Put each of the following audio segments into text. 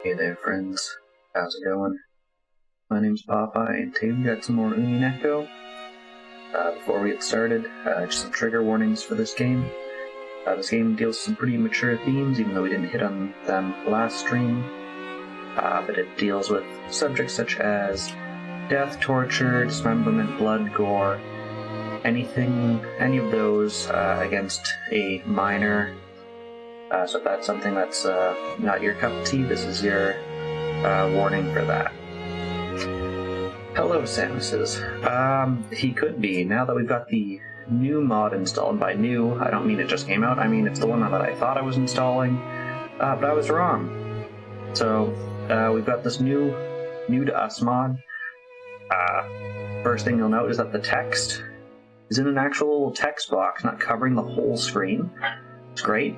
Hey there, friends. How's it going? My name's Popeye, and today we got some more Unineko. Before we get started, just some trigger warnings for this game. This game deals with some pretty mature themes, even though we didn't hit on them last stream. But it deals with subjects such as death, torture, dismemberment, blood, gore, any of those against a minor. So if that's something that's not your cup of tea, this is your warning for that. Hello, Samuses. He could be. Now that we've got the new mod installed, by new, I don't mean it just came out, I mean it's the one that I thought I was installing, but I was wrong. So, we've got this new to us mod. First thing you'll note is that the text is in an actual text box, not covering the whole screen. It's great.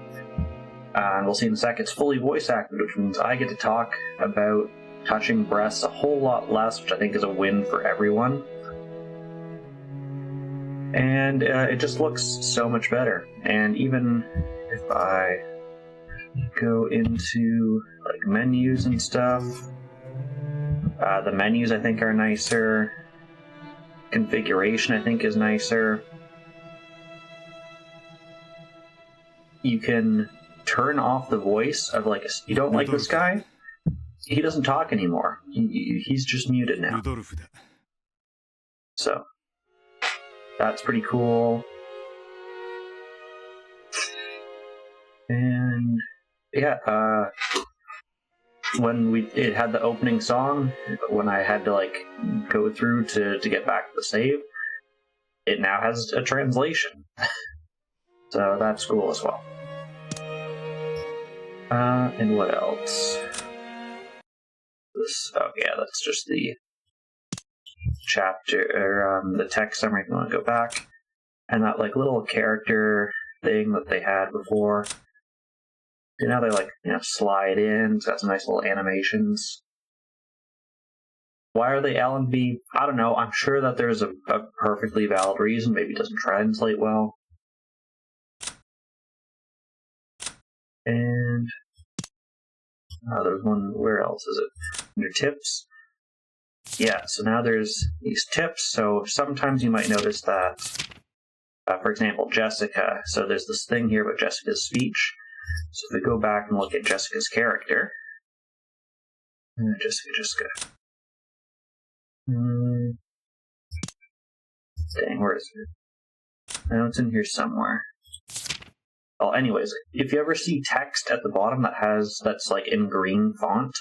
And we'll see in a sec, it's fully voice acted, which means I get to talk about touching breasts a whole lot less, which I think is a win for everyone. And it just looks so much better. And even if I go into like menus and stuff, the menus I think are nicer. Configuration I think is nicer. You can turn off the voice of like, you don't like this guy? He doesn't talk anymore. He's just muted now. So, that's pretty cool. And, yeah, when it had the opening song, when I had to, like, go through to get back to the save, it now has a translation. So that's cool as well. And what else? Yeah, that's just the chapter, or the text summary if you want to go back. And that, like, little character thing that they had before. You know, they, like, slide in, it's got some nice little animations. Why are they L and B? I don't know, I'm sure that there's a perfectly valid reason, maybe it doesn't translate well. And there's one, where else is it? Under tips. Yeah, so now there's these tips, so sometimes you might notice that, for example, Jessica, so there's this thing here about Jessica's speech. So if we go back and look at Jessica's character, Jessica. Dang, where is it? I know it's in here somewhere. Well, anyways, if you ever see text at the bottom that's like in green font,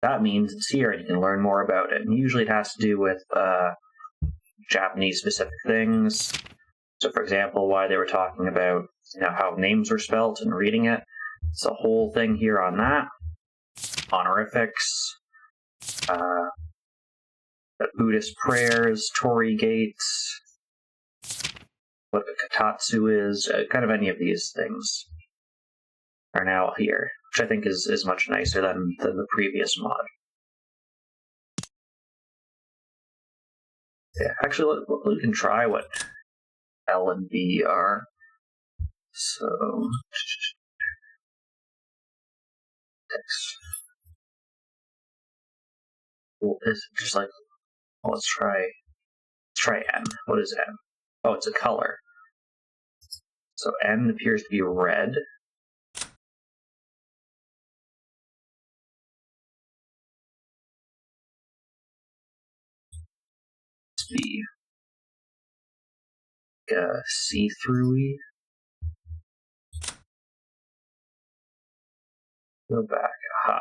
that means it's here and you can learn more about it. And usually it has to do with Japanese specific things. So, for example, why they were talking about how names were spelt and reading it. It's a whole thing here on that. Honorifics, Buddhist prayers, Torii gates, what the katatsu is, kind of any of these things are now here, which I think is much nicer than the previous mod. Yeah, actually, we can try what L and B are. So, text. Well, is it just like, well, let's try N. What is N? Oh, it's a color. So N appears to be red. Let's be see-through-y. Go back. Aha.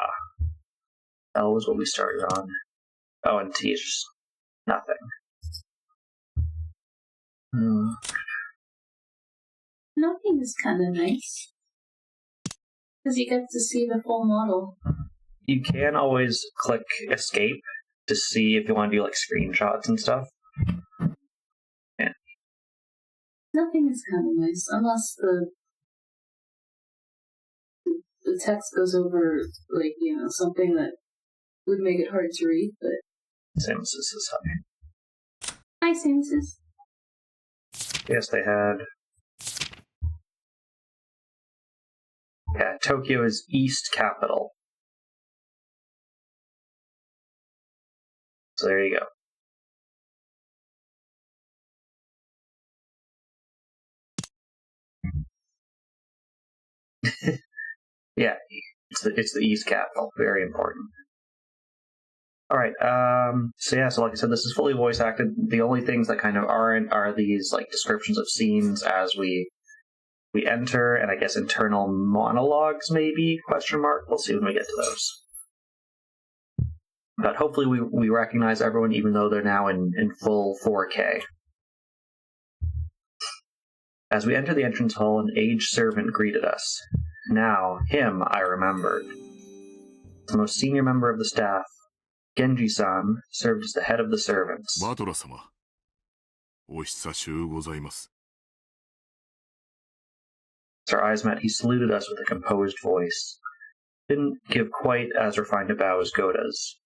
L was what we started on. Oh, and T is just nothing. Nothing is kind of nice. Because you get to see the full model. You can always click escape to see if you want to do like screenshots and stuff. Yeah. Nothing is kind of nice, unless the text goes over, like, something that would make it hard to read, but... Samus is hi. Hi, Samus. Yes, they had... Yeah, Tokyo is East Capital. So there you go. Yeah, it's the East Capital. Very important. All right. So like I said, this is fully voice acted. The only things that kind of aren't are these like descriptions of scenes as we enter, and I guess internal monologues, maybe? Question mark. We'll see when we get to those. But hopefully we recognize everyone, even though they're now in full 4K. As we entered the entrance hall, an aged servant greeted us. Now, him I remembered. The most senior member of the staff, Genji-san, served as the head of the servants. バトラ様、お久しゅうございます。 As our eyes met, he saluted us with a composed voice. Didn't give quite as refined a bow as Goda's.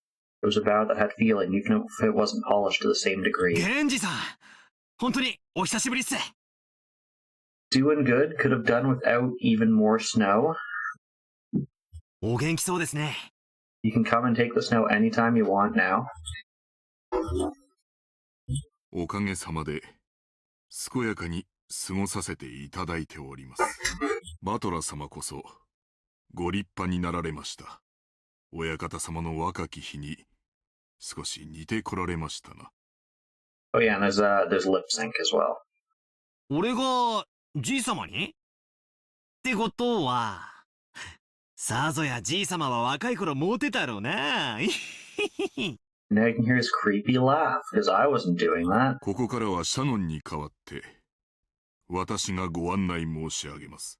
It was a bow that had feeling, even if it wasn't polished to the same degree. ゲンジさん、本当にお久しぶりっす。 Doing good, could have done without even more snow. お元気そうですね。 You can come and take the snow anytime you want now. おかげさまで、健やかに過ごさせていただいております。バトラ様こそ、ご立派になられました。親方様の若き日に、少し似てこられましたな。Oh yeah, and there's lip sync as well. 俺がじい様に？ってことは、さぞやじい様は若い頃モテたろうな。 Now you can hear his creepy laugh, because I wasn't doing that. ここからはシャノンに代わって、私がご案内申し上げます。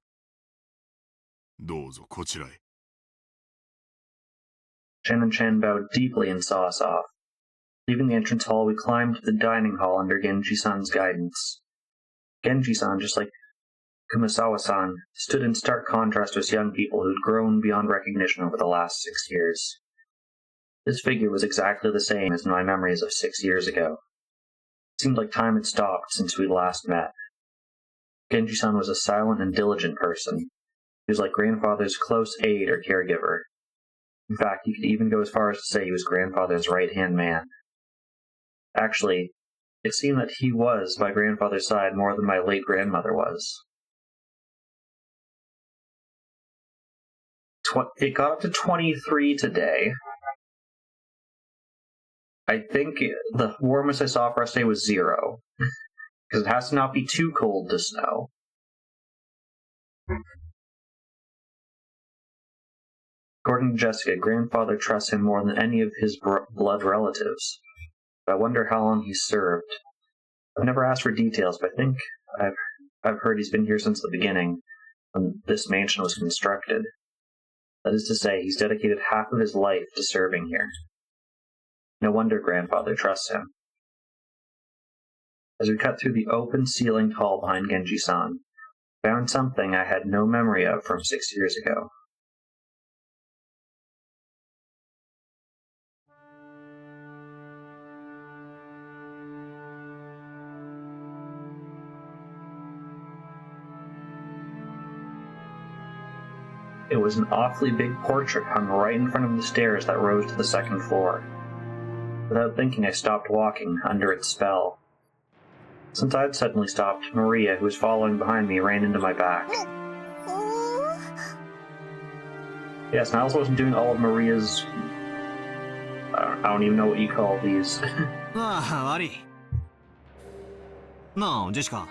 どうぞこちらへ。Shen and Chen bowed deeply and saw us off. Leaving the entrance hall, we climbed to the dining hall under Genji-san's guidance. Genji-san, just like Kumasawa-san, stood in stark contrast to us young people who'd grown beyond recognition over the last 6 years. His figure was exactly the same as in my memories of 6 years ago. It seemed like time had stopped since we'd last met. Genji-san was a silent and diligent person. He was like grandfather's close aide or caregiver. In fact, you could even go as far as to say he was grandfather's right-hand man. Actually, it seemed that he was my grandfather's side more than my late grandmother was. It got up to 23 today. I think the warmest I saw for us today was 0. Because it has to not be too cold to snow. According to Jessica, grandfather trusts him more than any of his blood relatives. But I wonder how long he's served. I've never asked for details, but I think I've heard he's been here since the beginning, when this mansion was constructed. That is to say, he's dedicated half of his life to serving here. No wonder grandfather trusts him. As we cut through the open-ceilinged hall behind Genji-san, I found something I had no memory of from 6 years ago. It was an awfully big portrait hung right in front of the stairs that rose to the second floor. Without thinking, I stopped walking, under its spell. Since I had suddenly stopped, Maria, who was following behind me, ran into my back. Yes, and I also wasn't doing all of Maria's... I don't even know what you call these. ああ、悪い。なあ、ジェシカ、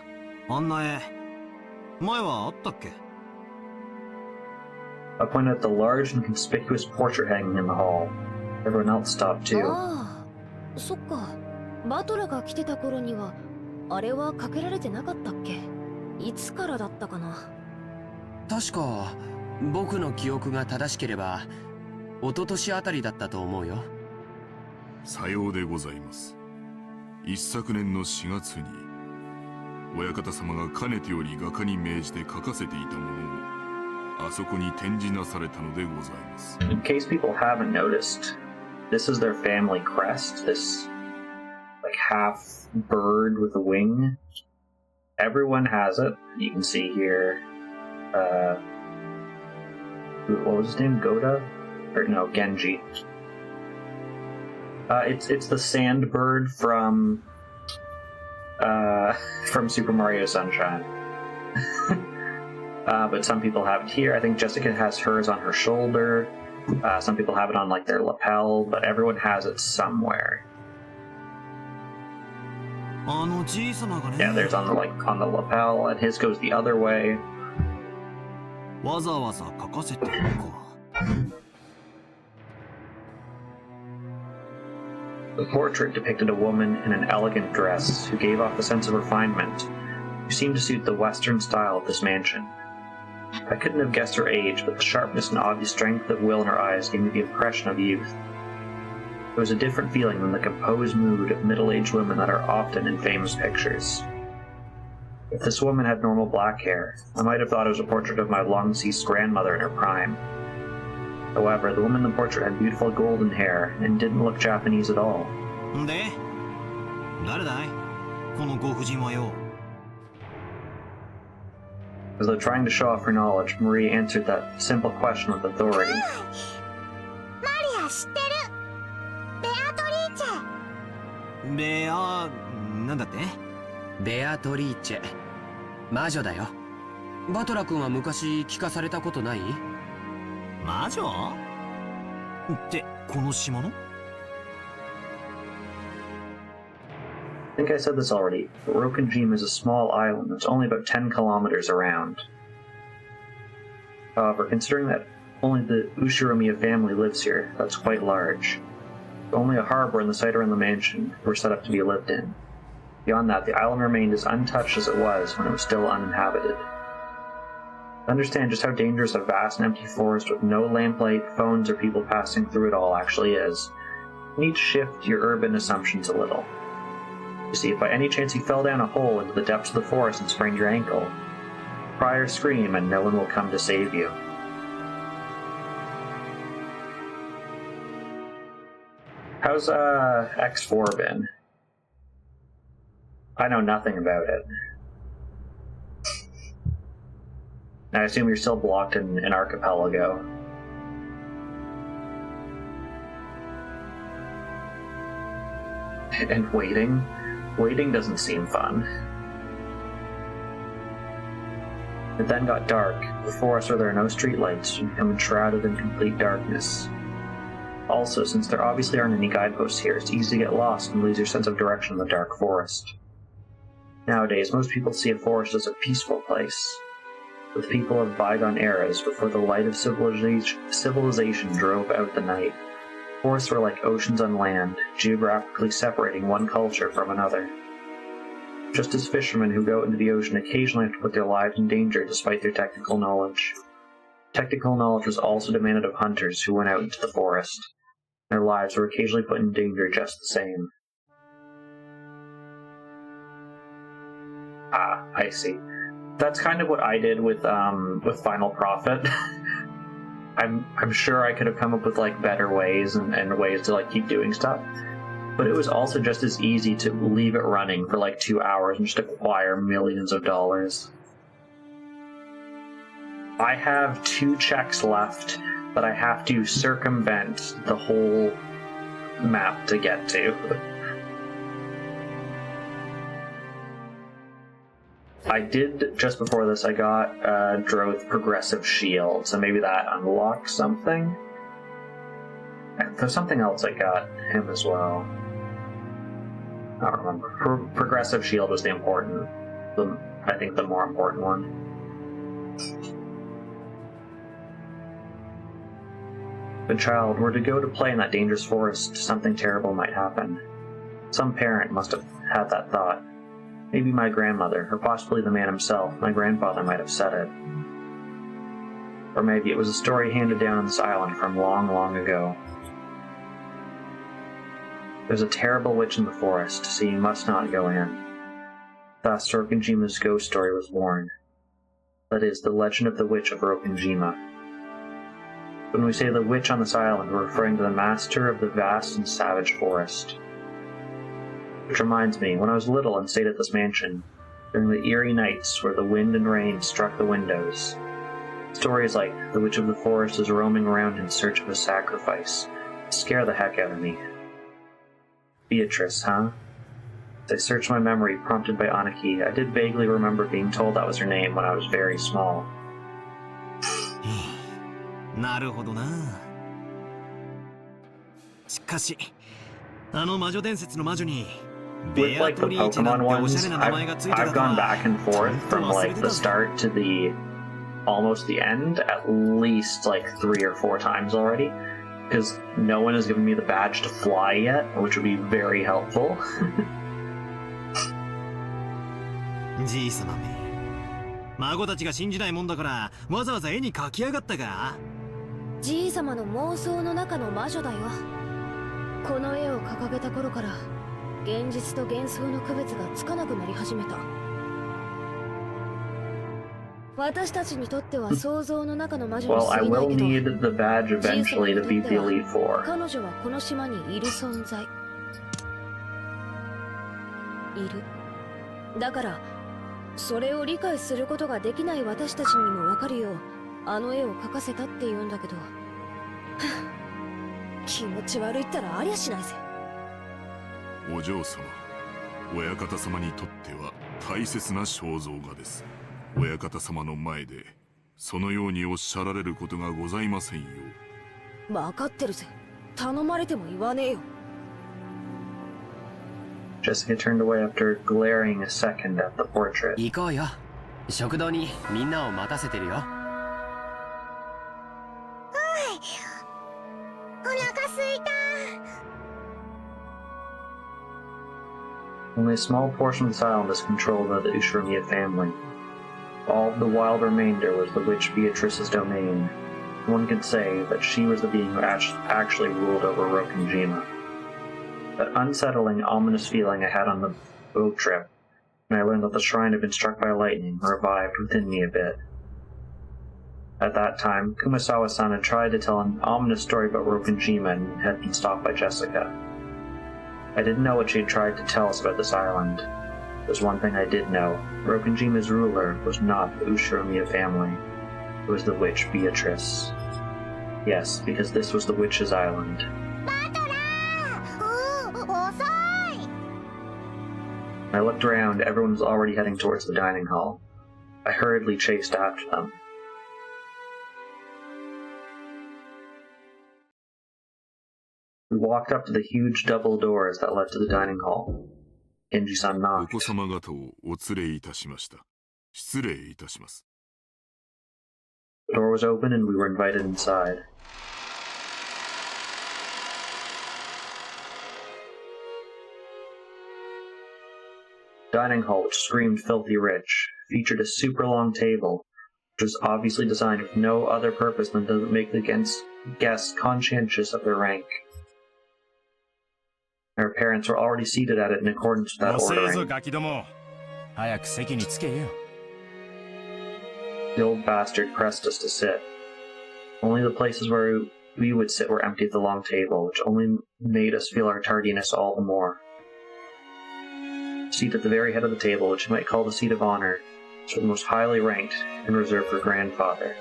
あんな絵、前はあったっけ？ I pointed at the large and conspicuous portrait hanging in the hall. Everyone else stopped too. ああ、そっか。バトラが来てた頃には、あれはかけられてなかったっけ？いつからだったかな。確か、僕の記憶が正しければ、一昨年あたりだったと思うよ。さようでございます。一昨年の4月に、親方様がかねてより画家に命じて描かせていたものを、あそこに展示なされたのでございます。In case people haven't noticed, this is their family crest, this like half bird with a wing. Everyone has it. You can see here, what was his name? Goda? Or no, Genji. It's the sand bird from Super Mario Sunshine. But some people have it here. I think Jessica has hers on her shoulder. Some people have it on like their lapel, but everyone has it somewhere. Yeah, there's on the lapel, and his goes the other way. The portrait depicted a woman in an elegant dress who gave off a sense of refinement, who seemed to suit the Western style of this mansion. I couldn't have guessed her age, but the sharpness and obvious strength of will in her eyes gave me the impression of youth. It was a different feeling than the composed mood of middle-aged women that are often in famous pictures. If this woman had normal black hair, I might have thought it was a portrait of my long-deceased grandmother in her prime. However, the woman in the portrait had beautiful golden hair and didn't look Japanese at all. As though trying to show off her knowledge, Marie answered that simple question with authority. Beatrice. 魔女だよ。バトラ君は昔聞かされたことない？魔女？ってこの島の？ I think I said this already, but Rokkenjima is a small island that's only about 10 kilometers around. However, considering that only the Ushiromiya family lives here, that's quite large. Only a harbor and the site around the mansion were set up to be lived in. Beyond that, the island remained as untouched as it was when it was still uninhabited. To understand just how dangerous a vast and empty forest with no lamplight, phones, or people passing through it all actually is, you need to shift your urban assumptions a little. You see, if by any chance you fell down a hole into the depths of the forest and sprained your ankle, cry or scream and no one will come to save you. How's X4 been? I know nothing about it. I assume you're still blocked in Archipelago. And waiting? Waiting doesn't seem fun. It then got dark, the forest where there are no streetlights would become enshrouded in complete darkness. Also, since there obviously aren't any guideposts here, it's easy to get lost and lose your sense of direction in the dark forest. Nowadays, most people see a forest as a peaceful place, with people of bygone eras before the light of civilization drove out the night. Forests were like oceans on land, geographically separating one culture from another. Just as fishermen who go out into the ocean occasionally have to put their lives in danger despite their technical knowledge. Technical knowledge was also demanded of hunters who went out into the forest. Their lives were occasionally put in danger just the same. Ah, I see. That's kind of what I did with Final Prophet. I'm sure I could have come up with like better ways and ways to like keep doing stuff. But it was also just as easy to leave it running for like 2 hours and just acquire millions of dollars. I have 2 checks left that I have to circumvent the whole map to get to. I did, just before this, I got Droth Progressive Shield, so maybe that unlocks something. There's something else I got him as well. I don't remember. Progressive Shield was I think the more important one. If a child were to go to play in that dangerous forest, something terrible might happen. Some parent must have had that thought. Maybe my grandmother, or possibly the man himself, my grandfather might have said it. Or maybe it was a story handed down on this island from long, long ago. There's a terrible witch in the forest, so you must not go in. Thus, Rokkenjima's ghost story was born. That is, the legend of the Witch of Rokkenjima. When we say the witch on this island, we're referring to the master of the vast and savage forest. Which reminds me, when I was little and stayed at this mansion, during the eerie nights where the wind and rain struck the windows, stories like the Witch of the Forest is roaming around in search of a sacrifice scare the heck out of me. Beatrice, huh? As I searched my memory, prompted by Aniki, I did vaguely remember being told that was her name when I was very small. なるほどな。しかし、あの魔女伝説の魔女に With like the Pokemon ones, I've gone back and forth from like the start to the almost the end at least like 3 or 4 times already, because no one has given me the badge to fly yet, which would be very helpful. じいさまめ、孫たちが信じないもんだからわざわざ絵に描きやがったか。じいさまの妄想の中の魔女だよ。この絵を掲げた頃から現実と幻想の区別がつかなくなり始めた。私たちにとっては想像の中の魔女に Well, I 過ぎない will けど、 need the badge eventually to beat the Elite Four. 彼女はこの島にいる存在。いる。だからそれを理解することができない私たちにもわかるようあの絵を描かせたって言うんだけど、気持ち悪いったらありゃしないぜ。お嬢様、親方様にとっては大切な肖像画です。親方様の前でそのようにおっしゃられることがございませんよ。わかってるぜ。頼まれても言わねえよ。Jessica turned away after glaring a second at the portrait. 行こうよ。食堂にみんなを待たせてるよ。お腹すいた。 Only a small portion of this island is controlled by the Ushiromiya family. All of the wild remainder was the witch Beatrice's domain. One could say that she was the being who actually ruled over Rokkenjima. That unsettling, ominous feeling I had on the boat trip, when I learned that the shrine had been struck by lightning, revived within me a bit. At that time, Kumasawa-san had tried to tell an ominous story about Rokkenjima and had been stopped by Jessica. I didn't know what she had tried to tell us about this island. There's one thing I did know. Rokkenjima's ruler was not the Ushiromiya family. It was the witch Beatrice. Yes, because this was the witch's island. When I looked around, everyone was already heading towards the dining hall. I hurriedly chased after them. We walked up to the huge double doors that led to the dining hall. Genji-san お knocked. 子様方をお連れいたしました。失礼いたします。The door was open and we were invited inside. Dining hall, which screamed filthy rich, featured a super long table, which was obviously designed with no other purpose than to make the guests conscientious of their rank. Our parents were already seated at it in accordance with that 遅えぞ ordering. ガキども。早く席につけよ。 The old bastard pressed us to sit. Only the places where we would sit were empty at the long table, which only made us feel our tardiness all the more. The seat at the very head of the table, which you might call the seat of honor, was for the most highly ranked and reserved for grandfather.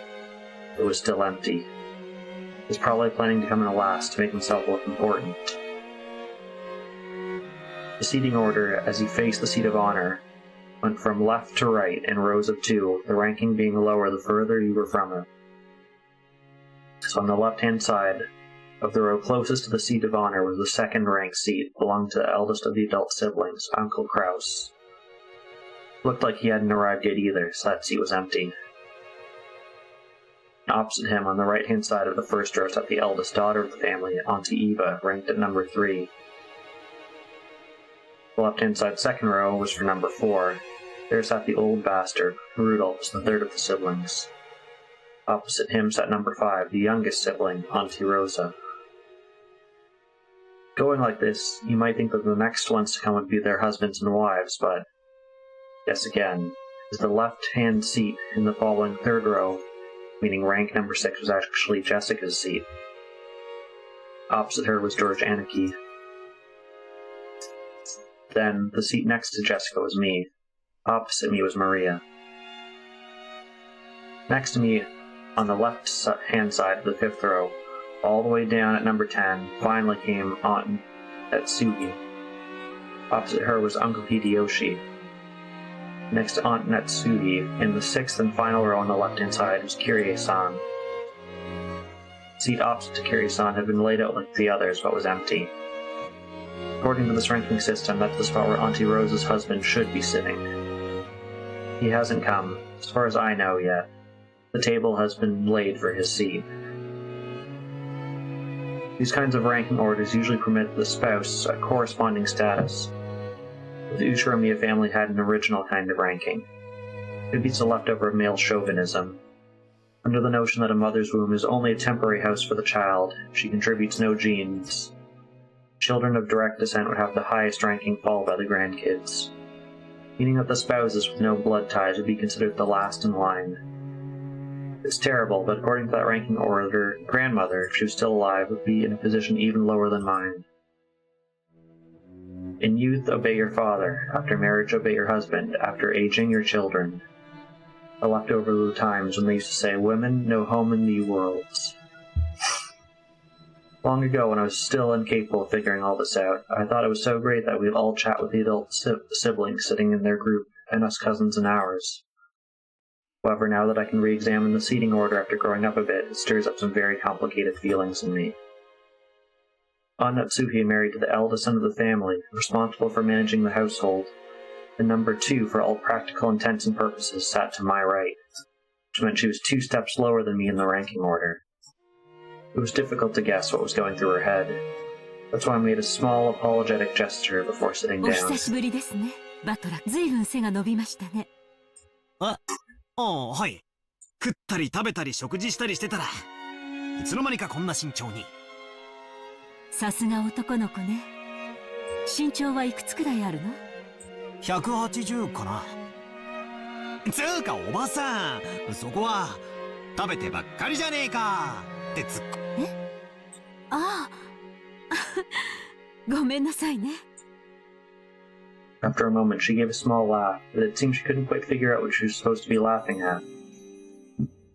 It was still empty. He was probably planning to come in last to make himself look important. The seating order, as he faced the seat of honor, went from left to right in rows of 2, the ranking being lower the further you were from it. So on the left-hand side of the row closest to the seat of honor was the second-ranked seat, belonging to the eldest of the adult siblings, Uncle Kraus. Looked like he hadn't arrived yet either, so that seat was empty. Opposite him, on the right-hand side of the first row, sat the eldest daughter of the family, Auntie Eva, ranked at number 3. The left-hand side second row was for number 4. There sat the old bastard, Rudolph, the third of the siblings. Opposite him sat number 5, the youngest sibling, Auntie Rosa. Going like this, you might think that the next ones to come would be their husbands and wives, but yes again, as the left-hand seat in the following third row, meaning rank number 6, was actually Jessica's seat. Opposite her was George Anarchy. Then, the seat next to Jessica was me. Opposite me was Maria. Next to me, on the left-hand side of the 5th row, all the way down at number 10, finally came on at Sugi. Opposite her was Uncle Hideyoshi. Next to Aunt Natsuhi, in the sixth and final row on the left-hand side, was Kirie-san. The seat opposite to Kirie-san had been laid out like the others, but was empty. According to this ranking system, that's the spot where Auntie Rose's husband should be sitting. He hasn't come, as far as I know, yet. The table has been laid for his seat. These kinds of ranking orders usually permit the spouse a corresponding status. But the Ushiromiya family had an original kind of ranking. It beats a leftover of male chauvinism. Under the notion that a mother's womb is only a temporary house for the child, she contributes no genes. Children of direct descent would have the highest ranking followed by the grandkids, meaning that the spouses with no blood ties would be considered the last in line. It's terrible, but according to that ranking order, grandmother, if she was still alive, would be in a position even lower than mine. In youth, obey your father. After marriage, obey your husband. After aging, your children. The leftover of the times when they used to say, women, no home in the worlds. Long ago, when I was still incapable of figuring all this out, I thought it was so great that we'd all chat with the adult siblings sitting in their group, and us cousins in ours. However, now that I can re-examine the seating order after growing up a bit, it stirs up some very complicated feelings in me. Aunt Natsuhi married to the eldest son of the family, responsible for managing the household, and number 2, for all practical intents and purposes, sat to my right, which meant she was 2 steps lower than me in the ranking order. It was difficult to guess what was going through her head. That's why I made a small apologetic gesture before sitting down. お久しぶりですね、バトラー。ずいぶん背が伸びましたね。はい。食ったり食べたり食事したりしてたら、いつの間にかこんな身長に。さすが男の子ね。身長はいくつくらいあるの？180かな。つーかおばさん、そこは食べてばっかりじゃねえかってつっこ。ああ、ごめんなさいね。After a moment, she gave a small laugh, but it seemed she couldn't quite figure out what she was supposed to be laughing at.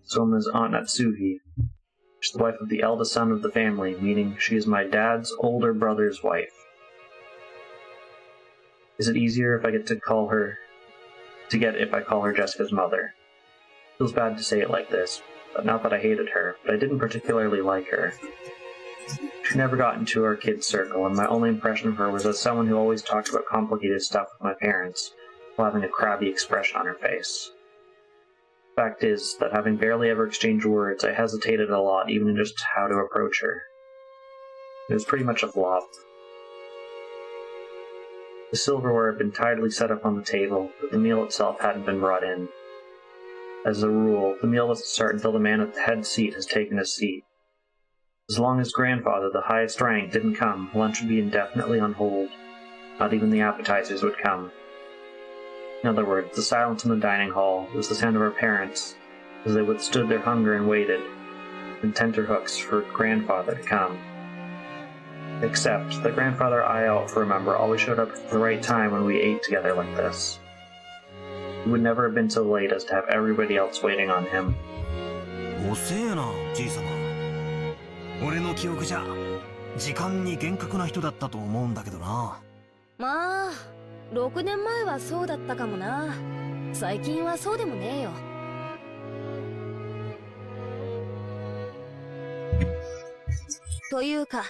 This woman is Aunt Natsuhi. She's the wife of the eldest son of the family, meaning she is my dad's older brother's wife. Is it easier if I call her Jessica's mother? Feels bad to say it like this, but not that I hated her, but I didn't particularly like her. She never got into our kids' circle, and my only impression of her was as someone who always talked about complicated stuff with my parents, while having a crabby expression on her face. Fact is, that having barely ever exchanged words, I hesitated a lot even in just how to approach her. It was pretty much a flop. The silverware had been tidily set up on the table, but the meal itself hadn't been brought in. As a rule, the meal doesn't start until the man at the head seat has taken his seat. As long as grandfather, the highest rank, didn't come, lunch would be indefinitely on hold. Not even the appetizers would come. In other words, the silence in the dining hall was the sound of our parents, as they withstood their hunger and waited, in tenterhooks, for grandfather to come. Except that grandfather I also remember always showed up at the right time when we ate together like this. He would never have been so late as to have everybody else waiting on him. 遅えな、じいさま。俺の記憶じゃ時間に厳格な人だったと思うんだけどな。まあ、6年前はそうだったかもな。最近はそうでもねえよ。というか、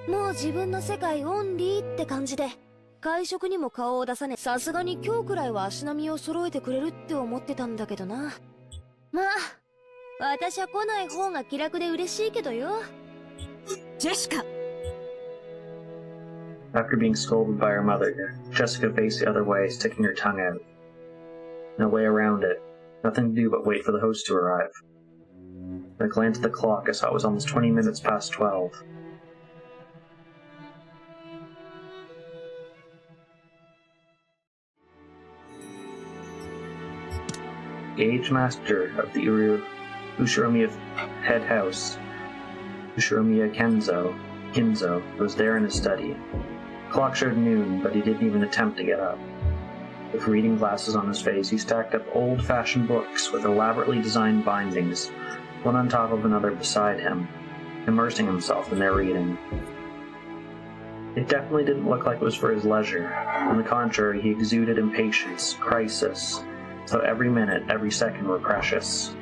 もう自分の世界オンリーって感じで、会食にも顔を出さねえ。さすがに今日くらいは足並みを揃えてくれるって思ってたんだけどな。まあ、私は来ない方が気楽で嬉しいけどよ。ジェシカ。After being scolded by her mother, Jessica faced the other way, sticking her tongue out. No way around it. Nothing to do but wait for the host to arrive. When I glanced at the clock, I saw it was almost 20 minutes past 12. The aged master of the Ushiromiya head house, Ushiromiya Kinzo, was there in his study. The clock showed noon, but he didn't even attempt to get up. With reading glasses on his face, he stacked up old-fashioned books with elaborately designed bindings, one on top of another beside him, immersing himself in their reading. It definitely didn't look like it was for his leisure. On the contrary, he exuded impatience, crisis, so every minute, every second were precious.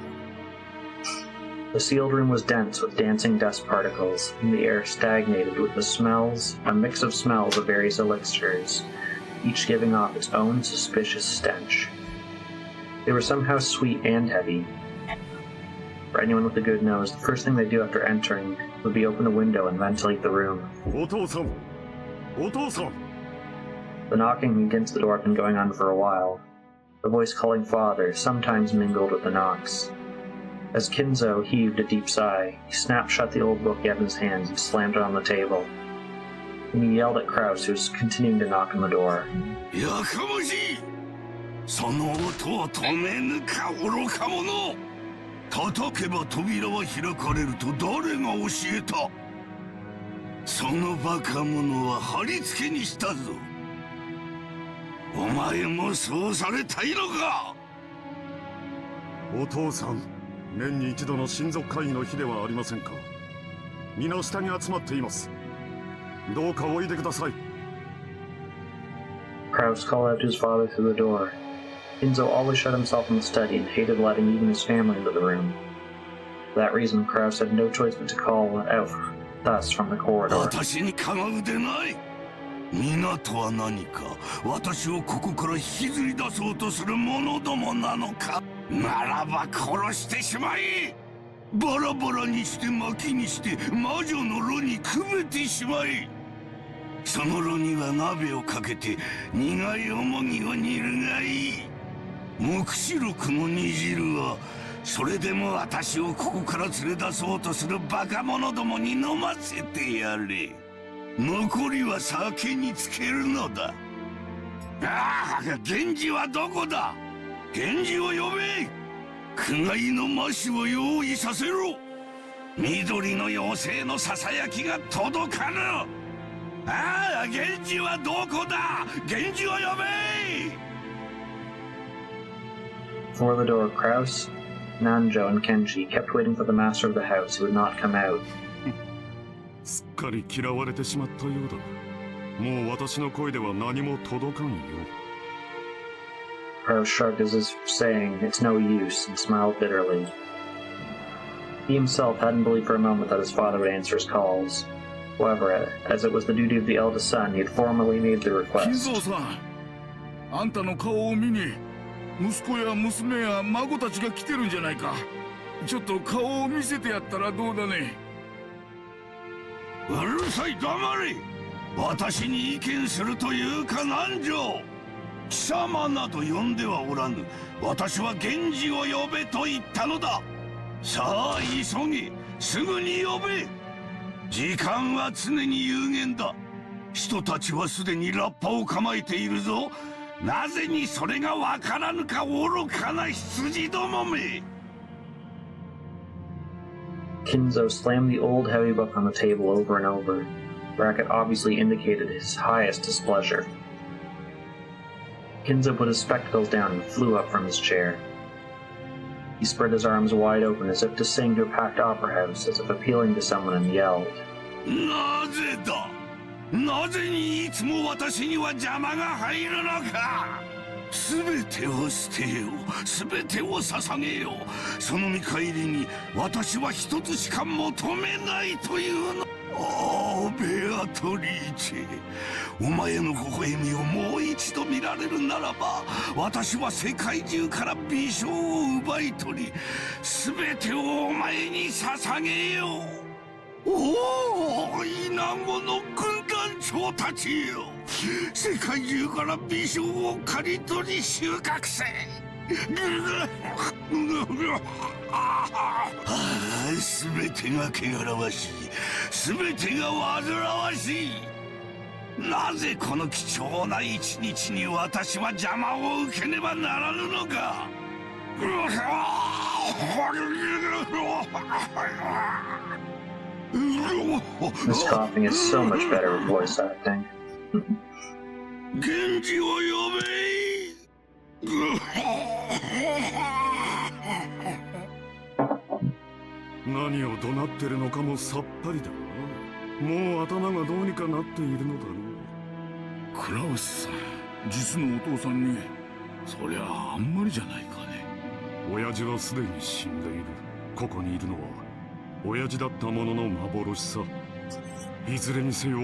The sealed room was dense with dancing dust particles, and the air stagnated with the smells, a mix of smells of various elixirs, each giving off its own suspicious stench. They were somehow sweet and heavy. For anyone with a good nose, the first thing they'd do after entering would be open a window and ventilate the room. The knocking against the door had been going on for a while. The voice calling father sometimes mingled with the knocks. As Kinzo heaved a deep sigh, he snapped shut the old book he had in his hands and slammed it on the table. Then he yelled at Kraus, who was continuing to knock on the door. Yakamoshi! その音を止めぬか愚か者! 叩けば扉は開かれると誰が教えた? そのバカ者は貼り付けにしたぞ。お前もそうされたいのか? お父さん、年に一度の親族会議の日ではありませんか。皆下に集まっています。どうかおいでください。Kraus called out to his father through the door. Kinzo always shut himself in the study and hated letting even his family into the room. For that reason, Kraus had no choice but to call out thus from the corridor. 私にかがうでない。皆とは何か、私をここから引きずり出そうとする者どもなのか。ならば殺してしまい。バラバラにして薪にして魔女の炉にくべてしまい。その炉には鍋をかけて苦いおもぎを煮るがいい。黙示録の煮汁はそれでも私をここから連れ出そうとするバカ者どもに飲ませてやれ。残りは酒につけるのだ。ああ、源氏はどこだ。源氏を呼べ。苦界の魔師を用意させろ。緑の妖精のささやきが届かぬ。ああ、源氏はどこだ。源氏を呼べ。Before the door, Kraus, Nanjo, and Kenji kept waiting for the master of the house, who would not come out. すっかり嫌われてしまったようだ。もう私の声では何も届かんよ。Kraus shrugged as if saying, "It's no use," and smiled bitterly. He himself hadn't believed for a moment that his father would answer his calls. However, as it was the duty of the eldest son, he had formally made the request. 金蔵さん、あんたの顔を見に息子や娘や孫たちが来てるんじゃないか。ちょっと顔を見せてやったらどうだね。うるさい、黙れ。私に意見するというか何条。貴様など呼んではおらぬ。私は源氏を呼べと言ったのだ。さあ急げ、すぐに呼べ。時間は常に有限だ。人たちはすでにラッパを構えているぞ。なぜにそれがわからぬか、愚かな羊どもめ。Kinzo slammed the old heavy book on the table over and over. Brackett obviously indicated his highest displeasure. Kinzo put his spectacles down and flew up from his chair. He spread his arms wide open as if to sing to a packed opera house, as if appealing to someone, and yelled. なぜだ。なぜにいつも私には邪魔が入るのか。すべてを捨てよう。すべてを捧げよう。その見返りに私は一つしか求めないというの。おー、ベアトリーチェ。お前の微笑みをもう一度見られるならば、私は世界中から美少を奪い取り、すべてをお前に捧げよう。おお、イナゴの軍団長たちよ。世界中から美少を刈り取り収穫せ。すべてが汚らわしい。すべてが煩わしい。なぜこの貴重な一日に私は邪魔を受けねばならぬのか。This coughing is so much better with voice acting. 源氏を呼べ。何を怒鳴ってるのかもさっぱりだな。もう頭がどうにかなっているのだろう。クラウスさん、実のお父さんにそりゃあんまりじゃないかね。親父はすでに死んでいる。ここにいるのは親父だったものの幻さ。いずれにせよ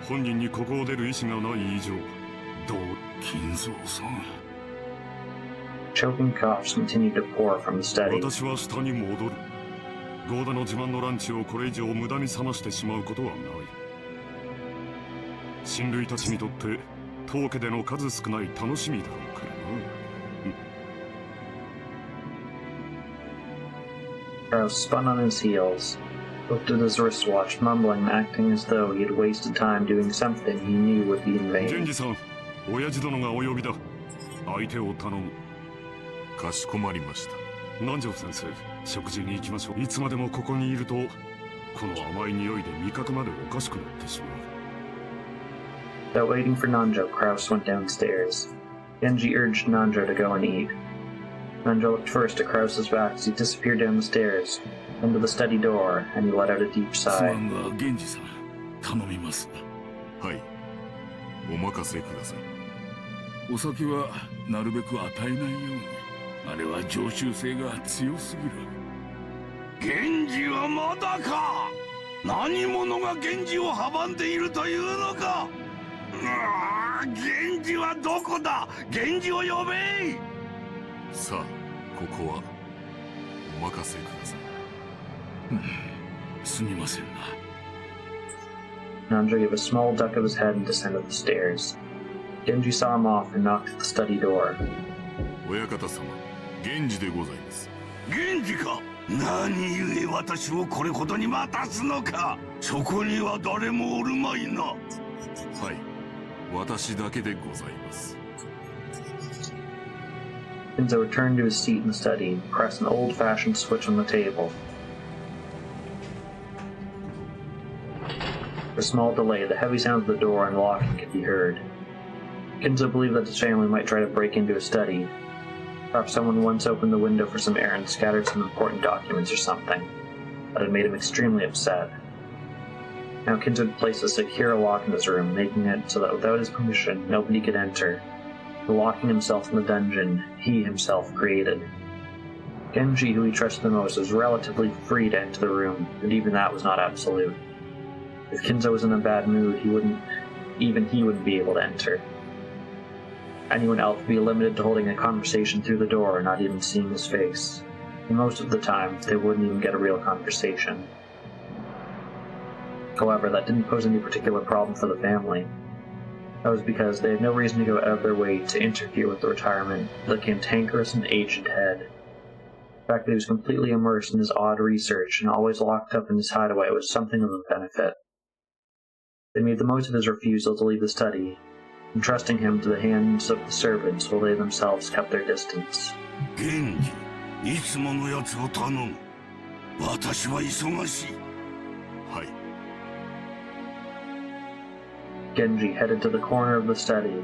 本人にここを出る意志がない以上、どう金蔵さん。Choking coughs continued to pour from the study. 私は下に戻る。ゴーダの自慢のランチをこれ以上無駄に冷ましてしまうことはない。親類たちにとって当家での数少ない楽しみだろうからな。Kraus spun on his heels, looked at his wristwatch, mumbling and acting as though he had wasted time doing something he knew would be in 源 vain. 氏さん、親父殿がお呼びだ。相手を頼む。かしこまりました。南條先生、食事に行きましょう。いつまでもここにいると、この甘い匂いで味覚までおかしくなってしまう。 Without waiting for Nanjo, Kraus went downstairs. Genji urged Nanjo to go and eat. Nanjo looked first at Kraus's back as he disappeared down the stairs, then to the study door, and he let out a deep す sigh. まんが源氏さん、頼みます。はい、お任せください。お酒はなるべく与えないように。あれは常習性が強すぎる。源氏はまだか。何者が源氏を阻んでいるというのか。源氏はどこだ。源氏を呼べ。さあ、ここはお任せください。すみませんNanjo な。gave a small duck of his head and descended the stairs. Genji saw him off and knocked at the study door. 親方様、源氏でございます。源氏か。何故私をこれほどに待たすのか。そこには誰もおるまいな。はい、私だけでございます。Kinzo returned to his seat in the study and pressed an old-fashioned switch on the table. For a small delay, the heavy sound of the door unlocking could be heard. Kinzo believed that his family might try to break into his study. Perhaps someone once opened the window for some air and scattered some important documents or something. That had made him extremely upset. Now Kinzo had placed a secure lock in his room, making it so that without his permission, nobody could enter. Locking himself in the dungeon he himself created. Genji, who he trusted the most, was relatively free to enter the room, but even that was not absolute. If Kinzo was in a bad mood, he wouldn't be able to enter. Anyone else would be limited to holding a conversation through the door and not even seeing his face. And most of the time, they wouldn't even get a real conversation. However, that didn't pose any particular problem for the family. That was because they had no reason to go out of their way to interfere with the retirement of the cantankerous and aged head. The fact that he was completely immersed in his odd research and always locked up in his hideaway was something of a benefit. They made the most of his refusal to leave the study, entrusting him to the hands of the servants while they themselves kept their distance. 源氏、いつものやつを頼む。私は忙しい。はい。Genji headed to the corner of the study.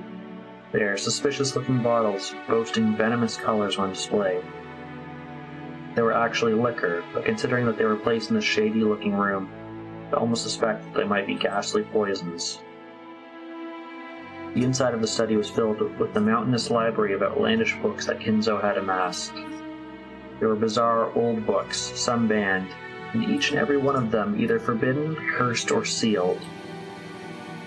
There, suspicious-looking bottles boasting venomous colors were on display. They were actually liquor, but considering that they were placed in this shady-looking room, I almost suspect that they might be ghastly poisons. The inside of the study was filled with the mountainous library of outlandish books that Kinzo had amassed. There were bizarre old books, some banned, and each and every one of them either forbidden, cursed, or sealed.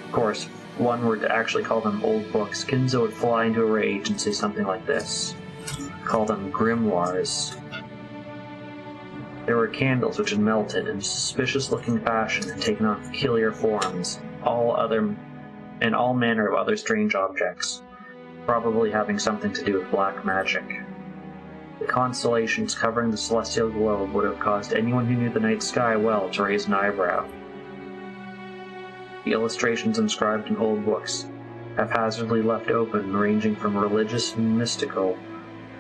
Of course, if one were to actually call them old books, Kinzo would fly into a rage and say something like this. Call them grimoires. There were candles which had melted in suspicious-looking fashion and taken on peculiar forms, all manner of other strange objects, probably having something to do with black magic. The constellations covering the celestial globe would have caused anyone who knew the night sky well to raise an eyebrow. The illustrations inscribed in old books, haphazardly left open, ranging from religious and mystical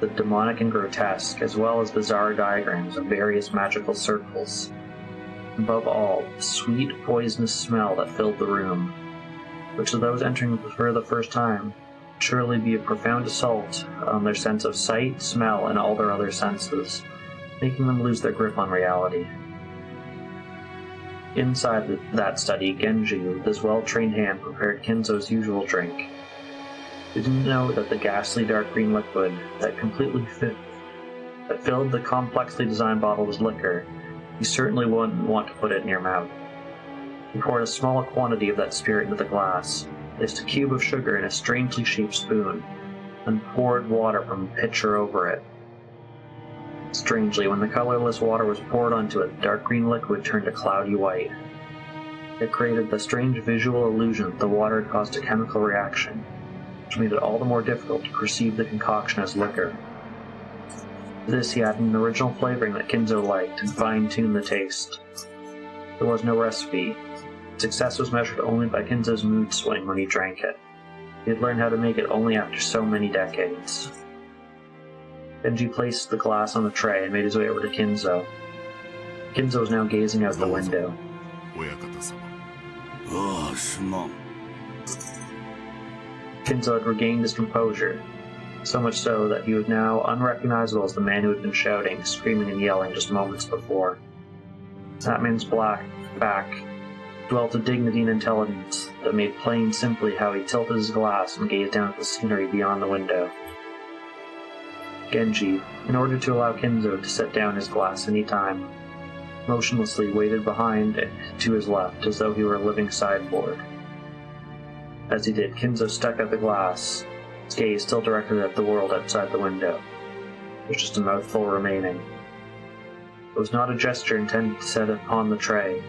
to demonic and grotesque, as well as bizarre diagrams of various magical circles. Above all, the sweet, poisonous smell that filled the room, which to those entering for the first time would surely be a profound assault on their sense of sight, smell, and all their other senses, making them lose their grip on reality. Inside that study, Genji, with his well-trained hand, prepared Kinzo's usual drink. He didn't know that the ghastly dark green liquid that filled the complexly designed bottle was liquor. You certainly wouldn't want to put it in your mouth. He poured a small quantity of that spirit into the glass, placed a cube of sugar in a strangely shaped spoon, and poured water from a pitcher over it. Strangely, when the colorless water was poured onto it, the dark green liquid turned a cloudy white. It created the strange visual illusion that the water had caused a chemical reaction, which made it all the more difficult to perceive the concoction as liquor. To this he added an original flavoring that Kinzo liked and fine-tuned the taste. There was no recipe. Success was measured only by Kinzo's mood swing when he drank it. He had learned how to make it only after so many decades. Genji placed the glass on the tray and made his way over to Kinzo. Kinzo was now gazing out the window. Kinzo had regained his composure, so much so that he was now unrecognizable as the man who had been shouting, screaming, and yelling just moments before. That man's back dwelt a dignity and intelligence that made plain simply how he tilted his glass and gazed down at the scenery beyond the window. Genji, in order to allow Kinzo to set down his glass any time, motionlessly waited behind it to his left as though he were a living sideboard. As he did, Kinzo stuck out the glass, his gaze still directed at the world outside the window. There was just a mouthful remaining. It was not a gesture intended to set upon the tray,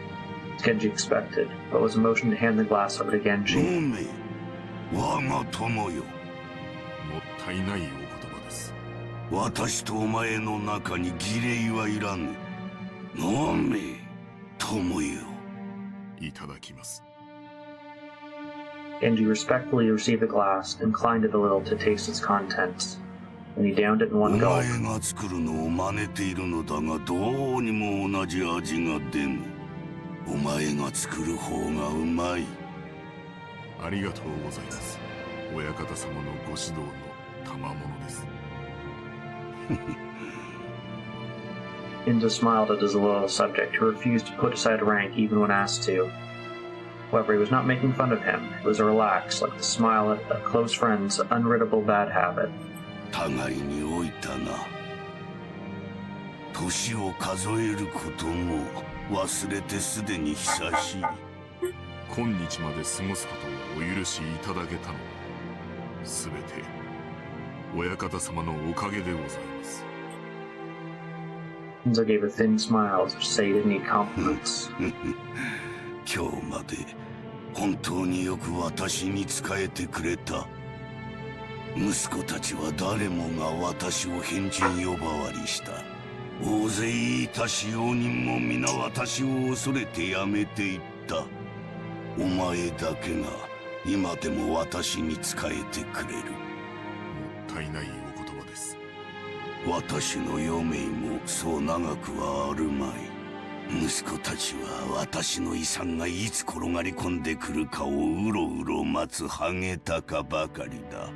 as Genji expected, but was a motion to hand the glass over to Genji. 私とお前の中に儀礼はいらぬ。飲め、友よ。いただきます。 Genji respectfully received the glass, inclined it a little to taste its contents, and he downed it in one gulp. お前が作るのを真似ているのだが、どうにも同じ味が出ぬ。お前が作る方がうまい。ありがとうございます。親方様のご指導の賜物です。 Kinzo smiled at his loyal subject, who refused to put aside rank even when asked to. However, he was not making fun of him. It was a relaxed, like the smile at a close friend's unriddable bad habit. 互いに老いたな。年を数えることも忘れてすでに久しい。今日まで過ごすことをお許しいただけたのは、すべて親方様のおかげでございます。 Kinzo gave a thin smile as if to say he didn't need compliments. 今日まで本当によく私に仕えてくれた。息子たちは誰もが私を変人呼ばわりした。大勢いた使用人も皆私を恐れてやめていった。お前だけが今でも私に仕えてくれる。もったいないお言葉です。私の余命もそう長くはあるまい。息子たちは私の遺産がいつ転がり込んでくるかをうろうろ待つハゲタカばかりだ。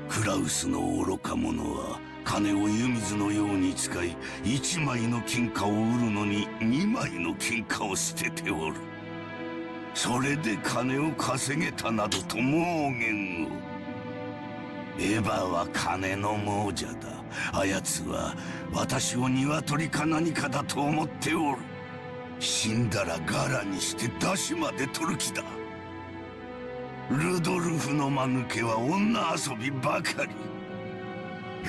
クラウスの愚か者は金を湯水のように使い、1枚の金貨を売るのに2枚の金貨を捨てておる。それで金を稼げたなどと妄言を。エヴァは金の亡者だ。あやつは私を鶏か何かだと思っておる。死んだらガラにして出汁まで取る気だ。ルドルフの間抜けは女遊びばかり。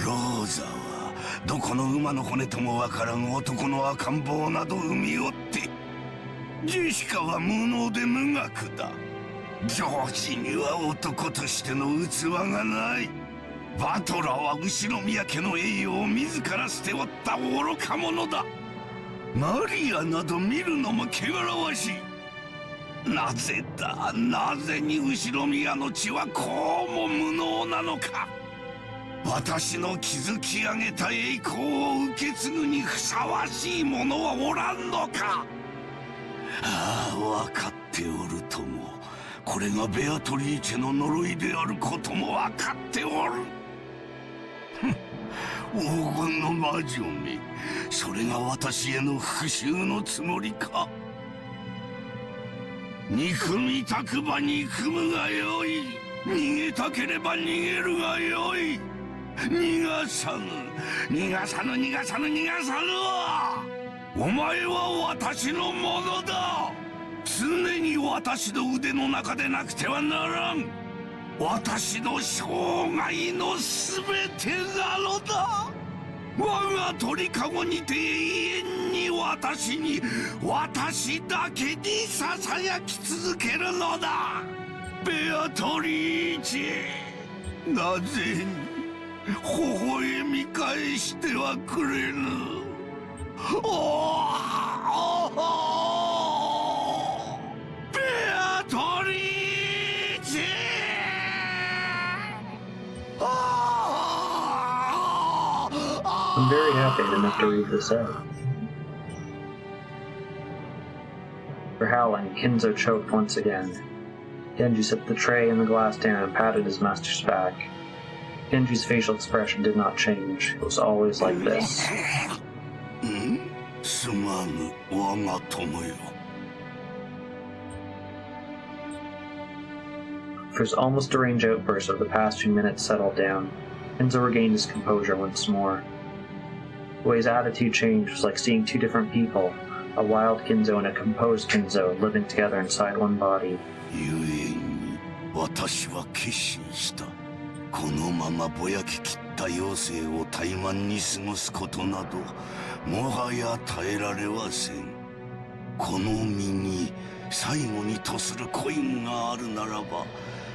ローザはどこの馬の骨ともわからん男の赤ん坊など産みおって、ジェシカは無能で無学だ。ジョージには男としての器がない。バトラーは後ろ宮家の栄誉を自ら捨ておった愚か者だ。マリアなど見るのも汚らわしい。なぜだ、なぜに後ろ宮の血はこうも無能なのか。私の築き上げた栄光を受け継ぐにふさわしい者はおらんのか。ああ、分かっておるとも。これがベアトリーチェの呪いであることも分かっておる。黄金の魔女め、それが私への復讐のつもりか。憎みたくば憎むがよい。逃げたければ逃げるがよい。逃がさぬ逃がさぬ逃がさぬ逃がさぬわ。お前は私のものだ。常に私の腕の中でなくてはならん。私の生涯の全てなのだ。我が鳥かごにて永遠に私だけにささやき続けるのだ。ベアトリーチェ、なぜに微笑み返してはくれぬ。ベアトリーチェ。I'm very happy I didn't have to read this out. For howling, Kinzo choked once again. Genji set the tray and the glass down and patted his master's back. Genji's facial expression did not change. It was always like this. For his almost deranged outburst of the past few minutes settled down, Kinzo regained his composure once more. The way his attitude changed was like seeing two different people, a wild Kinzo and a composed Kinzo living together inside one body. 私は決心した。このままぼやききった余生を怠慢に過ごすことなどもはや耐えられはせん。この身に最後にとするコインがあるならば、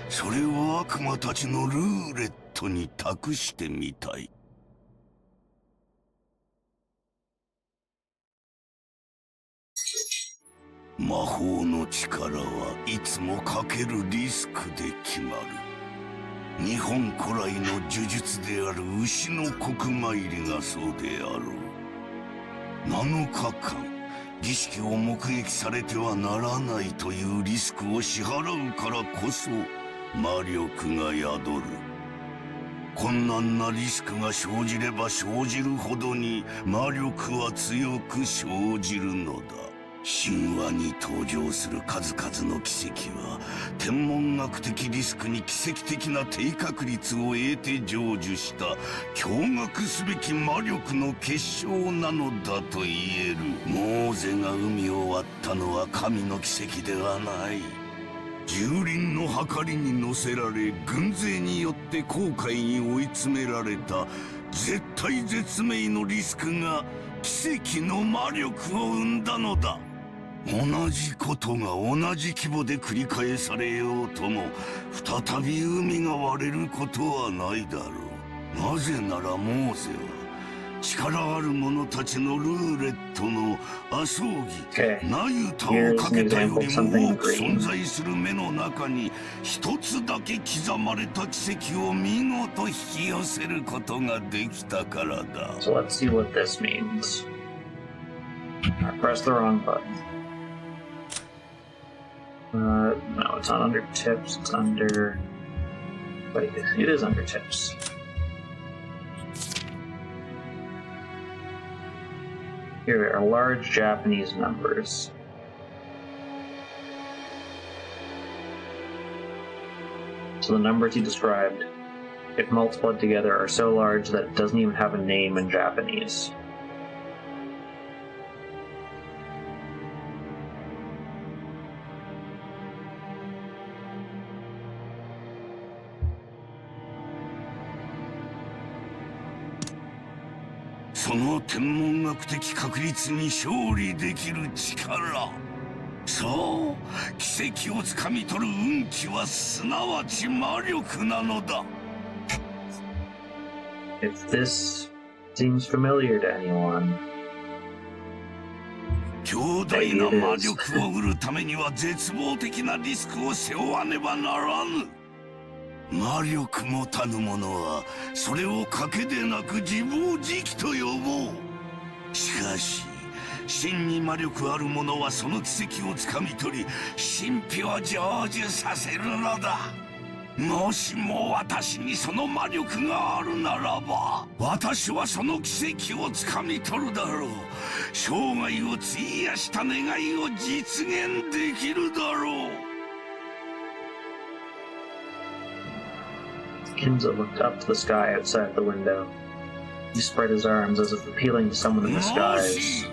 それを悪魔たちのルーレットに託してみたい。魔法の力はいつもかけるリスクで決まる。日本古来の呪術である牛の国参りがそうであろう。7日間儀式を目撃されてはならないというリスクを支払うからこそ魔力が宿る。困難なリスクが生じれば生じるほどに魔力は強く生じるのだ。神話に登場する数々の奇跡は天文学的リスクに奇跡的な低確率を得て成就した驚愕すべき魔力の結晶なのだと言える。モーゼが海を割ったのは神の奇跡ではない。蹂躙の計りに乗せられ軍勢によって航海に追い詰められた絶体絶命のリスクが奇跡の魔力を生んだのだ。同じことが同じ規模で繰り返されようとも再び海が割れることはないだろう。なぜならモーゼは力ある者たちのルーレットの麻生木ナユタをかけたよりも多く存在する目の中に一つだけ刻まれた奇跡を見事引き寄せることができたからだ。So let's see what this means. I pressed the wrong button. No, it's not under tips, it's under... Wait, it is under tips. Here are large Japanese numbers. So the numbers he described, if multiplied together, are so large that it doesn't even have a name in Japanese. その天文学的確率に勝利できる力、そう、奇跡をつかみ取る運気はすなわち魔力なのだ。 If this seems familiar to anyone, 強大な魔力を売るためには絶望的なリスクを背負わねばならぬ。魔力もたぬ者はそれを賭けでなく自暴自棄と呼ぼう。しかし真に魔力ある者はその奇跡をつかみ取り神秘を成就させるのだ。もしも私にその魔力があるならば、私はその奇跡をつかみ取るだろう。生涯を費やした願いを実現できるだろう。Kinzo looked up to the sky outside the window. He spread his arms as if appealing to someone in the も skies. し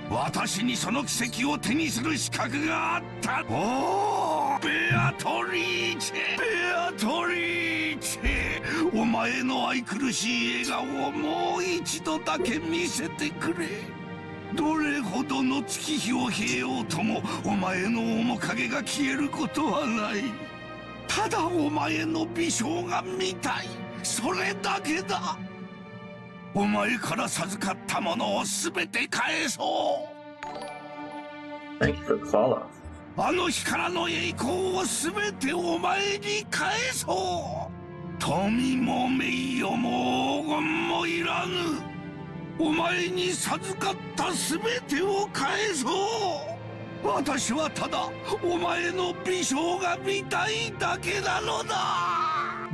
私にその奇跡を手にする資格があった。おー、ベアトリーチェ、ベアトリーチェ、お前の愛くるしい笑顔をもう一度だけ見せてくれ。どれほどの月日を経ようともお前の面影が消えることはない。ただお前の美少が見たい、それだけだ。お前から授かったものを全て返そう。 Thank you for the follow. あの日からの栄光を全てお前に返そう。富も名誉も黄金もいらぬ。お前に授かった全てを返そう。私はただお前の美少が見たいだけなのだ。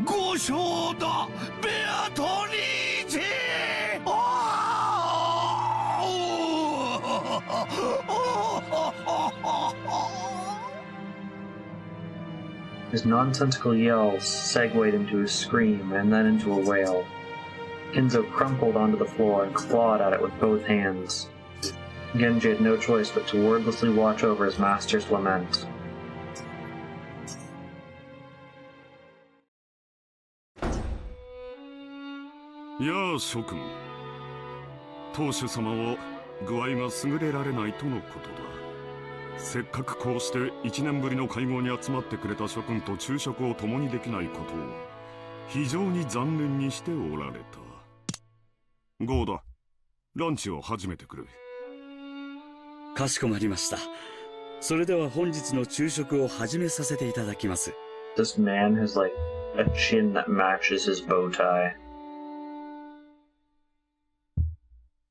五章だ、ベアトリーチェ。His nonsensical yells segued into a scream and then into a wail. Kinzo crumpled onto the floor and clawed at it with both hands. Genji had no choice but to wordlessly watch over his master's lament. やあ諸君、当主様は具合が優れられないとのことだ。せっかくこうして1年ぶりの会合に集まってくれた諸君と昼食を共にできないことを非常に残念にしておられた。ゴーダ、ランチを始めてくれ。かしこまりました。それでは本日の昼食を始めさせていただきます。 This man has like a chin that matches his bow tie.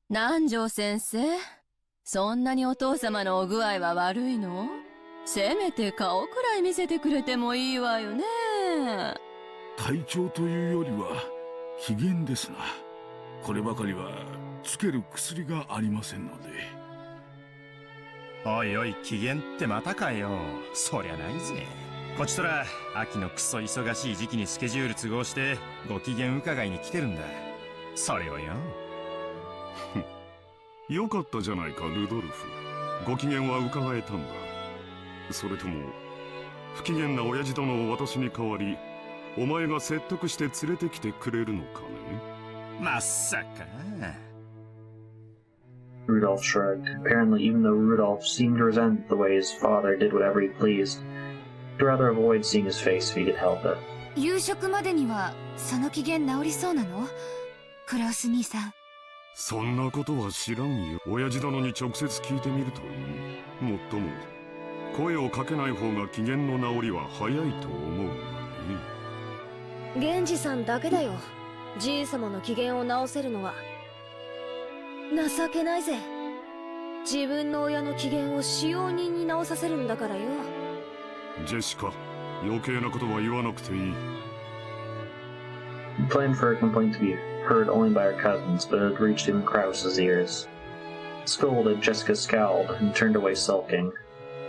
南條先生、そんなにお父様のお具合は悪いの？せめて顔くらい見せてくれてもいいわよね。体調というよりは機嫌ですな。こればかりはつける薬がありませんので。おいおい、機嫌ってまたかよ。そりゃないぜ。こちとら秋のクソ忙しい時期にスケジュール都合してご機嫌伺いに来てるんだ。それをよ。よかったじゃないかルドルフ。ご機嫌は伺えたんだ。それとも不機嫌な親父殿を私に代わりお前が説得して連れてきてくれるのかね。まさか。Rudolph shrugged. Apparently, even though Rudolph seemed to resent the way his father did whatever he pleased, he'd rather avoid seeing his face if he could help it. 夕食までにはその機嫌治りそうなの？クラウス兄さん。そんなことは知らんよ。親父殿に直接聞いてみるといい。もっとも声をかけない方が機嫌の治りは早いと思うわね。源氏さんだけだよ、じい様の機嫌を直せるのは。情けないぜ。自分の親の機嫌を使用人に直させるんだからよ。ジェシカ、余計なことは言わなくていい。He planned for a complaint to be heard only by her cousins, but it had reached even Krause's ears. Scolded, Jessica scowled and turned away sulking.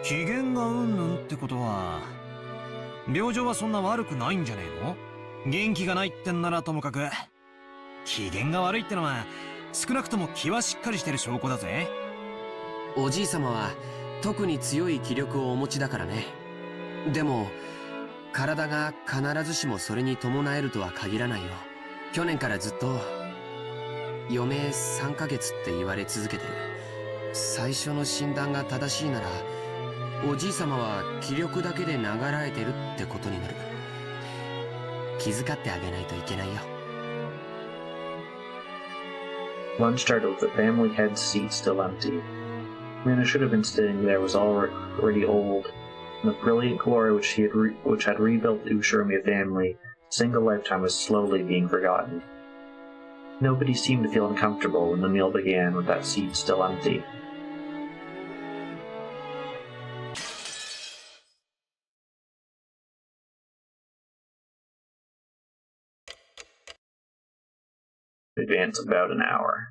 機嫌がうんぬんってことは病状はそんな悪くないんじゃねえの？元気がないってんならともかく機嫌が悪いってのは少なくとも気はしっかりしてる証拠だぜ。おじい様は特に強い気力をお持ちだからね。でも体が必ずしもそれに伴えるとは限らないよ。去年からずっと余命3ヶ月って言われ続けてる。最初の診断が正しいならおじい様は気力だけで流らえてるってことになる。気遣ってあげないといけないよ。Lunch started with the family head seat still empty. The man who should have been sitting there was already old, and the brilliant glory which had rebuilt the Ushiromi family in a single lifetime was slowly being forgotten. Nobody seemed to feel uncomfortable when the meal began with that seat still empty. advance of about an hour.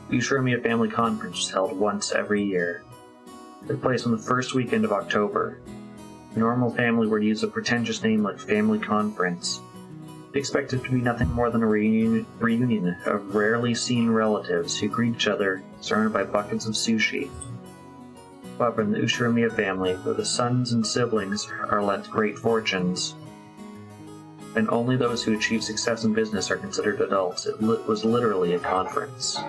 The Ushiromiya Family Conference was held once every year. It took place on the first weekend of October. A normal family would use a pretentious name like Family Conference. They expected to be nothing more than a reunion of rarely seen relatives who greet each other surrounded by buckets of sushi. However, in the Ushiromiya family, where the sons and siblings are lent great fortunes, and only those who achieve success in business are considered adults, it was literally a conference.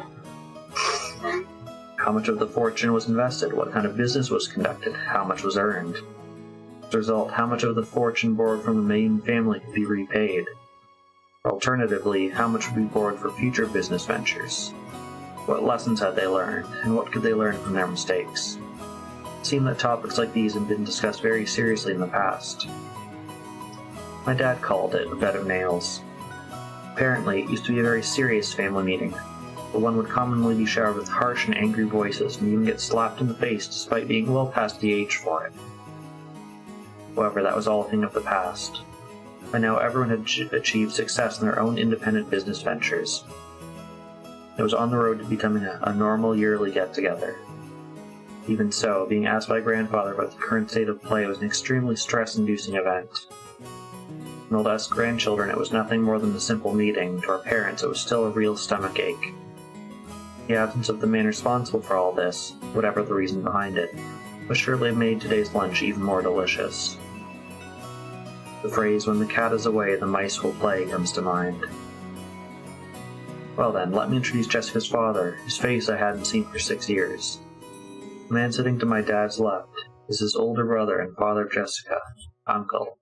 How much of the fortune was invested? What kind of business was conducted? How much was earned? As a result, how much of the fortune borrowed from the main family could be repaid? Alternatively, how much would be borrowed for future business ventures? What lessons had they learned, and what could they learn from their mistakes? It seemed that topics like these had been discussed very seriously in the past. My dad called it a bed of nails. Apparently, it used to be a very serious family meeting, but one would commonly be showered with harsh and angry voices and even get slapped in the face despite being well past the age for it. However, that was all a thing of the past. By now, everyone had achieved success in their own independent business ventures. It was on the road to becoming a normal yearly get-together. Even so, being asked by grandfather about the current state of play was an extremely stress-inducing event. And to us grandchildren, it was nothing more than a simple meeting. To our parents, it was still a real stomachache. The absence of the man responsible for all this, whatever the reason behind it, would surely have made today's lunch even more delicious. The phrase, "when the cat is away, the mice will play," comes to mind. Well then, let me introduce Jessica's father, whose face I hadn't seen for 6 years. The man sitting to my dad's left is his older brother and father of Jessica, Uncle.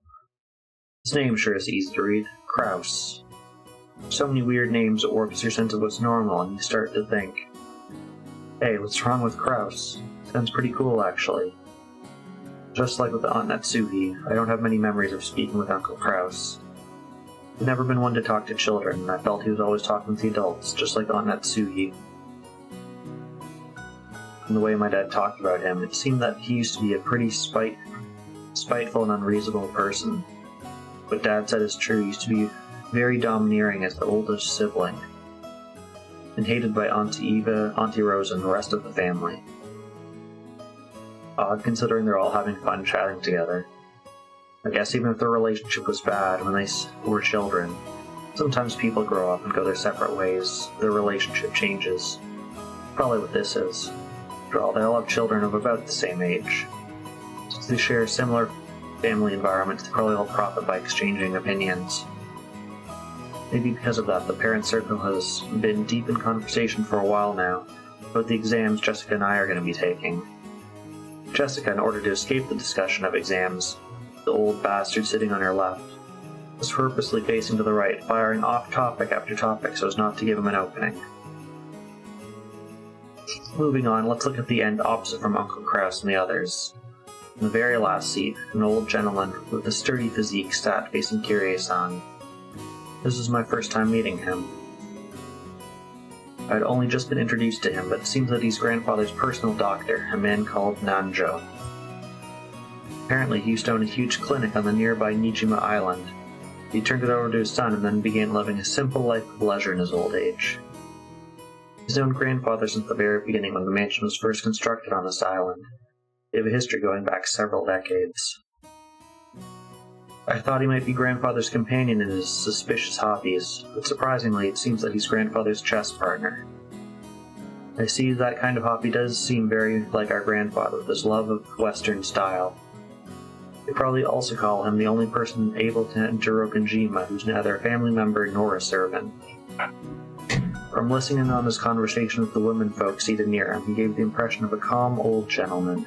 His name sure is easy to read, Kraus. So many weird names it warps your sense of what's normal, and you start to think, hey, what's wrong with Kraus? Sounds pretty cool, actually. Just like with Aunt Natsuhi, I don't have many memories of speaking with Uncle Kraus. He'd never been one to talk to children, and I felt he was always talking with the adults, just like Aunt Natsuhi. From the way my dad talked about him, it seemed that he used to be a pretty spiteful and unreasonable person. What Dad said is true, he used to be very domineering as the oldest sibling, and hated by Auntie Eva, Auntie Rose, and the rest of the family. Odd considering they're all having fun chatting together. I guess even if their relationship was bad when they were children, sometimes people grow up and go their separate ways, their relationship changes. Probably what this is. After all, they all have children of about the same age. Since they share similar family environments, they probably all profit by exchanging opinions. Maybe because of that, the parent circle has been deep in conversation for a while now about the exams Jessica and I are going to be taking. Jessica, in order to escape the discussion of exams, the old bastard sitting on her left, was purposely facing to the right, firing off topic after topic so as not to give him an opening. Moving on, let's look at the end opposite from Uncle Kraus and the others. In the very last seat, an old gentleman with a sturdy physique sat facing Kirie-san. This was my first time meeting him. I had only just been introduced to him, but it seems that he's grandfather's personal doctor, a man called Nanjo. Apparently, he used to own a huge clinic on the nearby Nijima Island. He turned it over to his son and then began living a simple life of leisure in his old age. He's known grandfather since the very beginning when the mansion was first constructed on this island. They have a history going back several decades. I thought he might be grandfather's companion in his suspicious hobbies, but surprisingly it seems that he's grandfather's chess partner. I see that kind of hobby does seem very like our grandfather with his love of Western style. They probably also call him the only person able to enter Rokkenjima who's neither a family member nor a servant. From listening in on his conversation with the women folk seated near him, he gave the impression of a calm old gentleman.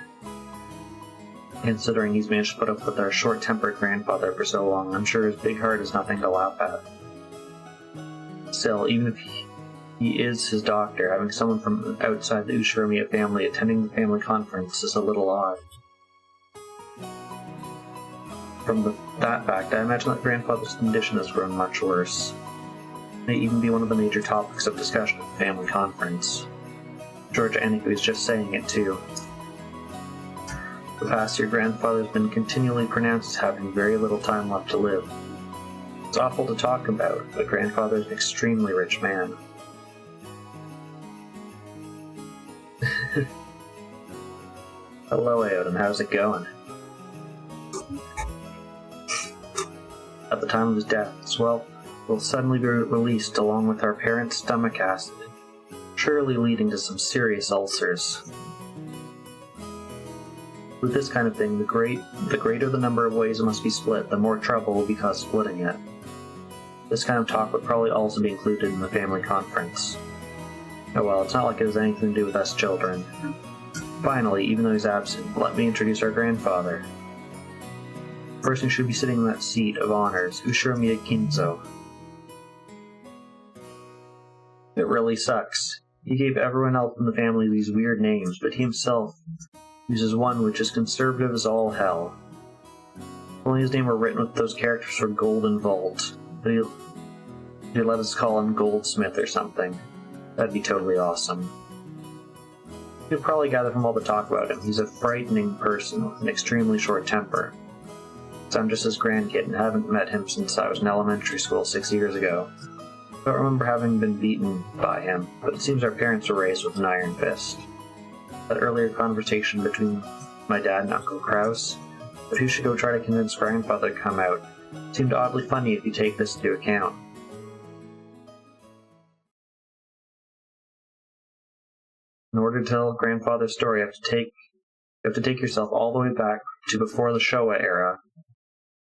Considering he's managed to put up with our short-tempered grandfather for so long, I'm sure his big heart is nothing to laugh at. Still, even if he is his doctor, having someone from outside the Ushiromiya family attending the family conference is a little odd. From that fact, I imagine that grandfather's condition has grown much worse. It may even be one of the major topics of discussion at the family conference. George Aniku is just saying it too. The past year, grandfather has been continually pronounced as having very little time left to live. It's awful to talk about, but grandfather is an extremely rich man. Hello, Aoden, how's it going? At the time of his death, his wealth will suddenly be released along with our parents' stomach acid, surely leading to some serious ulcers. With this kind of thing, the greater the number of ways it must be split, the more trouble will be caused splitting it. This kind of talk would probably also be included in the family conference. Oh well, it's not like it has anything to do with us children. Finally, even though he's absent, let me introduce our grandfather. The person who should be sitting in that seat of honors, Ushiromiya Kinzo. It really sucks. He gave everyone else in the family these weird names, but he himself uses one which is conservative as all hell. If only his name were written with those characters for Golden Vault. But he'd let us call him Goldsmith or something. That'd be totally awesome. You'll probably gather from all the talk about him, he's a frightening person with an extremely short temper. So I'm just his grandkid and haven't met him since I was in elementary school 6 years ago. I don't remember having been beaten by him, but it seems our parents were raised with an iron fist. That earlier conversation between my dad and Uncle Kraus, but who should go try to convince grandfather to come out, seemed oddly funny if you take this into account. In order to tell grandfather's story, you have to take yourself all the way back to before the Showa era,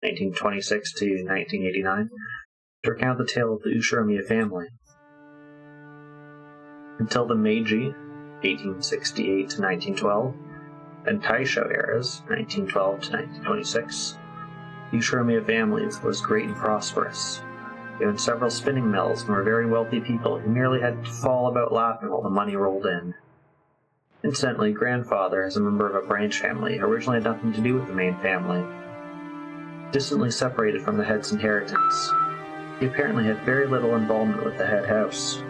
1926 to 1989, to recount the tale of the Ushiromiya family. Until the Meiji, 1868 to 1912, and Taisho eras, 1912 to 1926, the Ushiromiya family was great and prosperous. They owned several spinning mills and were very wealthy people who merely had to fall about laughing while the money rolled in. Incidentally, grandfather, as a member of a branch family, originally had nothing to do with the main family. Distantly separated from the head's inheritance, he apparently had very little involvement with the head house.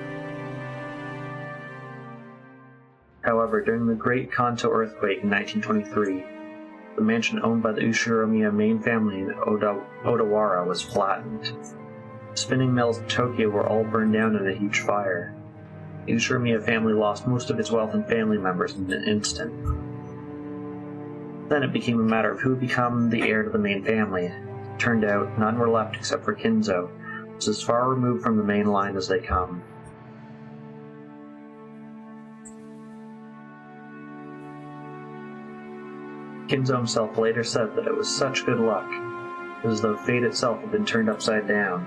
However, during the Great Kanto earthquake in 1923, the mansion owned by the Ushiromiya main family in Odawara was flattened. The spinning mills in Tokyo were all burned down in a huge fire. The Ushiromiya family lost most of its wealth and family members in an instant. Then it became a matter of who would become the heir to the main family. It turned out none were left except for Kinzo, who was as far removed from the main line as they come. Kinzo himself later said that it was such good luck, as though fate itself had been turned upside down.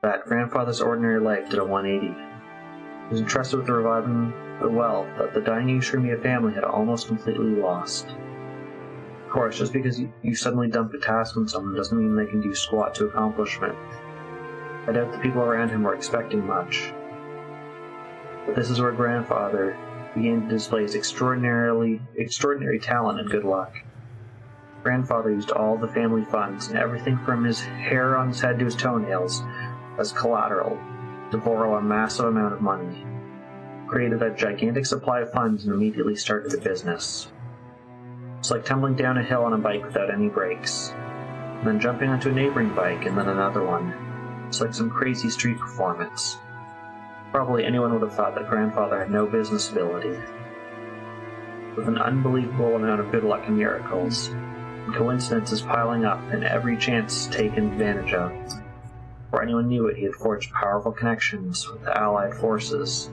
That grandfather's ordinary life did a 180. He was entrusted with reviving the wealth that the dying Ushiromiya family had almost completely lost. Of course, just because you suddenly dump a task on someone doesn't mean they can do squat to accomplishment. I doubt the people around him were expecting much. But this is where grandfather began to display his extraordinary talent and good luck. Grandfather used all the family funds and everything from his hair on his head to his toenails as collateral to borrow a massive amount of money, created a gigantic supply of funds, and immediately started a business. It's like tumbling down a hill on a bike without any brakes, and then jumping onto a neighboring bike and then another one. It's like some crazy street performance. Probably anyone would have thought that grandfather had no business ability. With an unbelievable amount of good luck and miracles, and coincidences piling up and every chance taken advantage of, before anyone knew it, he had forged powerful connections with the Allied forces.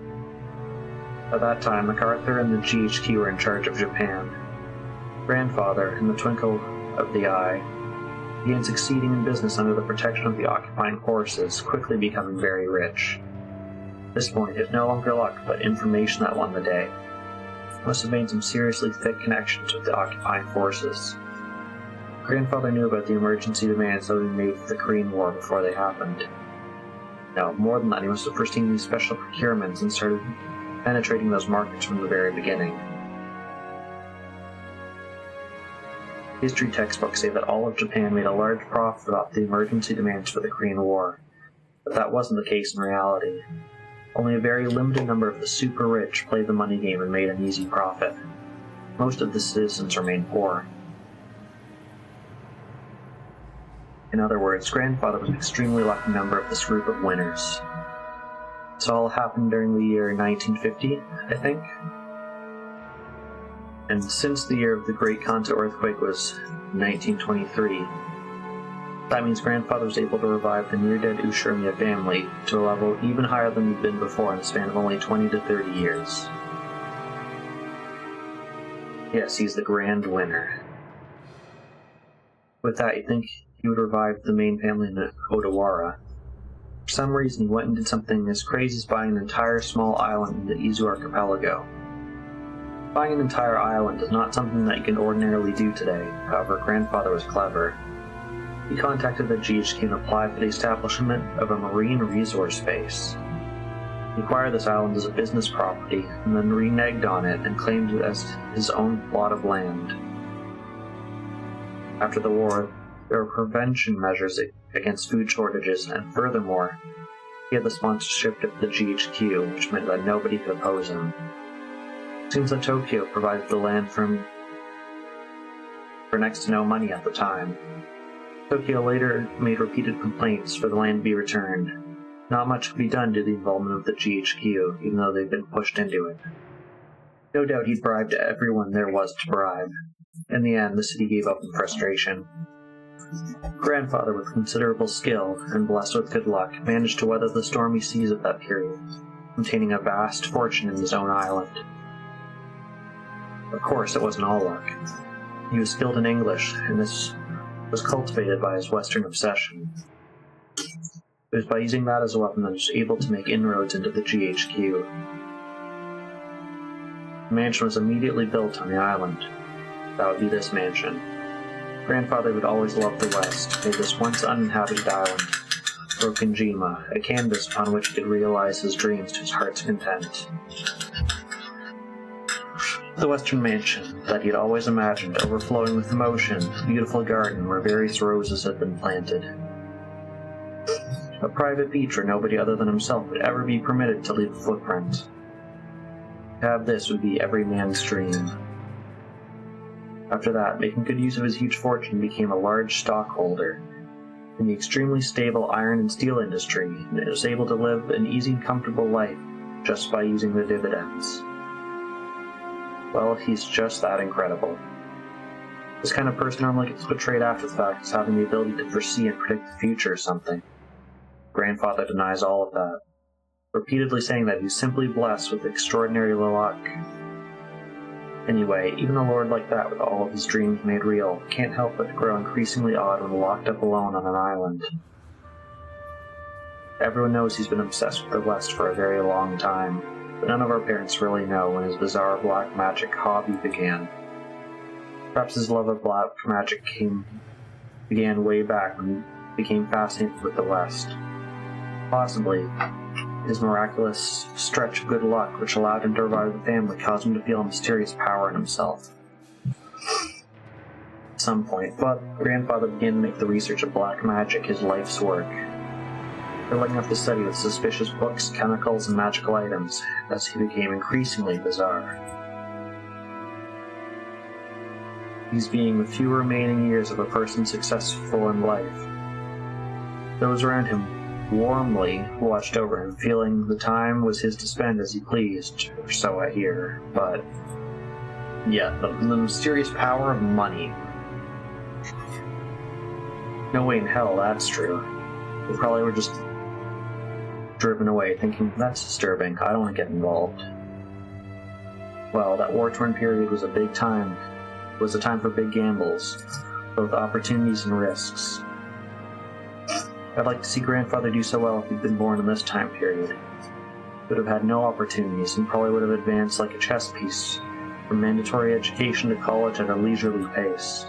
At that time, MacArthur and the GHQ were in charge of Japan. Grandfather, in the twinkle of the eye, began succeeding in business under the protection of the occupying forces, quickly becoming very rich. At this point, it was no longer luck, but information that won the day. It must have made some seriously thick connections with the occupying forces. Grandfather knew about the emergency demands that had been made for the Korean War before they happened. No, more than that, he must have foreseen these special procurements and started penetrating those markets from the very beginning. History textbooks say that all of Japan made a large profit off the emergency demands for the Korean War, but that wasn't the case in reality. Only a very limited number of the super rich played the money game and made an easy profit. Most of the citizens remained poor. In other words, Grandfather was an extremely lucky member of this group of winners. This all happened during the year 1950, I think. And since the year of the Great Kanto earthquake was 1923, that means Grandfather was able to revive the near-dead Ushiromiya family to a level even higher than he'd been before in a span of only 20 to 30 years. Yes, he's the grand winner. With that, you'd think he would revive the main family in Odawara. For some reason, he went and did something as crazy as buying an entire small island in the Izu archipelago. Buying an entire island is not something that you can ordinarily do today. However, Grandfather was clever. He contacted the GHQ and applied for the establishment of a marine resource base. He acquired this island as a business property, and then reneged on it and claimed it as his own plot of land. After the war, there were prevention measures against food shortages, and furthermore, he had the sponsorship of the GHQ, which meant that nobody could oppose him. It seems that Tokyo provided the land for him for next to no money at the time. Tokyo later made repeated complaints for the land to be returned. Not much could be done due to the involvement of the GHQ, even though they'd been pushed into it. No doubt he bribed everyone there was to bribe. In the end, the city gave up in frustration. Grandfather, with considerable skill and blessed with good luck, managed to weather the stormy seas of that period, obtaining a vast fortune in his own island. Of course, it wasn't all luck. He was skilled in English, and this was cultivated by his Western obsession. It was by using that as a weapon that he was able to make inroads into the GHQ. The mansion was immediately built on the island. That would be this mansion. Grandfather would always love the West, made this once uninhabited island, Brokenjima, a canvas upon which he could realize his dreams to his heart's content. The Western mansion that he had always imagined, overflowing with emotion, a beautiful garden where various roses had been planted. A private beach where nobody other than himself would ever be permitted to leave a footprint. To have this would be every man's dream. After that, making good use of his huge fortune, he became a large stockholder in the extremely stable iron and steel industry, and was able to live an easy and comfortable life just by using the dividends. Well, he's just that incredible. This kind of person normally gets portrayed after the fact as having the ability to foresee and predict the future or something. Grandfather denies all of that, repeatedly saying that he's simply blessed with extraordinary luck. Anyway, even a lord like that, with all of his dreams made real, can't help but grow increasingly odd when locked up alone on an island. Everyone knows he's been obsessed with the West for a very long time, but none of our parents really know when his bizarre black magic hobby began. Perhaps his love of black magic began way back when he became fascinated with the West. Possibly, his miraculous stretch of good luck, which allowed him to revive the family, caused him to feel a mysterious power in himself. At some point, but Grandfather began to make the research of black magic his life's work, filling up his study with suspicious books, chemicals, and magical items, as he became increasingly bizarre. These being the few remaining years of a person successful in life. Those around him warmly watched over him, feeling the time was his to spend as he pleased, or so I hear, but yeah, the mysterious power of money. No way in hell that's true. They probably were just driven away, thinking, that's disturbing, I don't want to get involved. Well, that war-torn period was a big time. It was a time for big gambles, both opportunities and risks. I'd like to see Grandfather do so well if he'd been born in this time period. He would have had no opportunities and probably would have advanced like a chess piece, from mandatory education to college at a leisurely pace,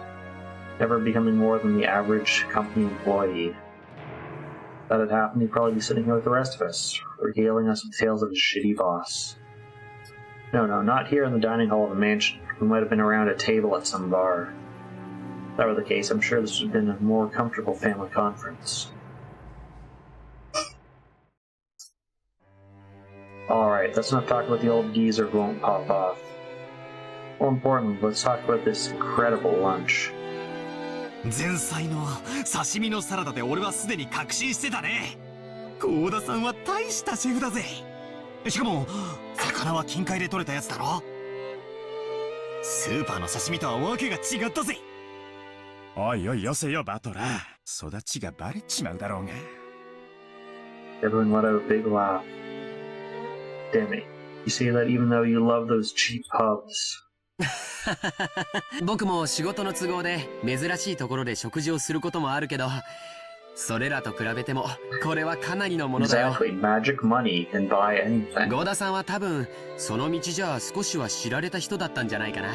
never becoming more than the average company employee. If that had happened, he'd probably be sitting here with the rest of us, regaling us with tales of his shitty boss. No, not here in the dining hall of the mansion. We might have been around a table at some bar. If that were the case, I'm sure this would have been a more comfortable family conference. Alright, let's not talk about the old geezer who won't pop off. More importantly, let's talk about this incredible lunch. 前菜の刺身のサラダで俺はすでに確信してたね。幸田さんは大したシェフだぜ。しかも魚は近海で取れたやつだろ。スーパーの刺身とはわけが違ったぜ。おいおいよせよバトラー、育ちがバレちまうだろうが。 Everyone let out a big laugh. Damn it. You say that even though you love those cheap pubs. 僕も仕事の都合で珍しいところで食事をすることもあるけど、それらと比べてもこれはかなりのものだよ。 Exactly. Magic money can buy anything. ゴーダさんは多分その道じゃ少しは知られた人だったんじゃないかな。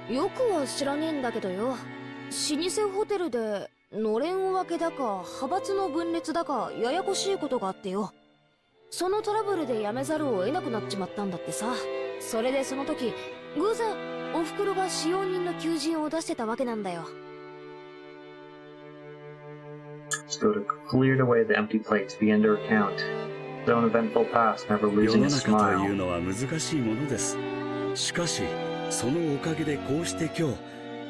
よくは知らねえんだけどよ。老舗ホテルでのれん分けだか派閥の分裂だかややこしいことがあってよ。そのトラブルで辞めざるを得なくなっちまったんだってさ。それでその時偶然おふくろが使用人の求人を出してたわけなんだよ。Skoda cleared away the empty plate to begin to recount his own eventful past, never 世 losing の a 中という smile. のは難しいものです。しかしそのおかげでこうして今日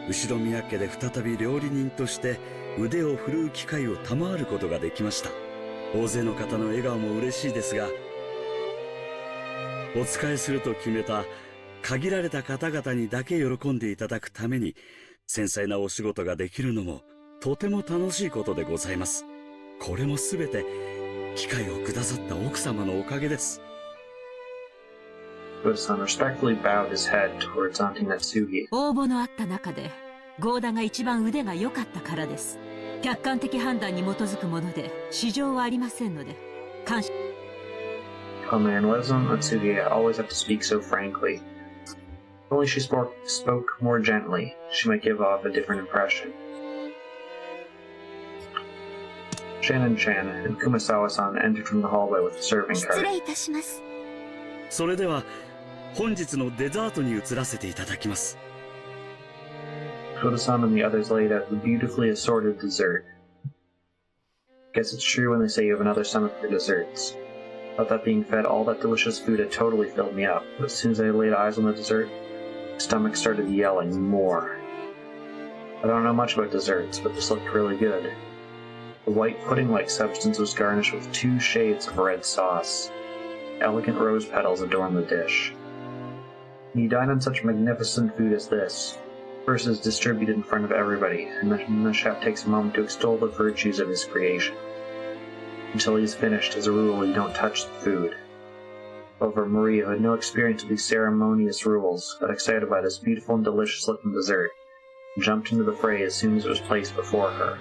後ろ宮家で再び料理人として腕を振るう機会を賜ることができました。大勢の方の笑顔も嬉しいですが、お仕えすると決めた限られた方々にだけ喜んでいただくために繊細なお仕事ができるのもとても楽しいことでございます。これもすべて機会をくださった奥様のおかげです。 Skoda-san respectfully bowed his head towards Auntie Natsuhi. 応募のあった中でゴーダが一番腕が良かったからです。客観的判断に基づくもので市場はありませんので感謝。 Oh man, why does Natsuhi always have to speak so frankly? If only she spoke more gently, she might give off a different impression. Shannon-chan and Kumasawa-san entered from the hallway with a serving 失 cart. 礼いたします。それでは本日のデザートに移らせていただきます。 Skoda-san and the others laid out the beautifully assorted dessert. Guess it's true when they say you have another stomach for desserts. Without that being fed, all that delicious food had totally filled me up, but as soon as I laid eyes on the dessert, my stomach started yelling more. I don't know much about desserts, but this looked really good. The white pudding-like substance was garnished with 2 shades of red sauce. Elegant rose petals adorned the dish. When you dine on such magnificent food as this, first is distributed in front of everybody, and then the chef takes a moment to extol the virtues of his creation. Until he's finished, as a rule, you don't touch the food. However, Maria, who had no experience with these ceremonious rules, got excited by this beautiful and delicious-looking dessert, and jumped into the fray as soon as it was placed before her.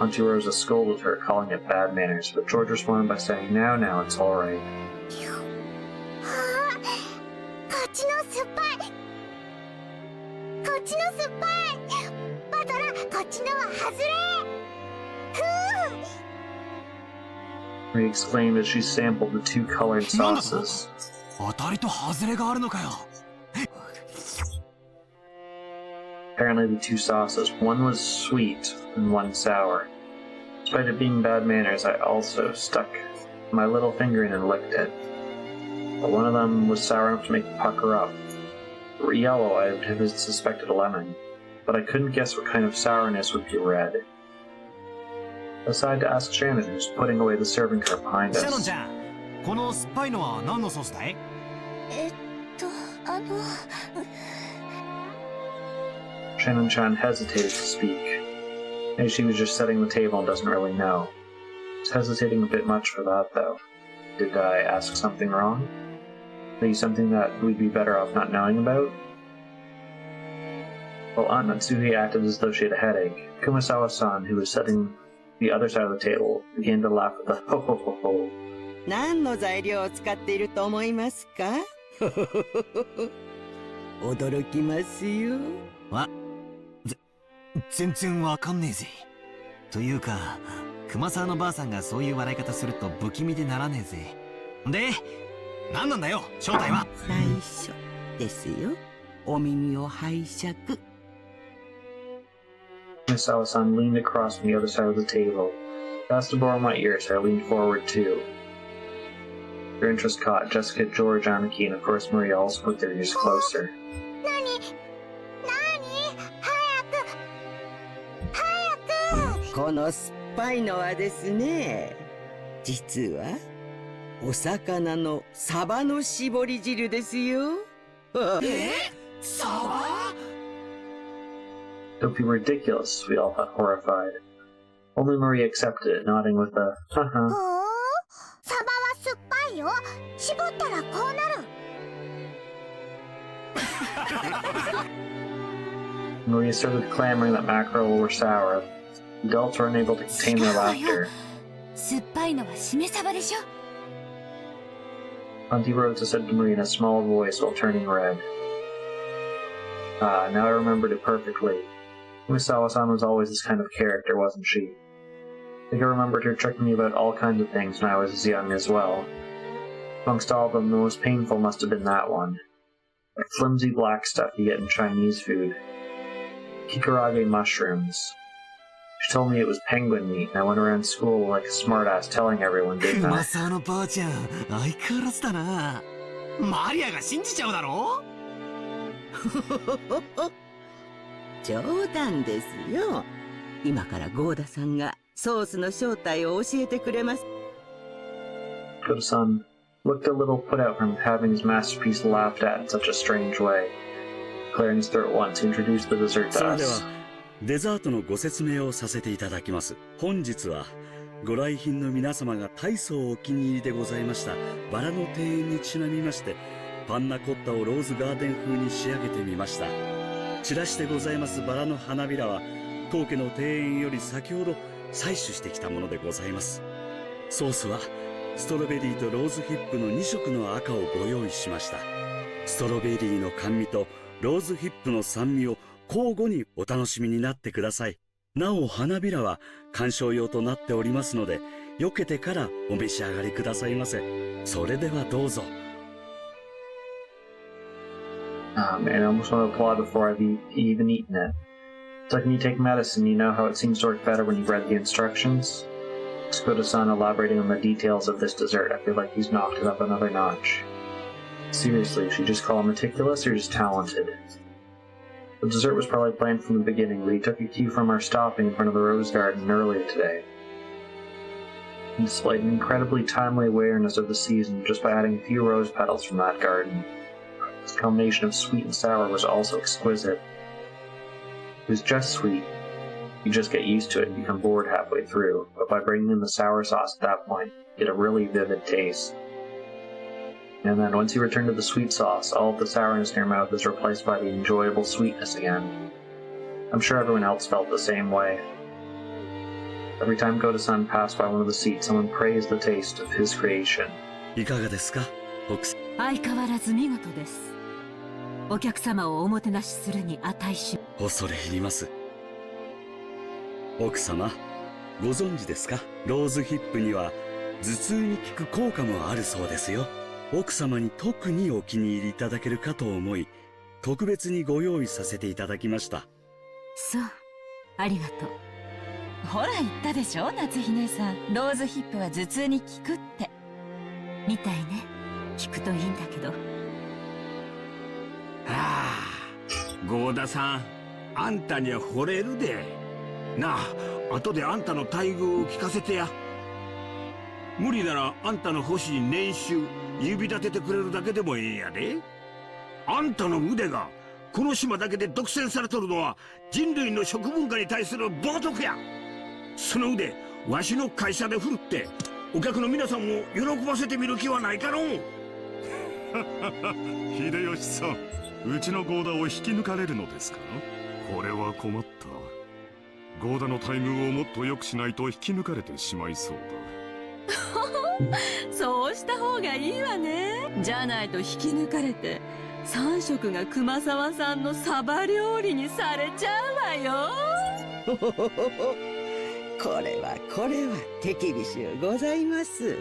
Auntie Rosa scolded her, calling it bad manners, but George responded by saying, now, it's all right. こっちの酸っぱい。こっちの酸っぱい。バトラ、こっちのは外れ。Maria exclaimed as she sampled the 2 colored sauces. 当たりと外れがあるのかよ。 Apparently the 2 sauces, one was sweet and one sour. Despite it being bad manners, I also stuck my little finger in and licked it. But one of them was sour enough to make me pucker up. If it were yellow, I would have suspected a lemon, but I couldn't guess what kind of sourness would be red. I decided to ask Shannon, who's putting away the serving cart behind シャノン us. ちゃん、この酸っぱいのは何のソースだい？Shannon-chan hesitated to speak. Maybe she was just setting the table and doesn't really know. She's hesitating a bit much for that, though. Did I ask something wrong? Maybe something that we'd be better off not knowing about? While Aunt Natsuhi acted as though she had a headache, Kumasawa-san, who was sitting the other side of the table, began to laugh at the ho ho ho ho. 何の材料を使っていると思いますか？驚きますよ。全然わかんねえぜ。というか、熊沢のばあさんがそういう笑い方すると不気味でならねえぜ。で、何なんだよ、正体は。最初ですよ。お耳を拝借。Kumasawa-san leaned across from the other side of the table. He asked to borrow my ear, so I leaned forward too. Their interest caught Jessica, George, Anarchy, and of course Maria also put their ears closer. この酸っぱいのはですね、実はお魚のサバの絞り汁ですよ。サバ? Don't be ridiculous, we all thought horrified. Only Maria accepted it, nodding with a haha. サバは酸っぱいよ。絞ったらこうなる。Maria started clamoring that mackerel were sour. Adults were unable to contain their laughter. 酸っぱいのはしめ鯖でしょ。 Auntie Rosa said to Maria in a small voice while turning red. Ah, now I remembered it perfectly. Misawa-san was always this kind of character, wasn't she? I think I remembered her tricking me about all kinds of things when I was as young as well. Amongst all of them, the most painful must have been that one. That flimsy black stuff you get in Chinese food. Kikurage mushrooms. She told me it was penguin meat, and I went around school like a smartass telling everyone, didn't I? マサのばあちゃん、相変わらずだな。マリアが信じちゃうだろ？冗談ですよ。今からゴーダさんがソースの正体を教えてくれます。Goda-san looked a little put out from having his masterpiece laughed at in such a strange way. Clearing his throat once, he introduced the dessert to それで us. はデザートのご説明をさせていただきます。本日はご来賓の皆様が大層お気に入りでございましたバラの庭園にちなみまして、パンナコッタをローズガーデン風に仕上げてみました。散らしてございますバラの花びらは当家の庭園より先ほど採取してきたものでございます。ソースはストロベリーとローズヒップの2色の赤をご用意しました。ストロベリーの甘味とローズヒップの酸味を交互にお楽しみになってください。なお花びらは観賞用となっておりますので、避けてからお召し上がりくださいませ。それではどうぞ。Ah, man, I almost want to applaud before I've even eaten it. It's like when you take medicine, you know how it seems to work better when you've read the instructions? Skoda-san elaborating on the details of this dessert, I feel like he's knocked it up another notch. Seriously, should you just call him meticulous or just talented? The dessert was probably planned from the beginning, but he took a cue from our stopping in front of the rose garden earlier today. He displayed an incredibly timely awareness of the season just by adding a few rose petals from that garden. This combination of sweet and sour was also exquisite. It was just sweet. You just get used to it and become bored halfway through, but by bringing in the sour sauce at that point, you get a really vivid taste. And then once you return to the sweet sauce, all of the sourness in your mouth is replaced by the enjoyable sweetness again. I'm sure everyone else felt the same way. Every time Goda-san passed by one of the seats, someone praised the taste of his creation. いかがですか、奥さん。相変わらず見事です。お客様をおもてなしするに値し。恐れ入ります。奥様、ご存知ですか？ローズヒップには頭痛に効く効果もあるそうですよ。奥様に特にお気に入りいただけるかと思い、特別にご用意させていただきました。そう、ありがとう。ほら言ったでしょ、夏日姉さん。ローズヒップは頭痛に効くって。みたいね。効くといいんだけど。はあ、ゴーダさん、あんたには惚れるで。なあ、後であんたの待遇を聞かせてや。無理ならあんたの欲しい年収指立ててくれるだけでもええんやで。あんたの腕がこの島だけで独占されとるのは人類の食文化に対する冒涜や。その腕わしの会社で振るってお客の皆さんを喜ばせてみる気はないかのう。秀吉さん、うちのゴーダを引き抜かれるのですか？これは困った。ゴーダの待遇をもっと良くしないと引き抜かれてしまいそうだ。そうした方がいいわね。じゃないと引き抜かれて3食が熊沢さんのサバ料理にされちゃうわよ。これは手厳しゅうございます。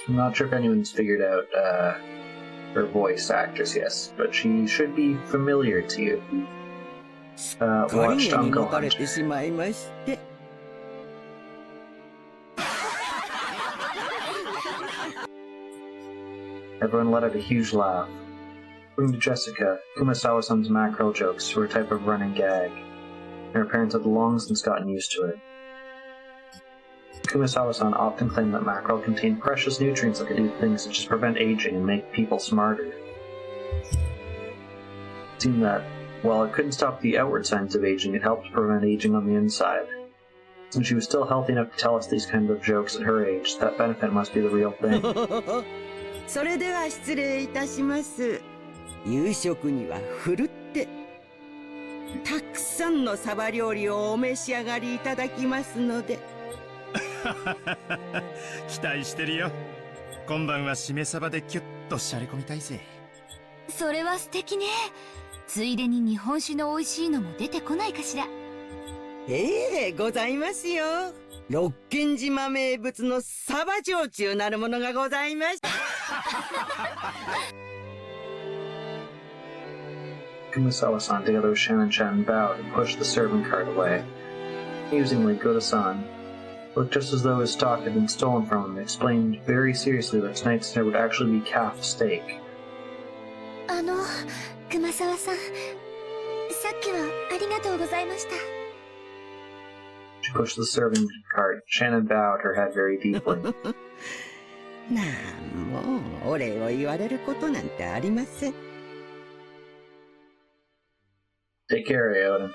I'm not sure if anyone's figured out her voice actress, yes, but she should be familiar to you. Watched Uncle Hunter. しまいまして。Everyone let out a huge laugh. According to Jessica, Kumasawa-san's mackerel jokes were a type of running gag, and her parents had long since gotten used to it. Kumasawa-san often claimed that mackerel contained precious nutrients that could do things such as prevent aging and make people smarter. It seemed that, while it couldn't stop the outward signs of aging, it helped prevent aging on the inside. Since she was still healthy enough to tell us these kinds of jokes at her age, that benefit must be the real thing. それでは失礼いたします。夕食にはふるってたくさんのサバ料理をお召し上がりいただきますので。期待してるよ。今晩はしめサバでキュッとしゃれ込みたいぜ。それは素敵ね。ついでに日本酒の美味しいのも出てこないかしら。ええ、ございますよ。六軒島名物のサバ焼酎なるものがございます。Kumasawa-san, together with Shannon-chan, bowed and pushed the servant cart away. Amusingly, Goda-san looked just as though his stock had been stolen from him and explained very seriously that tonight's dinner would actually be calf steak. 熊沢さん、さっきはありがとうございました。She pushed the servant cart. Shannon bowed her head very deeply. なんもお礼を言われることなんてありません。Take care, Aoda.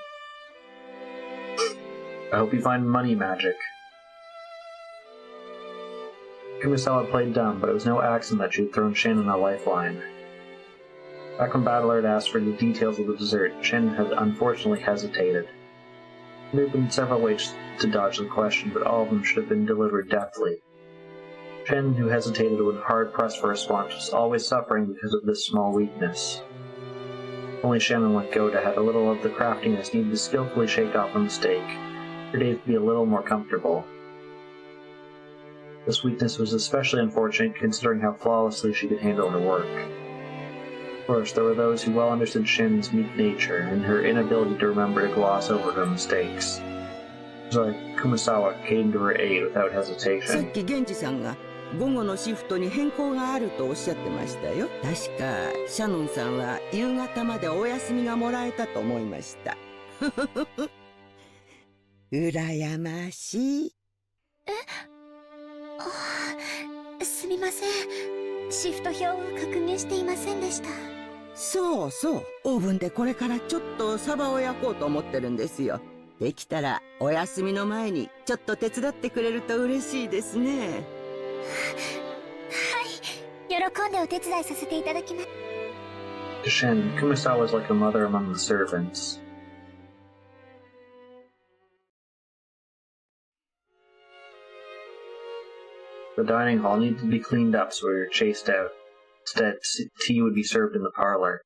I hope you find money magic. Kumasawa played dumb, but it was no accident that she had thrown Shannon a lifeline. Back when Battler had asked for the details of the dessert, Shannon had unfortunately hesitated. There had been several ways to dodge the question, but all of them should have been delivered deftly. Shannon, who hesitated when hard-pressed for a response, was always suffering because of this small weakness. Only Shannon, like Goda, had a little of the craftiness needed to skillfully shake off a mistake. Her days would be a little more comfortable. This weakness was especially unfortunate considering how flawlessly she could handle her work. Of course, there were those who well understood Shannon's meek nature and her inability to remember to gloss over her mistakes. So Kumasawa came to her aid without さっ hesitation. き源氏さんが午後のシフトに変更があるとおっしゃってましたよ。確かシャノンさんは夕方までお休みがもらえたと思いました。羨ましい。すみません。シフト表を確認していませんでした。そうそう、オーブンでこれからちょっとサバを焼こうと思ってるんですよ。できたらお休みの前にちょっと手伝ってくれると嬉しいですね。はい、喜んでお手伝いさせていただきます。To Shannon, Kumasawa was like a mother among the servants. The dining hall needed to be cleaned up, so we were chased out. Instead, tea would be served in the parlor.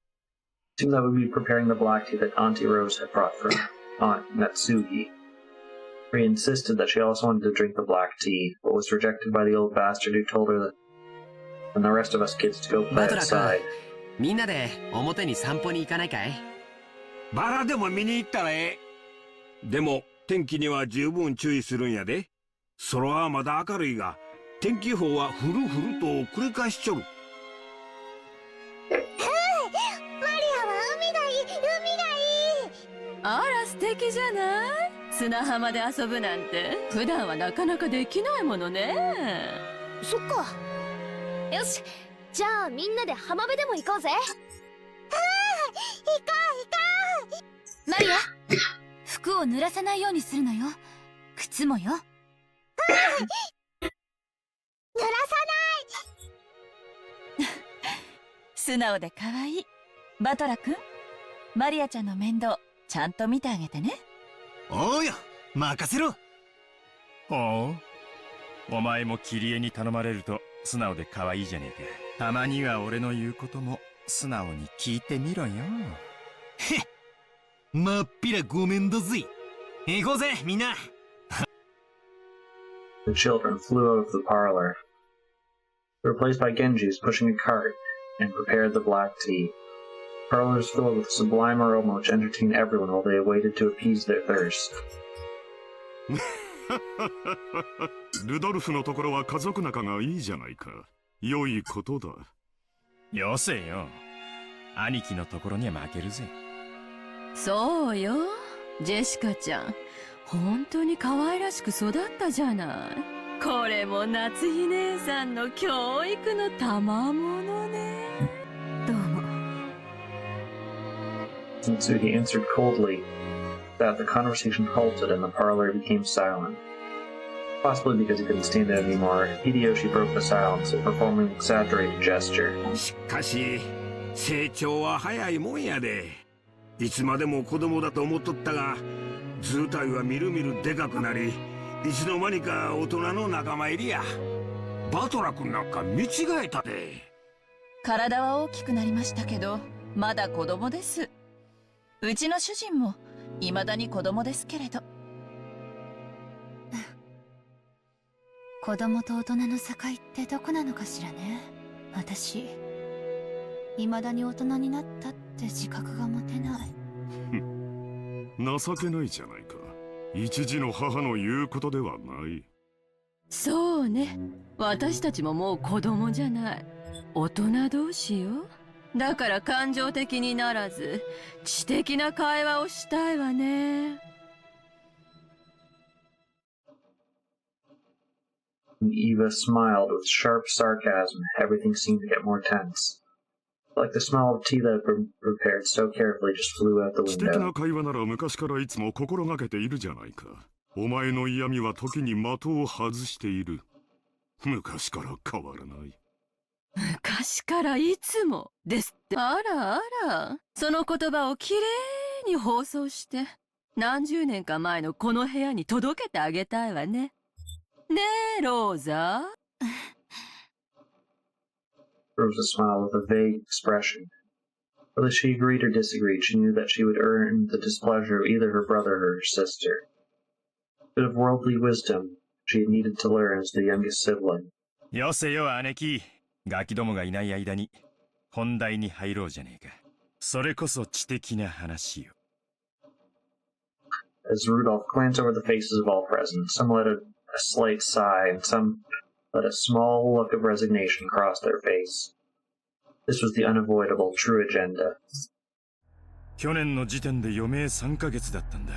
It seemed that we would be preparing the black tea that Auntie Rose had brought from Aunt Natsugi. Ri insisted that she also wanted to drink the black tea, but was rejected by the old bastard who told her that and the rest of us kids to go play outside. みんなで表に散歩に行かないかい？バラでも見に行ったらええ。でも天気には十分注意するんやで。空はまだ明るいが、天気予報はふるふると繰り返しちょる。マリアは海がいい、海がいい。あら素敵じゃない。砂浜で遊ぶなんて普段はなかなかできないものね。そっか。よし、じゃあみんなで浜辺でも行こうぜ。行こう行こう。マリア、服を濡らさないようにするのよ。靴もよ。濡らさない。素直で可愛い。バトラ君、マリアちゃんの面倒ちゃんと見てあげてね。おうよ、任せろ。ほう、お前もキリエに頼まれると素直で可愛いじゃねえか。たまには俺の言うことも素直に聞いてみろよ。へっ、まっぴらごめんだぜ。行こうぜ、みんな。The children flew out of the parlor. They were replaced by Genjis pushing a cart and prepared the black tea. The parlor was filled with a sublime aroma which entertained everyone while they waited to appease their thirst. ルドルフのところは家族仲がいいじゃないか。良いことだ。よせよ。兄貴のところには負けるぜ。そうよ、ジェシカちゃん。本当に可愛らしく育ったじゃない。これも夏日姉さんの教育の賜物ね。どうも。Mitsuki answered coldly that the conversation halted and the parlor became silent. Possibly because he couldn't stand it anymore, Hideyoshi broke the silence, performing an exaggerated gesture. しかし、成長は早いもんやで。いつまでも子供だと思っとったが、図体はみるみるでかくなり、いつの間にか大人の仲間入りや。バトラ君なんか見違えたで。体は大きくなりましたけど、まだ子供です。うちの主人も未だに子供ですけれど。子供と大人の境ってどこなのかしらね。私未だに大人になったって自覚が持てない。情けないじゃないか。一児の母の言うことではない。そうね、私たちももう子供じゃない。大人同士よ。だから感情的にならず知的な会話をしたいわね。Eva smiled with sharp sarcasm. Everything seemed to get more tense. Like the smell of tea that had been prepared so carefully just flew out the 知的 window. な会話なら昔からいつも心がけているじゃないか。お前の嫌味は時に的を外している。昔から変わらない。昔からいつもですって。あらあら、その言葉をきれいに放送して何十年か前のこの部屋に届けてあげたいわね。ねえ、ローザ。Rosa smiled with a vague expression. Whether she agreed or disagreed, she knew that she would earn the displeasure of either her brother or her sister. A bit of worldly wisdom she had needed to learn as the youngest sibling. よせよ、姉貴。ガキどもがいない間に本題に入ろうじゃねえか。それこそ知的な話よ。As Rudolph glanced over the faces of all present, some let a slight sigh and some let a small look of resignation cross their face. This was the unavoidable true agenda. 去年の時点で余命3ヶ月だったんだ。っ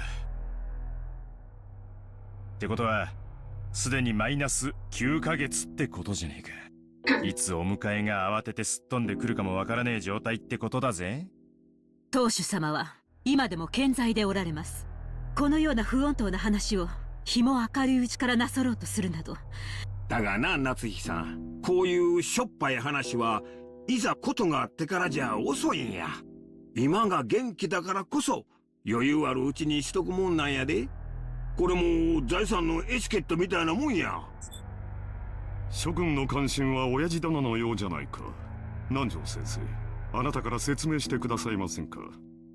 てことは、すでにマイナス9ヶ月ってことじゃねえか。いつお迎えが慌ててすっ飛んでくるかもわからねえ状態ってことだぜ。当主様は今でも健在でおられます。このような不穏当な話を日も明るいうちからなさろうとするなど。だがな、夏日さん。こういうしょっぱい話はいざことがあってからじゃ遅いんや。今が元気だからこそ余裕あるうちにしとくもんなんやで。これも財産のエチケットみたいなもんや。諸君の関心は親父殿のようじゃないか。南條先生、あなたから説明してくださいませんか。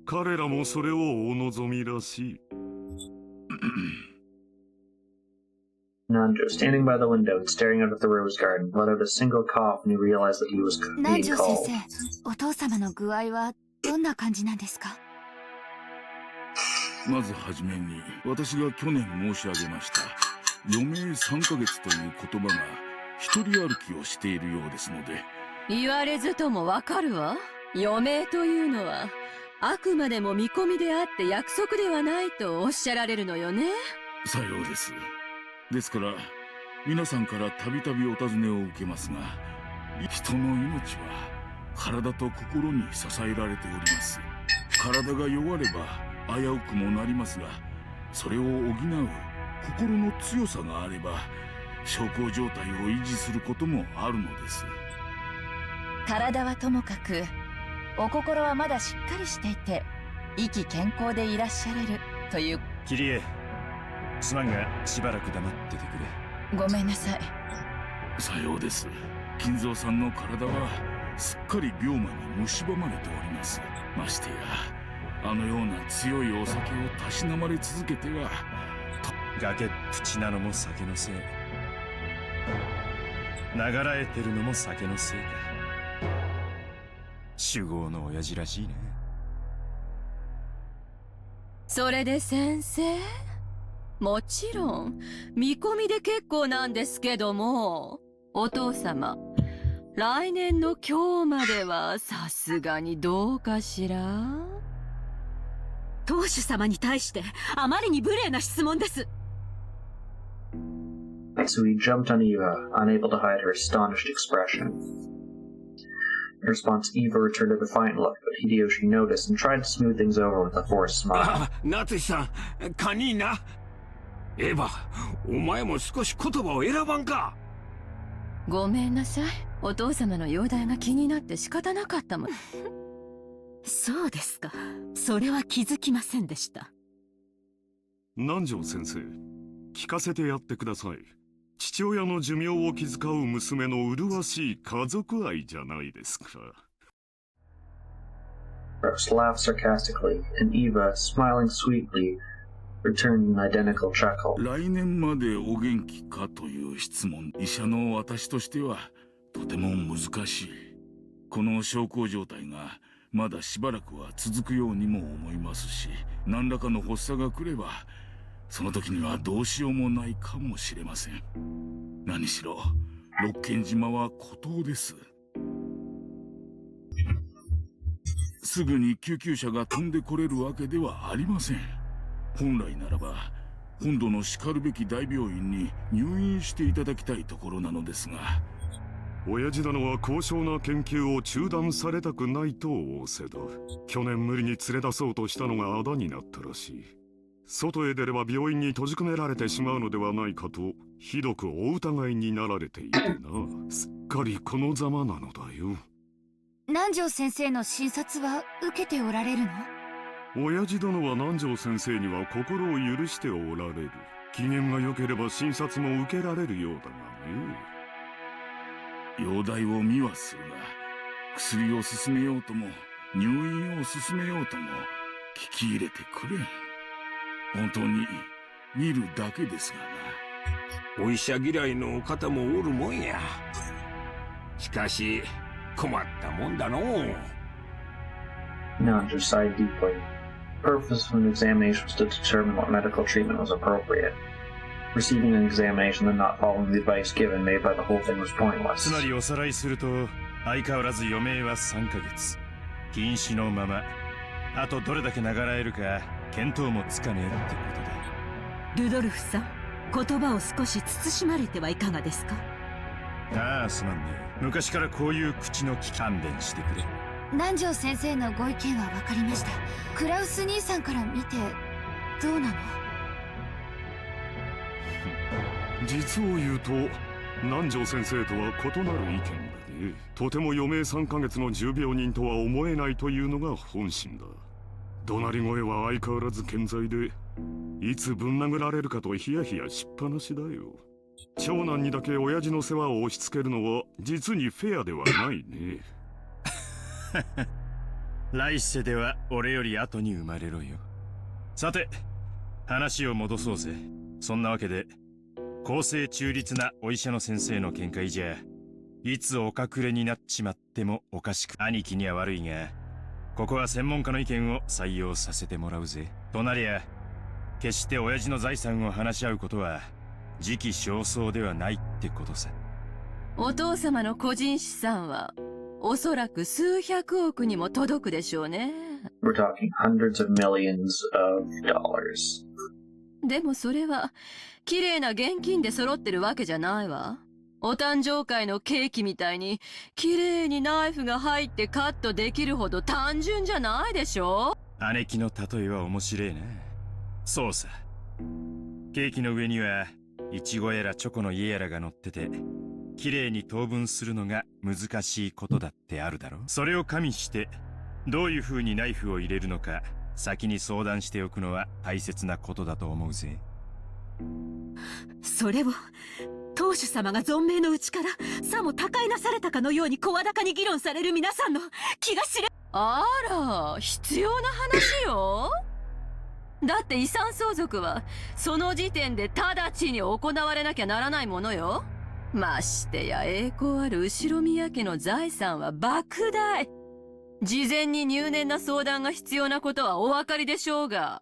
彼らもそれをお望みらしい。Nanjo, standing by the window and staring out at the rose garden, let out a single cough and he realized that he was 南 being 條 called. 先生、お父様の具合はどんな感じなんですか？まずはじめに私が去年申し上げました余命3ヶ月という言葉が一人歩きをしているようですので。言われずともわかるわ。余命というのはあくまでも見込みであって約束ではないとおっしゃられるのよね。さようです。ですから皆さんからたびたびお尋ねを受けますが、人の命は体と心に支えられております。体が弱れば危うくもなりますが、それを補う心の強さがあれば小康状態を維持することもあるのです。体はともかくお心はまだしっかりしていて意気健康でいらっしゃれるという。キリエ、すまんがしばらく黙っててくれ。ごめんなさい。さようです。金蔵さんの体はすっかり病魔に蝕まれております。ましてやあのような強いお酒をたしなまれ続けては。崖っぷちなのも酒のせい、ながらえてるのも酒のせいか。酒豪の親父らしいね。それで先生、もちろん見込みで結構なんですけども、お父様来年の今日まではさすがにどうかしら？当主様に対してあまりに無礼な質問です。So he jumped on Eva, unable to hide her astonished expression. In response, Eva returned a defiant look, but Hideyoshi noticed and tried to smooth things over with a forced smile. 夏さん、カニーナ。エヴァ、お前も少し言葉を選ばんか。ごめんなさい。お父様の容体が気になって仕方なかったもん。そうですか。それは気づきませんでした。南條先生、聞かせてやってください。父親の寿命を気遣う娘の麗しい家族愛じゃないですか。Brooks laughed sarcastically, and Eva, smiling sweetly, returned an identical chuckle. 来年までお元気かという質問、医者の私としてはとても難しい。この小康状態がまだしばらくは続くようにも思いますし、何らかの発作が来れば、その時にはどうしようもないかもしれません。何しろ六軒島は孤島です。すぐに救急車が飛んでこれるわけではありません。本来ならば本土のしかるべき大病院に入院していただきたいところなのですが、親父殿は高尚な研究を中断されたくないと仰せだ。去年無理に連れ出そうとしたのがあだになったらしい。外へ出れば病院に閉じ込められてしまうのではないかとひどくお疑いになられていてな。すっかりこのざまなのだよ。南條先生の診察は受けておられるの？親父殿は南條先生には心を許しておられる。機嫌が良ければ診察も受けられるようだがね。容体を見はするが、薬を勧めようとも入院を勧めようとも聞き入れてくれん。本当に見るだけですがな。お医者嫌いの方もおるもんや。しかし困ったもんだのう。Nanjo sighed deeply. The purpose of an examination was to determine what medical treatment was appropriate. Receiving an examination and not following the advice given made by the whole thing was pointless. つまりおさらいすると、相変わらず余命は3ヶ月。瀕死のまま。あとどれだけ長らえるか見当もつかねえってことだ。ルドルフさん、言葉を少し慎まれてはいかがですか？ああ、すまんね。昔からこういう口の利き勘弁してくれ。南條先生のご意見は分かりました。クラウス兄さんから見てどうなの？実を言うと南條先生とは異なる意見だね。とても余命3ヶ月の重病人とは思えないというのが本心だ。怒鳴り声は相変わらず健在で、いつぶん殴られるかとヒヤヒヤしっぱなしだよ。長男にだけ親父の世話を押し付けるのは実にフェアではないね。来世では俺より後に生まれろよ。さて、話を戻そうぜ。そんなわけで、公正中立なお医者の先生の見解じゃ、いつお隠れになっちまってもおかしく、兄貴には悪いが、ここは専門家の意見を採用させてもらうぜ。となりゃ、決して親父の財産を話し合うことは、時期尚早ではないってことさ。お父様の個人資産は、おそらく数百億にも届くでしょうね。We're talking hundreds of millions of dollars. でもそれは、綺麗な現金で揃ってるわけじゃないわ。お誕生会のケーキみたいに、綺麗にナイフが入ってカットできるほど単純じゃないでしょ？姉貴の例えは面白いな。そうさ。ケーキの上には、イチゴやらチョコの家やらが乗ってて、綺麗に等分するのが難しいことだってあるだろう。それを加味して、どういう風にナイフを入れるのか、先に相談しておくのは大切なことだと思うぜ。それを、当主様が存命のうちからさも他界なされたかのように声高に議論される皆さんの気が知れ。あら、必要な話よ。だって遺産相続はその時点で直ちに行われなきゃならないものよ。ましてや栄光ある後宮家の財産は莫大。事前に入念な相談が必要なことはお分かりでしょうが、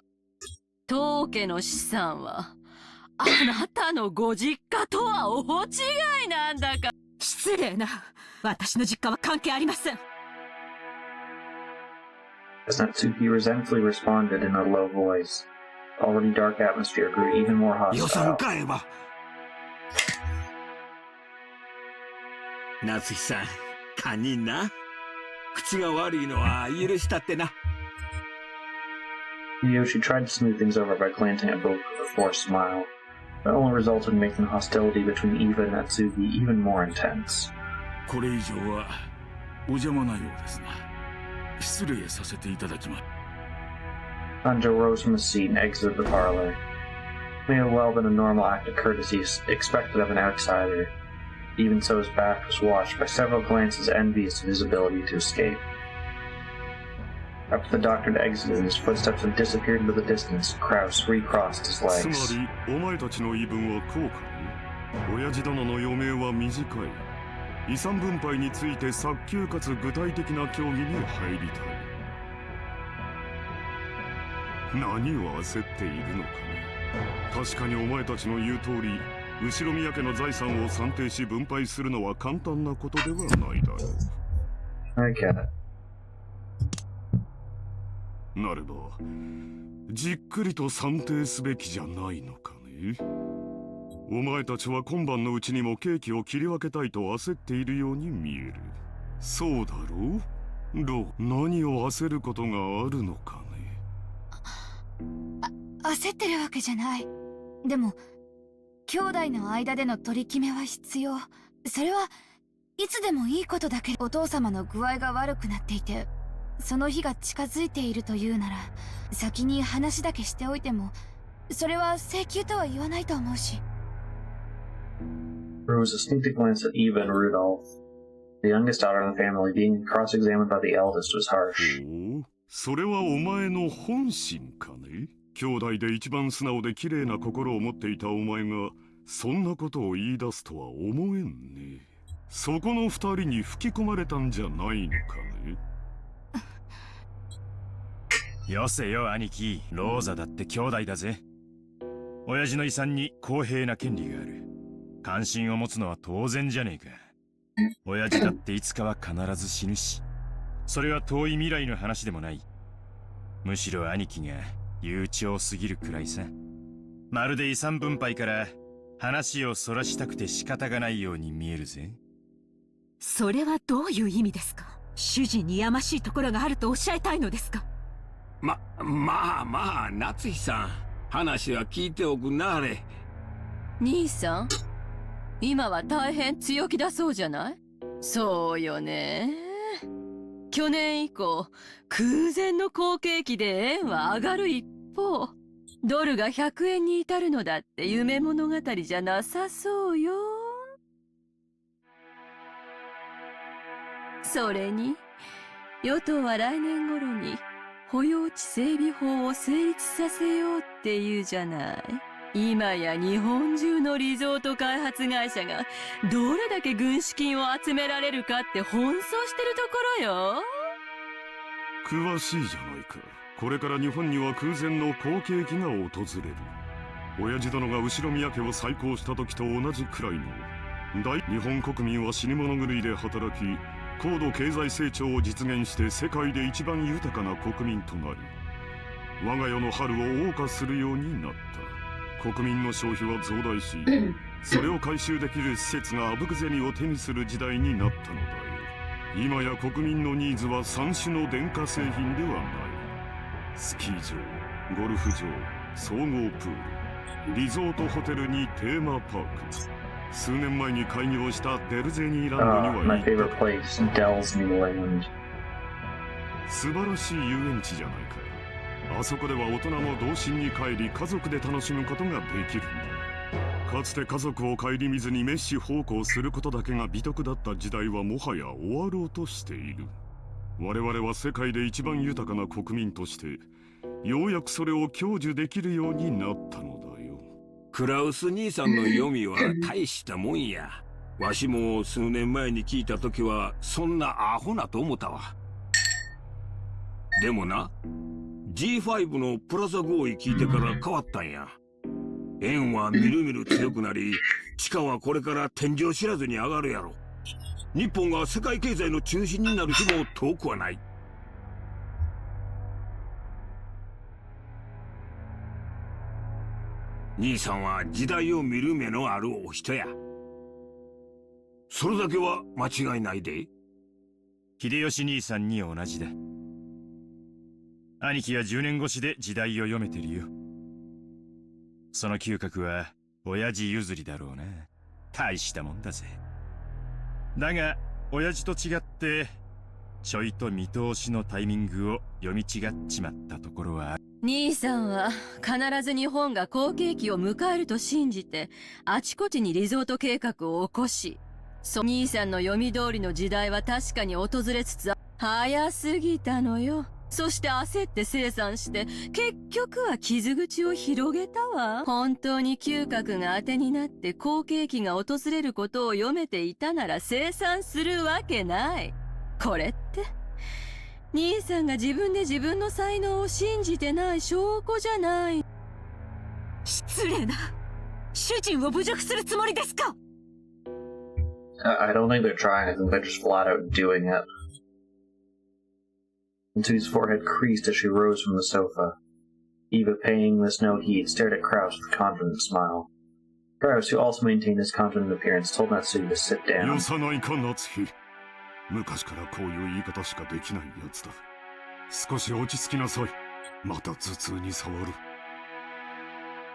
当家の資産はあなたのご実家とは大違いなんだか。失礼な。私の実家は関係ありません。As Natsuki resentfully responded in a low voice, the already dark atmosphere grew even more 予算 hostile. 買えば。夏日さん、堪忍な。口が悪いのは許したってな。Miyoshi tried to smooth things over by glancing at both with a forced smile, but only resulted in making the hostility between Eva and Natsuki even more intense. これ以上はお邪魔なようですな。失礼させていただきます。Hanjo rose from his seat and exited the parlor. It may have well been a normal act of courtesy expected of an outsider. Even so, his back was watched by several glances envious of his ability to escape. After the doctor had exited and his footsteps had disappeared into the distance, Kraus recrossed his つま legs. りお前たちの言い分はこうかね。親父殿の余命は短い。遺産分配について早急かつ具体的な協議に入りたい。何を焦っているのかね。確かにお前たちの言う通り、後宮家の財産を算定し分配するのは簡単なことではないだろう。I get it. なれば、じっくりと算定すべきじゃないのかね。お前たちは今晩のうちにもケーキを切り分けたいと焦っているように見える。そうだろう？ロー、何を焦ることがあるのかね。焦ってるわけじゃない。でも、兄弟の間での取り決めは必要。それはいつでもいいことだけど、お父様の具合が悪くなっていて、その日が近づいているというなら、先に話だけしておいても、それは請求とは言わないと思うし。There was a sneaky glance at Eva and Rudolph. The youngest daughter in the family being cross-examined by the eldest was harsh. おお、それはお前の本心かね。兄弟で一番素直で綺麗な心を持っていたお前がそんなことを言い出すとは思えんね。そこの二人に吹き込まれたんじゃないのかね。よせよ兄貴、ローザだって兄弟だぜ。親父の遺産に公平な権利がある。関心を持つのは当然じゃねえか。親父だっていつかは必ず死ぬし、それは遠い未来の話でもない。むしろ兄貴が悠長すぎるくらいさ。まるで遺産分配から話をそらしたくて仕方がないように見えるぜ。それはどういう意味ですか？主人にやましいところがあるとおっしゃいたいのですか？まあ、夏日さん、話は聞いておくなあれ。兄さん、今は大変強気だそうじゃない？そうよね。去年以降、空前の好景気で円は上がる一方、ドルが100円に至るのだって夢物語じゃなさそうよ。それに、与党は来年頃に保養地整備法を成立させようって言うじゃない。今や日本中のリゾート開発会社がどれだけ軍資金を集められるかって奔走してるところよ。詳しいじゃないか。これから日本には空前の好景気が訪れる。親父殿が後宮家を再興した時と同じくらいの日本国民は死に物狂いで働き、高度経済成長を実現して世界で一番豊かな国民となり、我が世の春を謳歌するようになった。国民の消費は増大し、それを回収できる施設があぶく銭を手にする時代になったのだよ。今や国民のニーズは3種の電化製品ではない。スキー場、ゴルフ場、総合プール、リゾートホテルにテーマパーク。数年前に開業したデルゼニーランドには my favorite place, Del's New Land. 素晴らしい遊園地じゃないか。あそこでは大人も童心に帰り家族で楽しむことができるんだ。かつて家族を顧みずに滅私奉公することだけが美徳だった時代はもはや終わろうとしている。我々は世界で一番豊かな国民としてようやくそれを享受できるようになったのだよ。クラウス兄さんの読みは大したもんや。わしも数年前に聞いた時はそんなアホなと思ったわ。でもな、G5 のプラザ合意聞いてから変わったんや。円はみるみる強くなり、地価はこれから天井知らずに上がるやろ。日本が世界経済の中心になる日も遠くはない。兄さんは時代を見る目のあるお人や。それだけは間違いないで。秀吉兄さんに同じだ。兄貴は10年越しで時代を読めてるよ。その嗅覚は親父譲りだろうな。大したもんだぜ。だが親父と違ってちょいと見通しのタイミングを読み違っちまったところはある。兄さんは必ず日本が好景気を迎えると信じてあちこちにリゾート計画を起こし、兄さんの読み通りの時代は確かに訪れつつ早すぎたのよ。そして焦って清算して結局は傷口を広げたわ。本当に嗅覚が当てになって好景気が訪れることを読めていたなら清算するわけない。これって兄さんが自分で自分の才能を信じてない証拠じゃない。失礼な。主人を侮辱するつもりですか？ I don't think they're trying. I think they're just flat out doing it. Mitsui's forehead creased as she rose from the sofa. Eva, paying this no heed, stared at Kraus with a confident smile. Kraus, who also maintained his confident appearance, told Natsui to sit down. よさないか、夏日。昔からこういう言い方しかできないやつだ。少し落ち着きなさい。また頭痛に触る。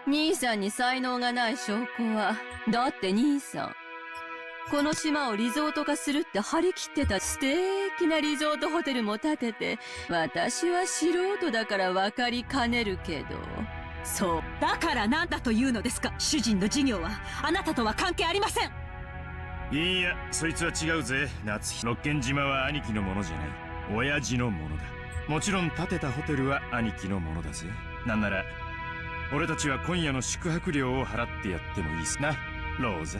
兄さんに才能がない証拠は、だって兄さん、この島をリゾート化するって張り切ってた素敵なリゾートホテルも建てて、私は素人だから分かりかねるけど。そう。だから何だというのですか？主人の事業はあなたとは関係ありません。いや、そいつは違うぜ、夏日。六軒島は兄貴のものじゃない。親父のものだ。もちろん建てたホテルは兄貴のものだぜ。なんなら、俺たちは今夜の宿泊料を払ってやってもいいすな、ローザ。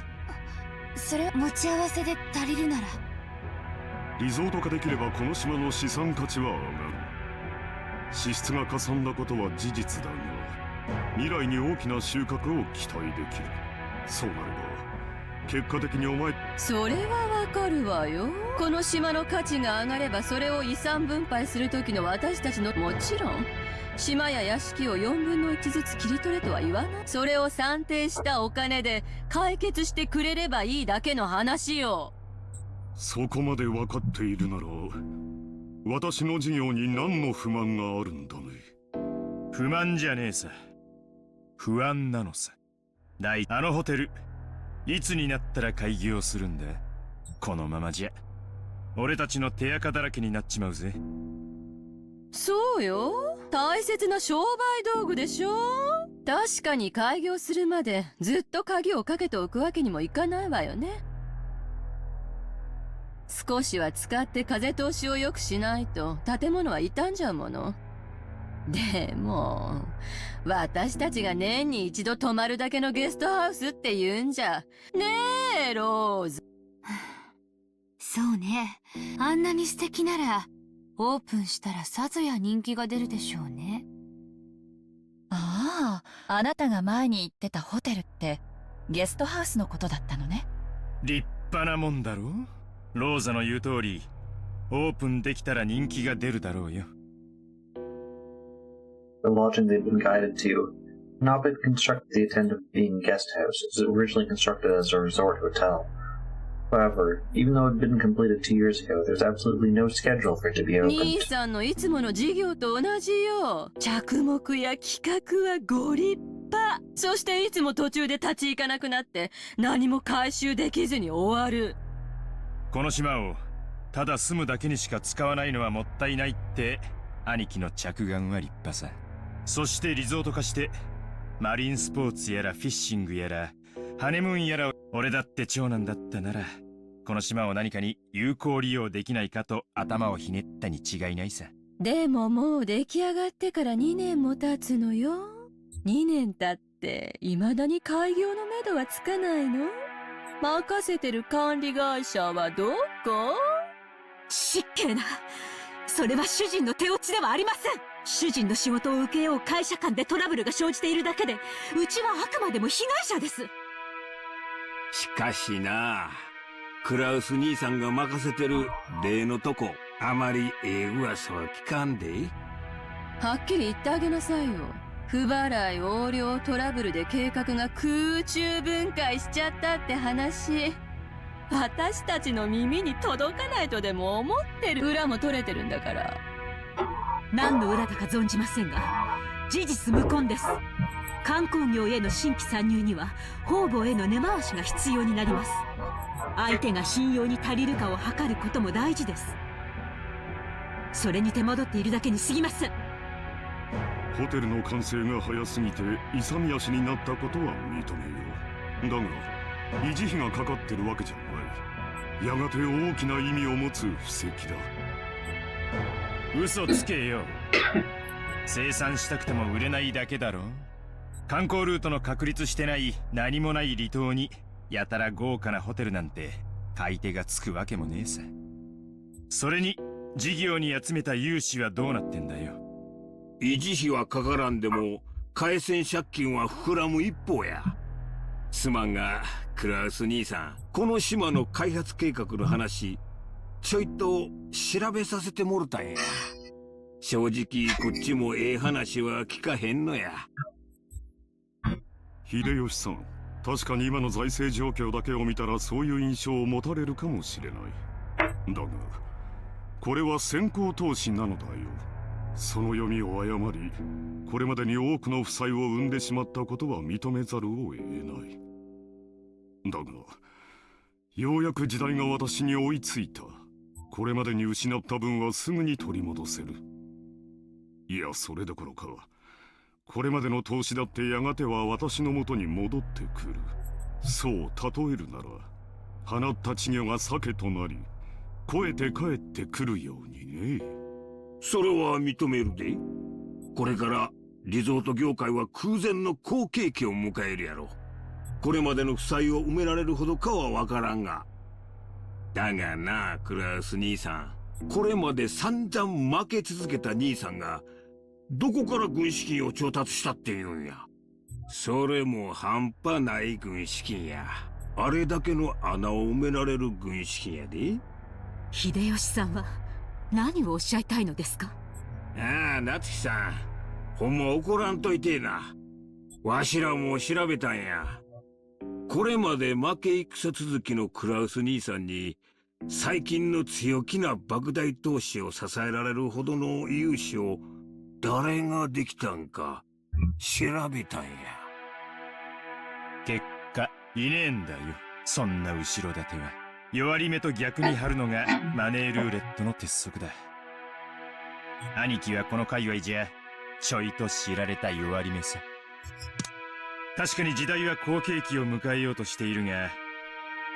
それ持ち合わせで足りるなら。リゾート化できればこの島の資産価値は上がる。支出がかさんだことは事実だが、未来に大きな収穫を期待できる。そうなれば結果的にお前。それはわかるわよ。この島の価値が上がればそれを遺産分配する時の私たちの、もちろん島や屋敷を4分の1ずつ切り取れとは言わない。それを算定したお金で解決してくれればいいだけの話よ。そこまで分かっているなら私の事業に何の不満があるんだね。不満じゃねえさ、不安なのさ。あのホテルいつになったら開業するんだ？このままじゃ俺たちの手垢だらけになっちまうぜ。そうよ、大切な商売道具でしょ。確かに開業するまでずっと鍵をかけておくわけにもいかないわよね。少しは使って風通しを良くしないと建物は傷んじゃうもの。でも私たちが年に一度泊まるだけのゲストハウスって言うんじゃねえ、ローズ。そうね。あんなに素敵ならオープンしたらさぞや人気が出るでしょうね。ああ、あなたが前に言ってたホテルってゲストハウスのことだったのね。立派なもんだろ。ローザの言う通りオープンできたら人気が出るだろうよ。The lodging they'd been guided to had not been constructed with the intent of being a guest house. It was originally constructed as a resort hotel. However, even though it had been completed 2 years ago, there's absolutely no schedule for it to be opened. 兄さんのいつもの事業と同じよ。着目や企画はご立派。そしていつも途中で立ち行かなくなって何も回収できずに終わる。この島をただ住むだけにしか使わないのはもったいないって兄貴の着眼は立派さ。そしてリゾート化してマリンスポーツやらフィッシングやらハネムーンやら、俺だって長男だったならこの島を何かに有効利用できないかと頭をひねったに違いないさ。でももう出来上がってから2年も経つのよ。2年経って未だに開業のめどはつかないの？任せてる管理会社はどこ？失敬な。それは主人の手落ちではありません。主人の仕事を受けよう会社間でトラブルが生じているだけで、うちはあくまでも被害者です。しかしな、クラウス兄さんが任せてる例のとこ、あまり噂は聞かんで。はっきり言ってあげなさいよ。不払い横領トラブルで計画が空中分解しちゃったって話、私たちの耳に届かないとでも思ってる。裏も取れてるんだから。何の裏だか存じませんが、事実無根です。観光業への新規参入には方々への根回しが必要になります。相手が信用に足りるかを測ることも大事です。それに手間取っているだけに過ぎません。ホテルの完成が早すぎて勇み足になったことは認めよう。だが維持費がかかってるわけじゃない。やがて大きな意味を持つ布石だ。嘘つけよ。生産したくても売れないだけだろ。観光ルートの確立してない何もない離島にやたら豪華なホテルなんて買い手がつくわけもねえさ。それに事業に集めた融資はどうなってんだよ。維持費はかからんでも返せん借金は膨らむ一方や。すまんがクラウス兄さん、この島の開発計画の話ちょいと調べさせてもろたんや。正直こっちもええ話は聞かへんのや。秀吉さん、確かに今の財政状況だけを見たらそういう印象を持たれるかもしれない。だがこれは先行投資なのだよ。その読みを誤り、これまでに多くの負債を生んでしまったことは認めざるを得ない。だがようやく時代が私に追いついた。これまでに失った分はすぐに取り戻せる。いや、それどころかこれまでの投資だってやがては私の元に戻ってくる。そう例えるなら、放った稚魚が鮭となり肥えて帰ってくるようにね。それは認めるで。これからリゾート業界は空前の好景気を迎えるやろ。これまでの負債を埋められるほどかはわからんが。だがな、クラウス兄さん、これまで散々負け続けた兄さんがどこから軍資金を調達したっていうんや。それも半端ない軍資金や。あれだけの穴を埋められる軍資金やで。秀吉さんは何をおっしゃいたいのですか？ああ、夏樹さん、ほんま怒らんといてえな。わしらも調べたんや。これまで負け戦続きのクラウス兄さんに最近の強気な莫大投資を支えられるほどの融資を誰ができたんか調べたんや。結果いねえんだよ、そんな後ろ盾は。弱り目と逆に張るのがマネールーレットの鉄則だ。兄貴はこの界隈じゃちょいと知られた弱り目さ。確かに時代は好景気を迎えようとしているが、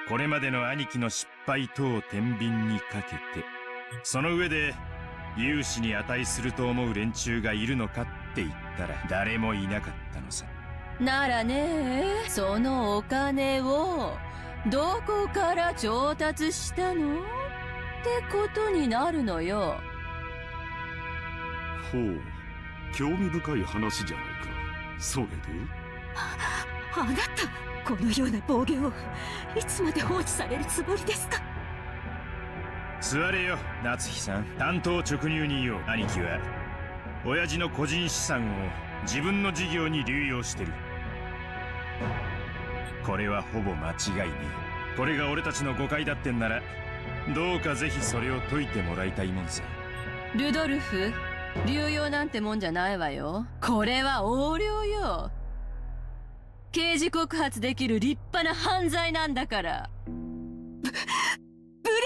これまでの兄貴の失敗等を天秤にかけて、その上で融資に値すると思う連中がいるのかって言ったら誰もいなかったのさ。ならね、そのお金をどこから調達したのってことになるのよ。ほう、興味深い話じゃないか。それであなた、このような暴言をいつまで放置されるつもりですか？座れよ、夏日さん。担当直入に言おう。兄貴は親父の個人資産を自分の事業に流用してる。これはほぼ間違いねえ。これが俺たちの誤解だってんなら、どうかぜひそれを解いてもらいたいもんさ。ルドルフ、流用なんてもんじゃないわよ。これは横領よ。刑事告発できる立派な犯罪なんだから。無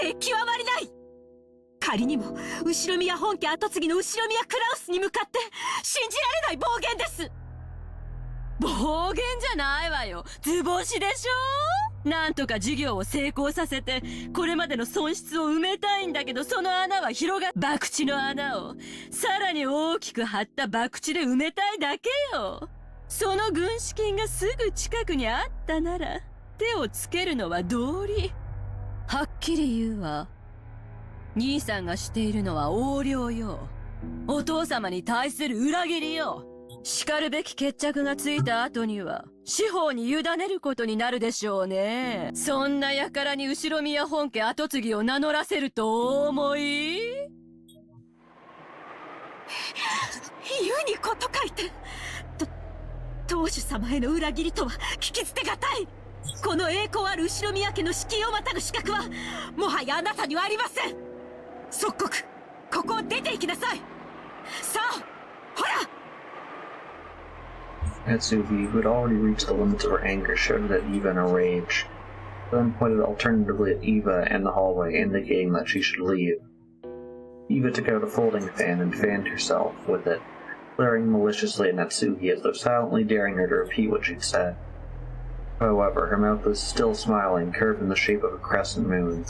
礼極まりない。仮にも後宮本家跡継ぎの後宮クラウスに向かって信じられない暴言です。暴言じゃないわよ。図星でしょ。なんとか事業を成功させてこれまでの損失を埋めたいんだけど、その穴は広がっ、博打の穴をさらに大きく張った博打で埋めたいだけよ。その軍資金がすぐ近くにあったなら手をつけるのは道理。はっきり言うわ。兄さんがしているのは横領よ。お父様に対する裏切りよ。しかるべき決着がついた後には司法に委ねることになるでしょうね。そんな輩に後宮本家跡継ぎを名乗らせるとお思い？言うにこと書いて、当主様への裏切りとは聞き捨てがたい。この栄光ある後宮家の敷居をまたぐ資格はもはやあなたにはありません。即刻ここを出て行きなさい。さあ、ほら。Natsuki, who had already reached the limits of her anger, shouted at Eva in a rage, then pointed alternatively at Eva and the hallway, indicating that she should leave. Eva took out a folding fan and fanned herself with it, glaring maliciously at Natsuki as though silently daring her to repeat what she'd said. However, her mouth was still smiling, curved in the shape of a crescent moon.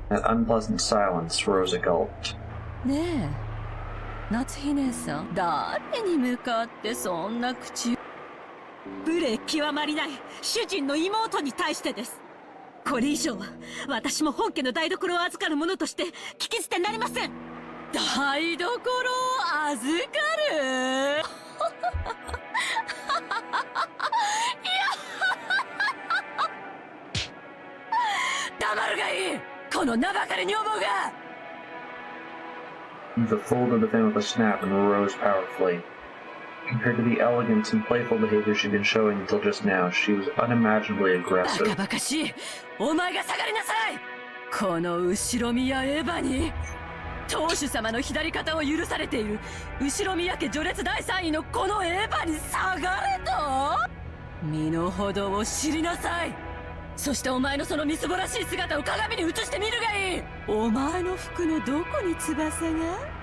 That unpleasant silence, Rosa gulped. ねえ、夏日姉さん、誰に向かってそんな口を。無礼極まりない主人の妹に対してです。これ以上は私も本家の台所を預かる者として聞き捨てなりません。台所を預かる？黙るがいい、この名ばかり女房が。Eva folded the fan with a snap and rose powerfully. Compared to the elegance and playful behavior she'd been showing until just now, she was unimaginably aggressive. バカバカしい、お前が下がりなさい。この後宮エヴァに当主様の左肩を許されている後宮家序列第3位のこのエヴァに下がれと。身の程を知りなさい。そしてお前のそのみすぼらしい姿を鏡に映してみるがいい。お前の服のどこに翼が、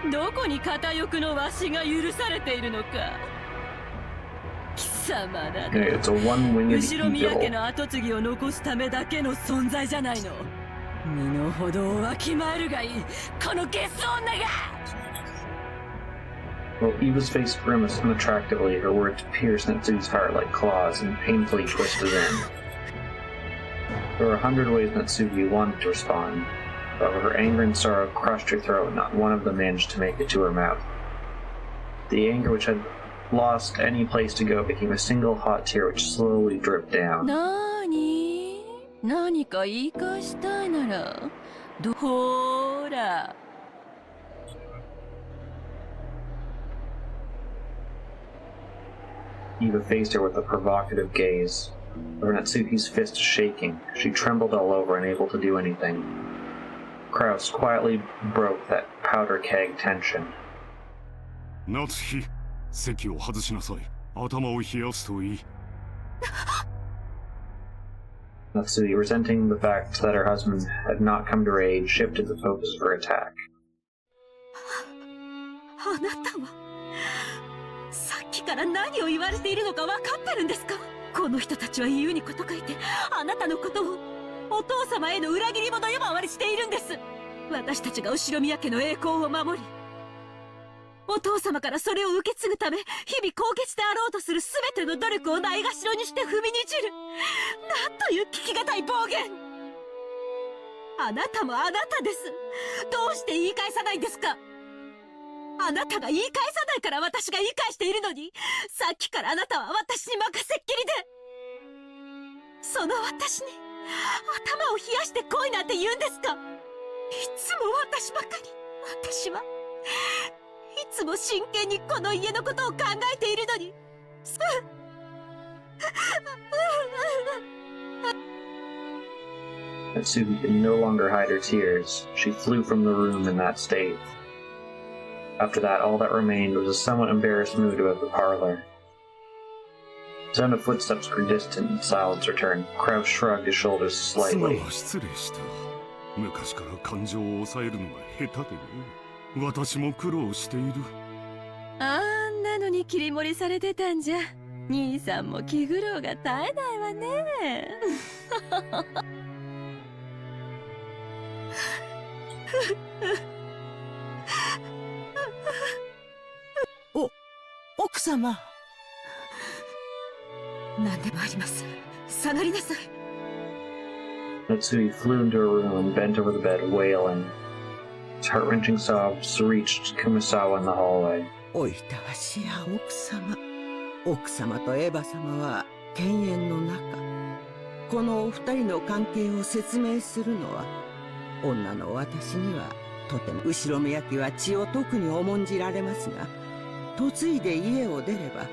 どこに片翼のわしが許されているのか。貴様だな、後宮家の跡継ぎを残すためだけの存在じゃないの。身の程をわきまえるがいい、このゲス女が。While Eva's face grimaced unattractively, her words pierced Natsuki's heart like claws and painfully twisted in. There were 100 ways Natsuki wanted to respond. However, her anger and sorrow crushed her throat, and not one of them managed to make it to her mouth. The anger which had lost any place to go became a single hot tear which slowly dripped down. 何か言い返したいなら、ほーら。Eva faced her with a provocative gaze. Though Natsuki's fist shaking, she trembled all over, unable to do anything. Kraus quietly broke that powder keg tension. 夏日、席を外しなさい。頭を冷やすといい。Natsuki, resenting the fact that her husband had not come to her aid, shifted the focus of her attack. あなたはさっきから何を言われているのか分かってるんですか？この人たちは言うにこと書いてあなたのことをお父様への裏切り者呼ばわりしているんです。私たちが後宮家の栄光を守り、お父様からそれを受け継ぐため日々高潔であろうとする全ての努力をないがしろにして踏みにじる、なんという聞きがたい暴言。あなたもあなたです。どうして言い返さないんですか？あなたが言い返さないから私が言い返しているのに、さっきからあなたは私に任せっきりで、その私に頭を冷やして来いなんて言うんですか？いつも私ばかり、私はいつも真剣にこの家のことを考えているのに。Natsuki could no longer hide her tears. She flew from the room in that state. After that, all that remained was a somewhat embarrassed mood about the parlor. The sound of footsteps grew distant and silence returned. Kraus shrugged his shoulders slightly. 失礼した。昔から感情を抑えるのが下手でね。私も苦労している。あんなのに切り盛りされてたんじゃ、兄さんも気苦労が絶えないわね。奥様。何でもあります。下がりなさい。Natsuki flew into her room and bent over the bed, wailing. His heart-wrenching sobs reached Kumasawa in the hallway. おいたわしや奥様。奥様とエヴァ様は犬猿の仲。このお二人の関係を説明するのは、女の私にはとても。後ろ宮家は血を特に重んじられますが、嫁いで家を出れば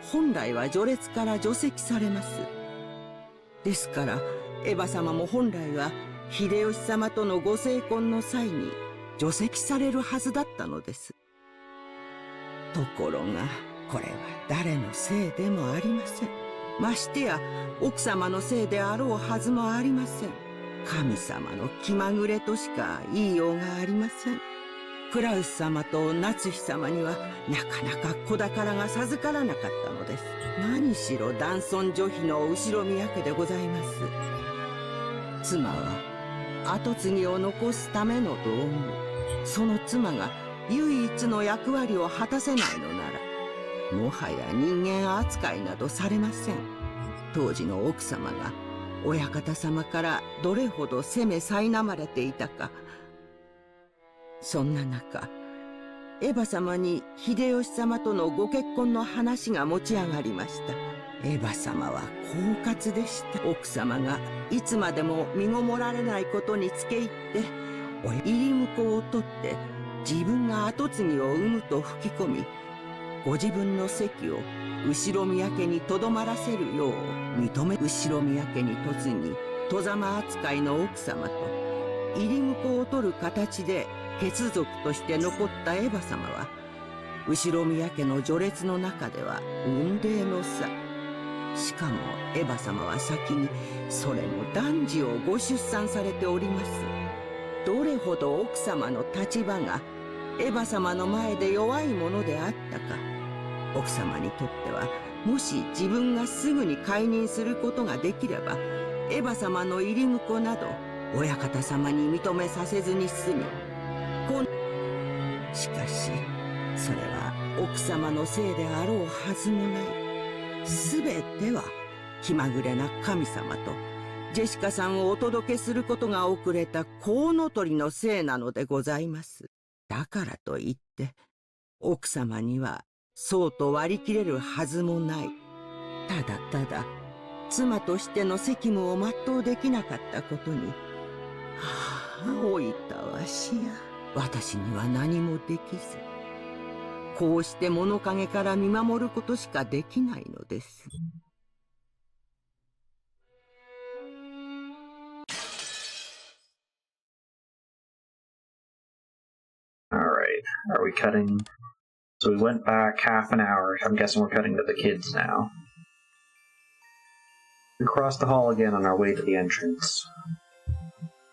本来は序列から除籍されます。ですからエヴァ様も本来は秀吉様とのご成婚の際に除籍されるはずだったのです。ところがこれは誰のせいでもありません。ましてや奥様のせいであろうはずもありません。神様の気まぐれとしか言いようがありません。クラウス様と夏日様にはなかなか子宝が授からなかったのです。何しろ男尊女卑の後ろ宮家でございます。妻は跡継ぎを残すための道具。その妻が唯一の役割を果たせないのなら、もはや人間扱いなどされません。当時の奥様が親方様からどれほど責め苛まれていたか。そんな中、エヴァ様に秀吉様とのご結婚の話が持ち上がりました。エヴァ様は狡猾でした。奥様がいつまでも身ごもられないことにつけ入って、入り婿を取って自分が跡継ぎを産むと吹き込み、ご自分の席を後ろ宮家にとどまらせるよう認め、後ろ宮家に嫁ぎ外様扱いの奥様と入り婿を取る形で血族として残ったエヴァ様は、後ろ宮家の序列の中では雲泥の差。しかもエヴァ様は先にそれも男児をご出産されております。どれほど奥様の立場がエヴァ様の前で弱いものであったか。奥様にとっては、もし自分がすぐに解任することができれば、エヴァ様の入り婿など親方様に認めさせずに済み、しかしそれは奥様のせいであろうはずもない。すべては気まぐれな神様とジェシカさんをお届けすることが遅れたコウノトリのせいなのでございます。だからといって奥様にはそうと割り切れるはずもない。ただただ妻としての責務を全うできなかったことに、老いたわしや。私には何もできず、こうして物陰から見守ることしかできないのです。Alright, are we cutting? So we went back half an hour. I'm guessing we're cutting to the kids now. We crossed the hall again on our way to the entrance.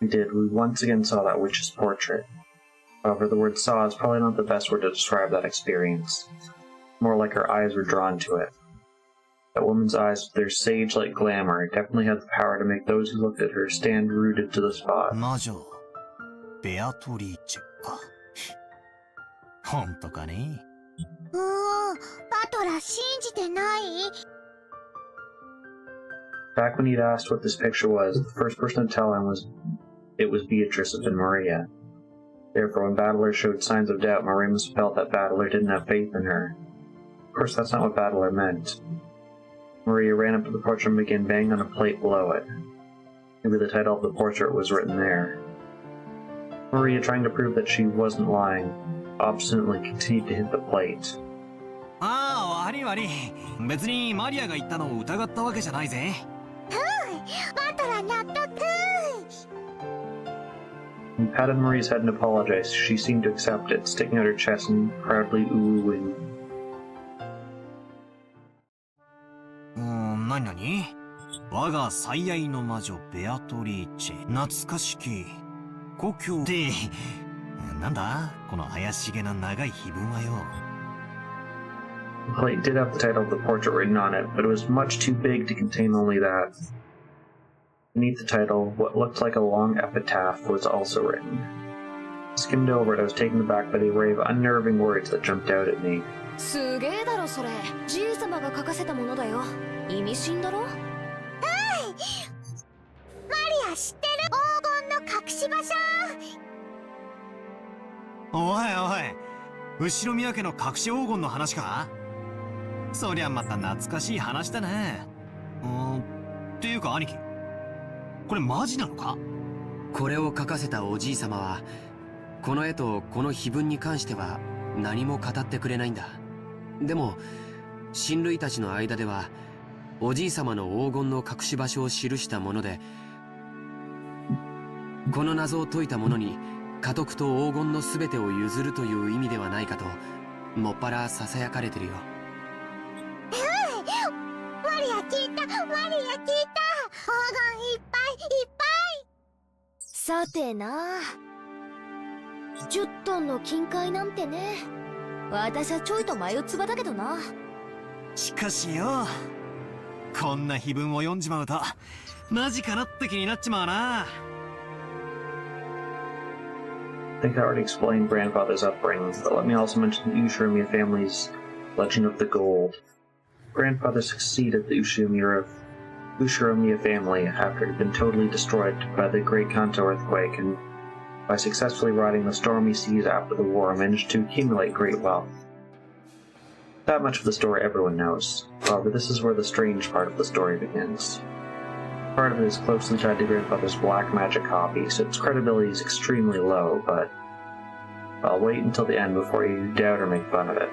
We once again saw that witch's portrait. However, the word saw is probably not the best word to describe that experience. More like her eyes were drawn to it. That woman's eyes, with their sage-like glamour, definitely had the power to make those who looked at her stand rooted to the spot. 魔女ベアトリーチェか。本当かね。バトラ信じてない？ Back when he'd asked what this picture was, the first person to tell him it was Beatrice of Maria. Therefore, when Battler showed signs of doubt, Maria must have felt that Battler didn't have faith in her. Of course, that's not what Battler meant. Maria ran up to the portrait and began banging on a plate below it. Maybe the title of the portrait was written there. Maria, trying to prove that she wasn't lying, obstinately continued to hit the plate. ああ、悪い悪い。別にマリアが言ったのを疑ったわけじゃないぜ。バトラ納得。He patted Maria's head and apologized. She seemed to accept it, sticking out her chest and proudly ooh-ooing. 何我が最愛の魔女ベアトリーチェ、懐かしき故郷で、なんだこの怪しげな長い碑文はよ。The plate did have the title of the portrait written on it, but it was much too big to contain only that. Beneath the title, what looked like a long epitaph was also written. I skimmed over it, I was taken aback by the array of unnerving words that jumped out at me. すげえだろそれ。じい様が書かせたものだよ。意味深だろ。マリア知ってる？黄金の隠し場所。おいおい、後ろ宮家の隠し黄金の話か？そりゃまた懐かしい話だね。っていうか兄貴、これマジなのか？これを書かせたおじいさまは、この絵とこの碑文に関しては何も語ってくれないんだ。でも親類たちの間では、おじいさまの黄金の隠し場所を記したもので、この謎を解いた者に家督と黄金の全てを譲るという意味ではないかと、もっぱらささやかれてるよ。マリア聞いた、マリア聞いた。黄金いっぱいいっぱい。さてな、10トンの金塊なんてね、私はちょいと眉唾だけどな。しかしよ、こんな碑文を読んじまうとマジかなって気になっちまうな。I think I already explained grandfather's upbringing, but let me also mention the Ushiromiya family's legend of the gold. Grandfather succeeded the Ushiromiya family after it had been totally destroyed by the Great Kanto earthquake, and by successfully riding the stormy seas after the war, managed to accumulate great wealth. That much of the story everyone knows. However, this is where the strange part of the story begins. Part of it is closely tied to grandfather's black magic copy, so its credibility is extremely low, but I'll wait until the end before you doubt or make fun of it.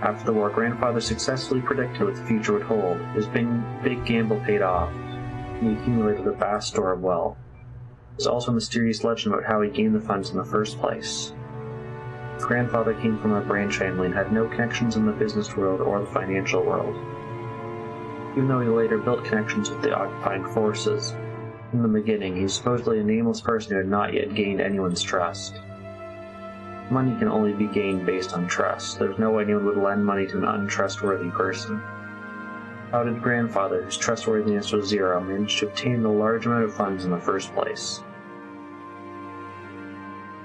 After the war, grandfather successfully predicted what the future would hold. His big gamble paid off, and he accumulated a vast store of wealth. There's also a mysterious legend about how he gained the funds in the first place. Grandfather came from a branch family and had no connections in the business world or the financial world. Even though he later built connections with the occupying forces, in the beginning he was supposedly a nameless person who had not yet gained anyone's trust. Money can only be gained based on trust. There's no way anyone would lend money to an untrustworthy person. How did grandfather, whose trustworthiness was zero, manage to obtain the large amount of funds in the first place?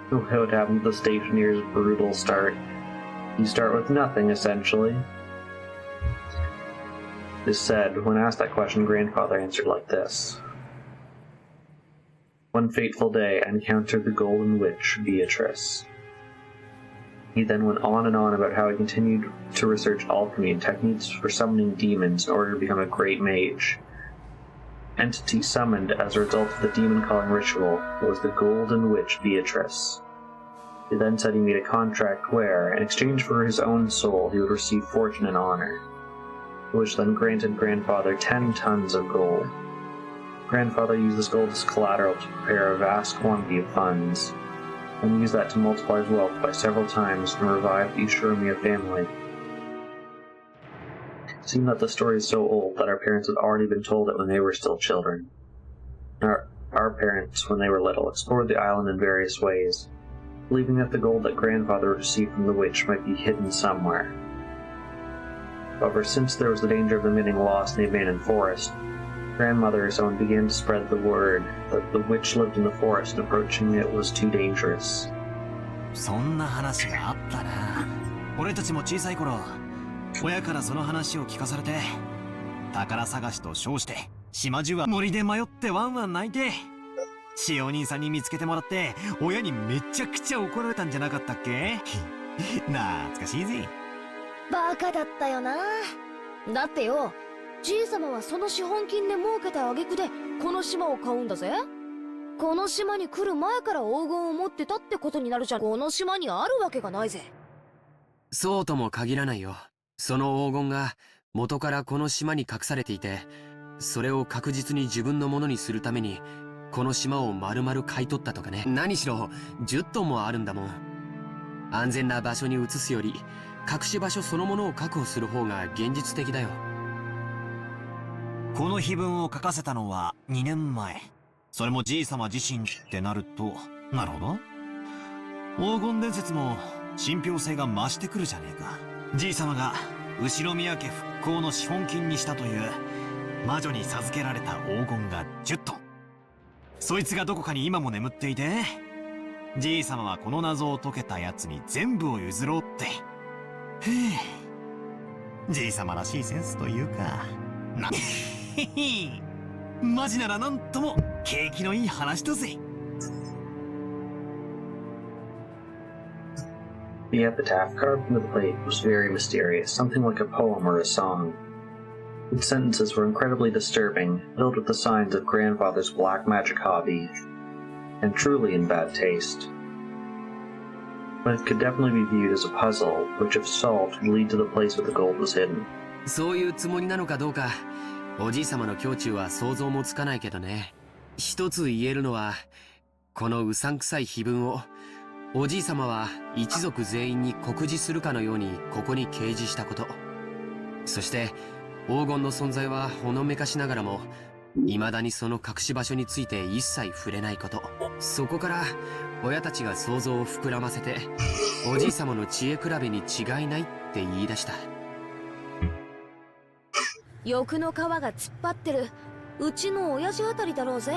What happened to the stationer's brutal start? You start with nothing, essentially. It is said, when asked that question, grandfather answered like this. One fateful day I encountered the golden witch, Beatrice. He then went on and on about how he continued to research alchemy and techniques for summoning demons in order to become a great mage. Entity summoned as a result of the demon-calling ritual was the Golden Witch Beatrice. He then said he made a contract where, in exchange for his own soul, he would receive fortune and honor, which then granted grandfather 10 tons of gold. Grandfather used this gold as collateral to prepare a vast quantity of funds, and used that to multiply his wealth by several times and revive the Ushiromiya family. It seemed that the story is so old that our parents had already been told it when they were still children. Our parents, when they were little, explored the island in various ways, believing that the gold that grandfather received from the witch might be hidden somewhere. However, since there was the danger of them getting lost in the abandoned forest, grandmother and so on began to spread the word that the witch lived in the forest and approaching it was too dangerous. そんな話があったな。俺たちも小さい頃、親からその話を聞かされて、宝探しと称して島中は森で迷ってワンワン泣いて、しお兄さんに見つけてもらって親にめちゃくちゃ怒られたんじゃなかったっけ？懐かしいぜ。バカだったよな。だってよ、じいさまはその資本金で儲けた挙句でこの島を買うんだぜ。この島に来る前から黄金を持ってたってことになるじゃん。この島にあるわけがないぜ。そうとも限らないよ。その黄金が元からこの島に隠されていて、それを確実に自分のものにするためにこの島を丸々買い取ったとかね。何しろ10トンもあるんだもん。安全な場所に移すより隠し場所そのものを確保する方が現実的だよ。この碑文を書かせたのは2年前。それもじいさま自身ってなると、なるほど。黄金伝説も信憑性が増してくるじゃねえか。じいさまが後宮家復興の資本金にしたという魔女に授けられた黄金が10トン。そいつがどこかに今も眠っていて、じいさまはこの謎を解けたやつに全部を譲ろうって。へえ、じいさまらしいセンスというか、へへ、マジならなんとも景気のいい話だぜ。The epitaph carved into the plate was very mysterious, something like a poem or a song. Its sentences were incredibly disturbing, filled with the signs of grandfather's black magic hobby, and truly in bad taste. But it could definitely be viewed as a puzzle, which if solved would lead to the place where the gold was hidden. そういうつもりなのかどうか、おじい様の胸中は想像もつかないけどね。一つ言えるのは、このうさんくさい碑文を、おじい様は一族全員に告示するかのようにここに掲示したこと。そして、黄金の存在はほのめかしながらも、未だにその隠し場所について一切触れないこと。そこから、親たちが想像を膨らませて、おじい様の知恵比べに違いないって言い出した。欲の皮が突っ張ってるうちの親父あたりだろうぜ。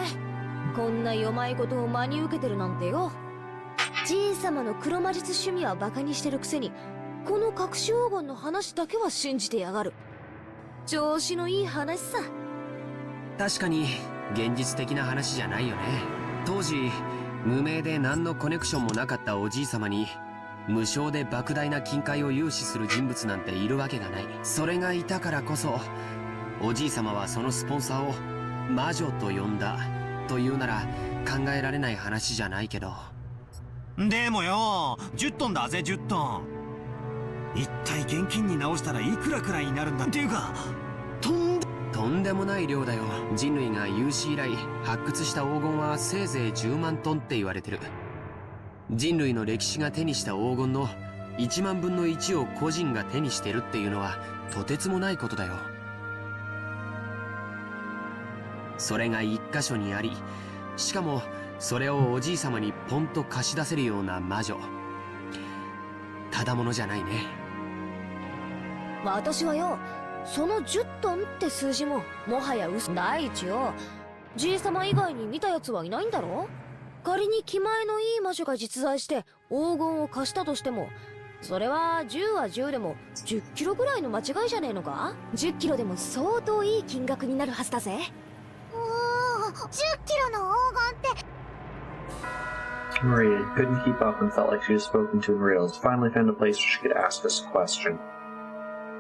こんな弱いことを真に受けてるなんてよ。じい様の黒魔術趣味はバカにしてるくせに、この隠し黄金の話だけは信じてやがる。調子のいい話さ。確かに現実的な話じゃないよね。当時無名で何のコネクションもなかったおじい様に無償で莫大な金塊を融資する人物なんているわけがない。それがいたからこそ、おじい様はそのスポンサーを魔女と呼んだというなら考えられない話じゃないけど。でもよ、10トンだぜ、10トン。一体現金に直したらいくらくらいになるんだっていうか、とんでもない量だよ。人類が有史以来発掘した黄金はせいぜい10万トンって言われてる。人類の歴史が手にした黄金の1万分の1を個人が手にしてるっていうのはとてつもないことだよ。それが一箇所にあり、しかもそれをおじい様にポンと貸し出せるような魔女。ただものじゃないね。私はよ、その10トンって数字ももはや嘘。第一よ、じい様以外に見たやつはいないんだろ。仮に気前のいい魔女が実在して黄金を貸したとしても、それは10は10でも10キロぐらいの間違いじゃねえのか。10キロでも相当いい金額になるはずだぜ。おー、10キロの黄金って。Maria couldn't keep up and felt like she was spoken to in reals. Finally found a place where she could ask us a question.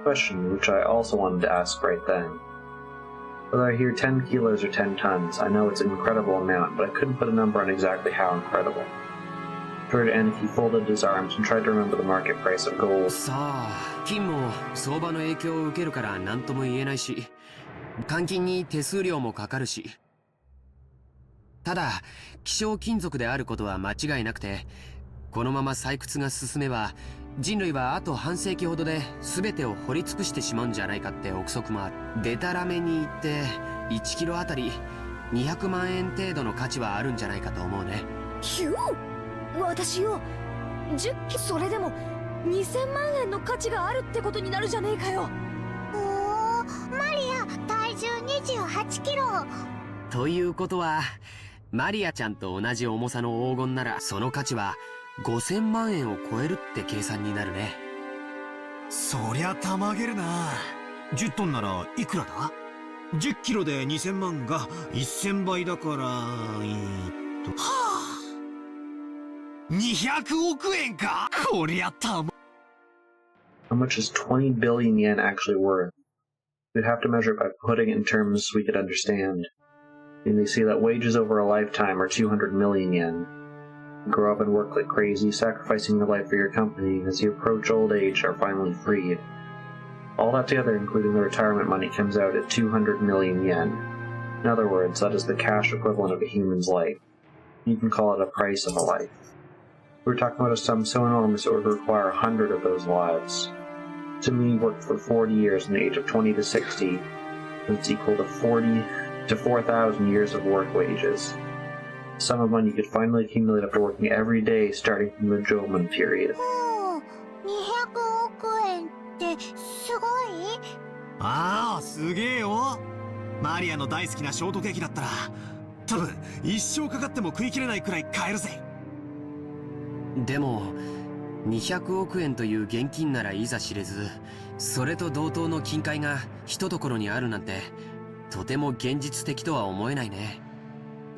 Question which I also wanted to ask right then. Whether I hear 10 kilos or 10 tons, I know it's an incredible amount, but I couldn't put a number on exactly how incredible. Toward the end, he folded his arms and tried to remember the market price of gold. さあ、金も相場の影響を受けるから何とも言えないし、換金に手数料もかかるし。ただ、希少金属であることは間違いなくて、このまま採掘が進めば、人類はあと半世紀ほどで全てを掘り尽くしてしまうんじゃないかって憶測もある。デタラメに言って1キロあたり200万円程度の価値はあるんじゃないかと思うね。ひゅー、私よ、10キロ、それでも2000万円の価値があるってことになるじゃねえかよ。おー、マリア体重28キロ。ということは、マリアちゃんと同じ重さの黄金ならその価値は5000万円を超えるって計算になるね。そりゃたまげるな。10トンならいくらだ？ 10 キロで2000万が1000倍だから、はあ、200億円か。こりゃたま。 How much is 20 billion yen actually worth? We'd have to measure it by putting it in terms we could understand. And they see that wages over a lifetime are 200 million yen. You grow up and work like crazy, sacrificing your life for your company, and as you approach old age are finally freed. All that together, including the retirement money, comes out at 200 million yen. In other words, that is the cash equivalent of a human's life. You can call it a price of a life. We're talking about a sum so enormous it would require 100 of those lives. To me, worked for 40 years from the age of 20 to 60, it's equal to 40 to 4,000 years of work wages. The sum of money you could finally accumulate after working every day starting from the Jomon period. 200億円ってすごい？ああ、すげえよ。マリアの大好きなショートケーキだったら、多分一生かかっても食い切れないくらい買えるぜ。でも、200億円という現金ならいざ知れず、それと同等の金塊がひとところにあるなんて、とても現実的とは思えないね。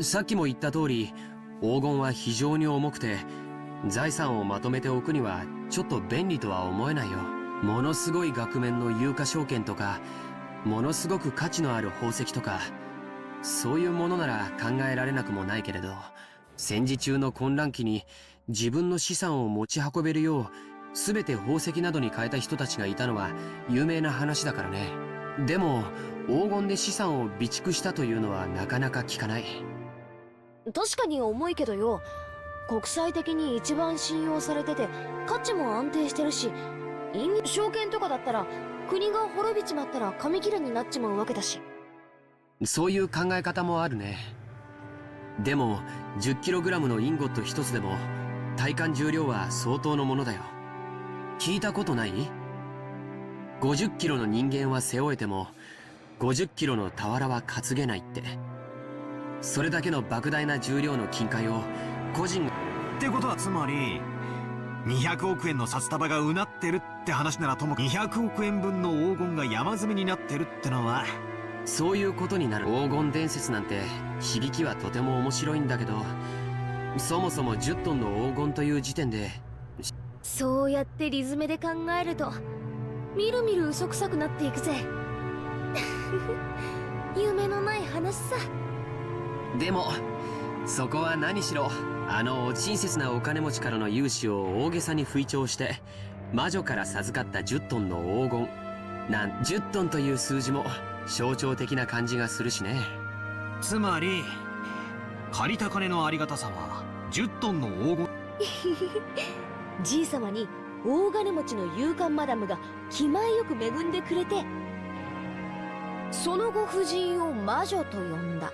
さっきも言った通り、黄金は非常に重くて、財産をまとめておくにはちょっと便利とは思えないよ。ものすごい額面の有価証券とか、ものすごく価値のある宝石とか、そういうものなら考えられなくもないけれど、戦時中の混乱期に自分の資産を持ち運べるよう全て宝石などに変えた人たちがいたのは有名な話だからね。でも黄金で資産を備蓄したというのはなかなか聞かない。確かに重いけどよ、国際的に一番信用されてて価値も安定してるし、証券とかだったら国が滅びちまったら紙切れになっちまうわけだし。そういう考え方もあるね。でも 10kg のインゴット一つでも体感重量は相当のものだよ。聞いたことない？ 50kg の人間は背負えても 50kg の俵は担げないって。それだけの莫大な重量の金塊を個人ってことはつまり200億円の札束がうなってるって話ならともかく200億円分の黄金が山積みになってるってのはそういうことになる。黄金伝説なんて響きはとても面白いんだけど、そもそも10トンの黄金という時点で。そうやってリズムで考えるとみるみる嘘くさくなっていくぜ。夢のない話さ。でもそこは何しろ親切なお金持ちからの融資を大げさに吹聴して魔女から授かった10トンの黄金10トンという数字も象徴的な感じがするしね。つまり借りた金のありがたさは10トンの黄金。じいさまに大金持ちの勇敢マダムが気前よく恵んでくれて、その後夫人を魔女と呼んだ。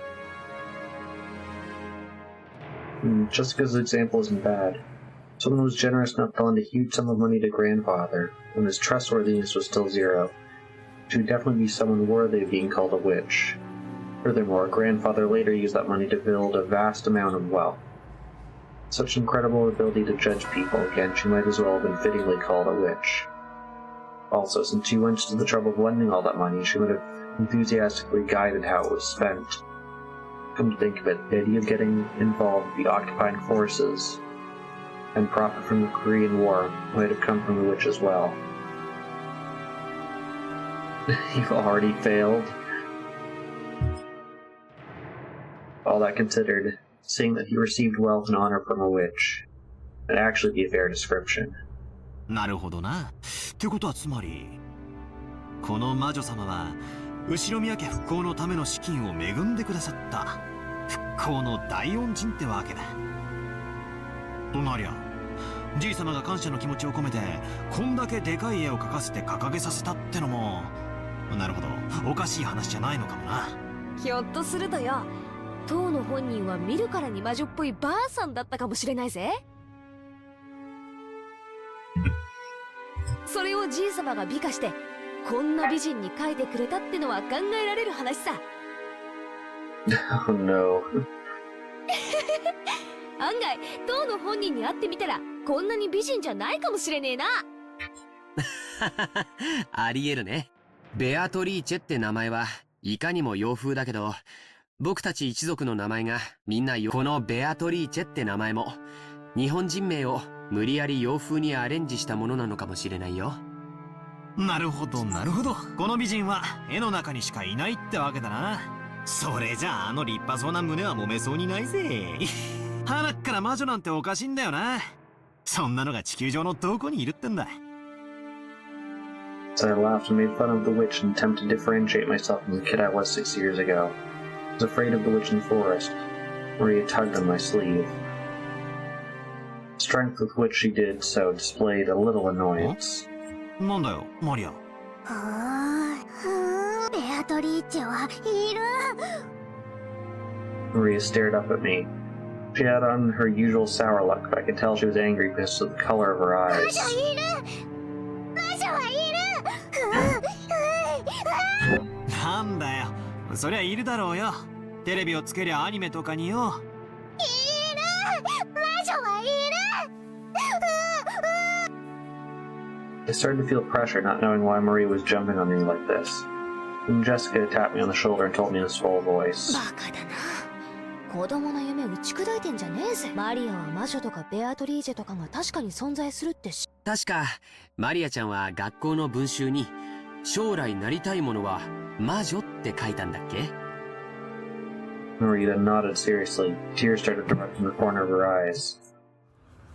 Just because the example isn't bad. Someone was generous enough to lend a huge sum of money to grandfather when his trustworthiness was still zero. She would definitely be someone worthy of being called a witch. Furthermore, grandfather later used that money to build a vast amount of wealth. Such incredible ability to judge people, again, she might as well have been fittingly called a witch. Also, since she went to the trouble of lending all that money, she would have enthusiastically guided how it was spent. Come to think of it, the idea of getting involved with the occupying forces and profit from the Korean War might have come from the witch as well. You've already failed. All that considered, seeing that he received wealth and honor from a witch would actually be a fair description. なるほどな。ってことはつまりこの魔女様は後宮家復興のための資金を恵んでくださった復興の大恩人ってわけだ。となりゃじい様が感謝の気持ちを込めてこんだけでかい絵を描かせて掲げさせたってのも、なるほど、おかしい話じゃないのかもな。ひょっとするとよ、当の本人は見るからに魔女っぽいばあさんだったかもしれないぜ。それをじい様が美化してこんな美人に描いてくれたってのは考えられる話さ。Oh no. 案外当の本人に会ってみたらこんなに美人じゃないかもしれねえな。ありえるね。ベアトリーチェって名前はいかにも洋風だけど、僕たち一族の名前がみんなこのベアトリーチェって名前も日本人名を無理やり洋風にアレンジしたものなのかもしれないよ。なるほどなるほど。この美人は絵の中にしかいないってわけだな。それじゃあ立派そうな胸は揉めそうにないぜ。鼻っから魔女なんておかしいんだよな。そんなのが地球上のどこにいるってんだ。So I laughed and made fun of the witch and attempted to differentiate myself from the kid I was 6 years ago. I was afraid of the witch in the forest. Maria tugged on my sleeve. The strength with which she did so displayed a little annoyance. なんだよ、マリア。ベアトリーチェはいる。Maria stared up at me. She had on her usual sour look, but I could tell she was angry because of the color of her eyes. なんだよ、そりゃいるだろうよ。テレビをつけりゃアニメとかによ。いる、魔女はいる。I started to feel pressure, not knowing why Maria was jumping on me like this. Then Jessica tapped me on the shoulder and told me in a small voice. バカだな。子供の夢打ち砕いてんじゃねえぜ。マリアは魔女とかベアトリージェとかが確かに存在するって確かマリアちゃんは学校の文集に将来なりたいものは魔女って書いたんだっけ？ Marie then nodded seriously. Tears started to run from the corner of her eyes.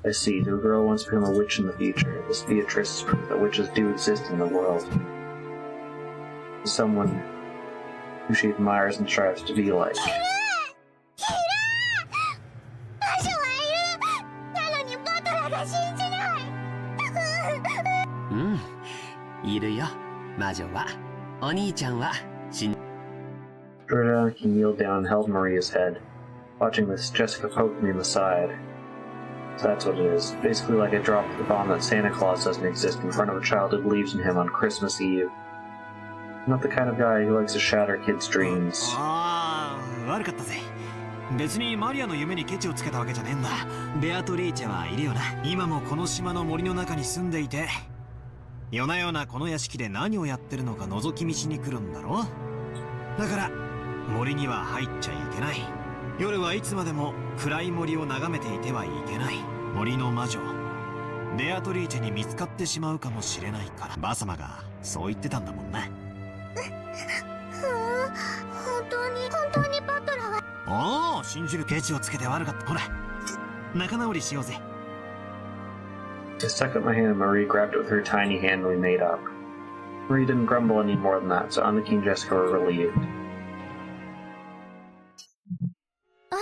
I see. The girl wants to become a witch in the future. This Beatrice is proof that witches do exist in the world. Someone who she admires and strives to be like. いるよ、魔女は。お兄ちゃんは死ん。Jordan kneeled down and held Maria's head. Watching this, Jessica poked me in the side. So that's what it is. Basically like I dropped the bomb that Santa Claus doesn't exist in front of a child who believes in him on Christmas Eve. I'm not the kind of guy who likes to shatter kids' dreams. ああ、悪かったぜ。別にマリアの夢にケチをつけたわけじゃねえんだ。ベアトリーチェはいるよな。今もこの島の森の中に住んでいて、夜な夜なこの屋敷で何をやってるのか覗き見しに来るんだろ。だから森には入っちゃいけない。夜はいつまでも暗い森を眺めていてはいけない。森の魔女ベアトリーチェに見つかってしまうかもしれないから。バサマがそう言ってたんだもんな。本当にバトラは。おお、信じる。ケチをつけて悪かった。ほら、仲直りしようぜ。I stuck up my hand and Marie grabbed it with her tiny hand and we made up. Marie didn't grumble any more than that, so Aniki and Jessica were relieved. あら、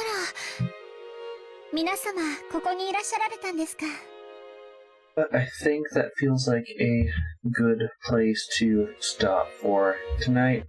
皆様ここにいらっしゃられたんですか。But I think that feels like a good place to stop for tonight.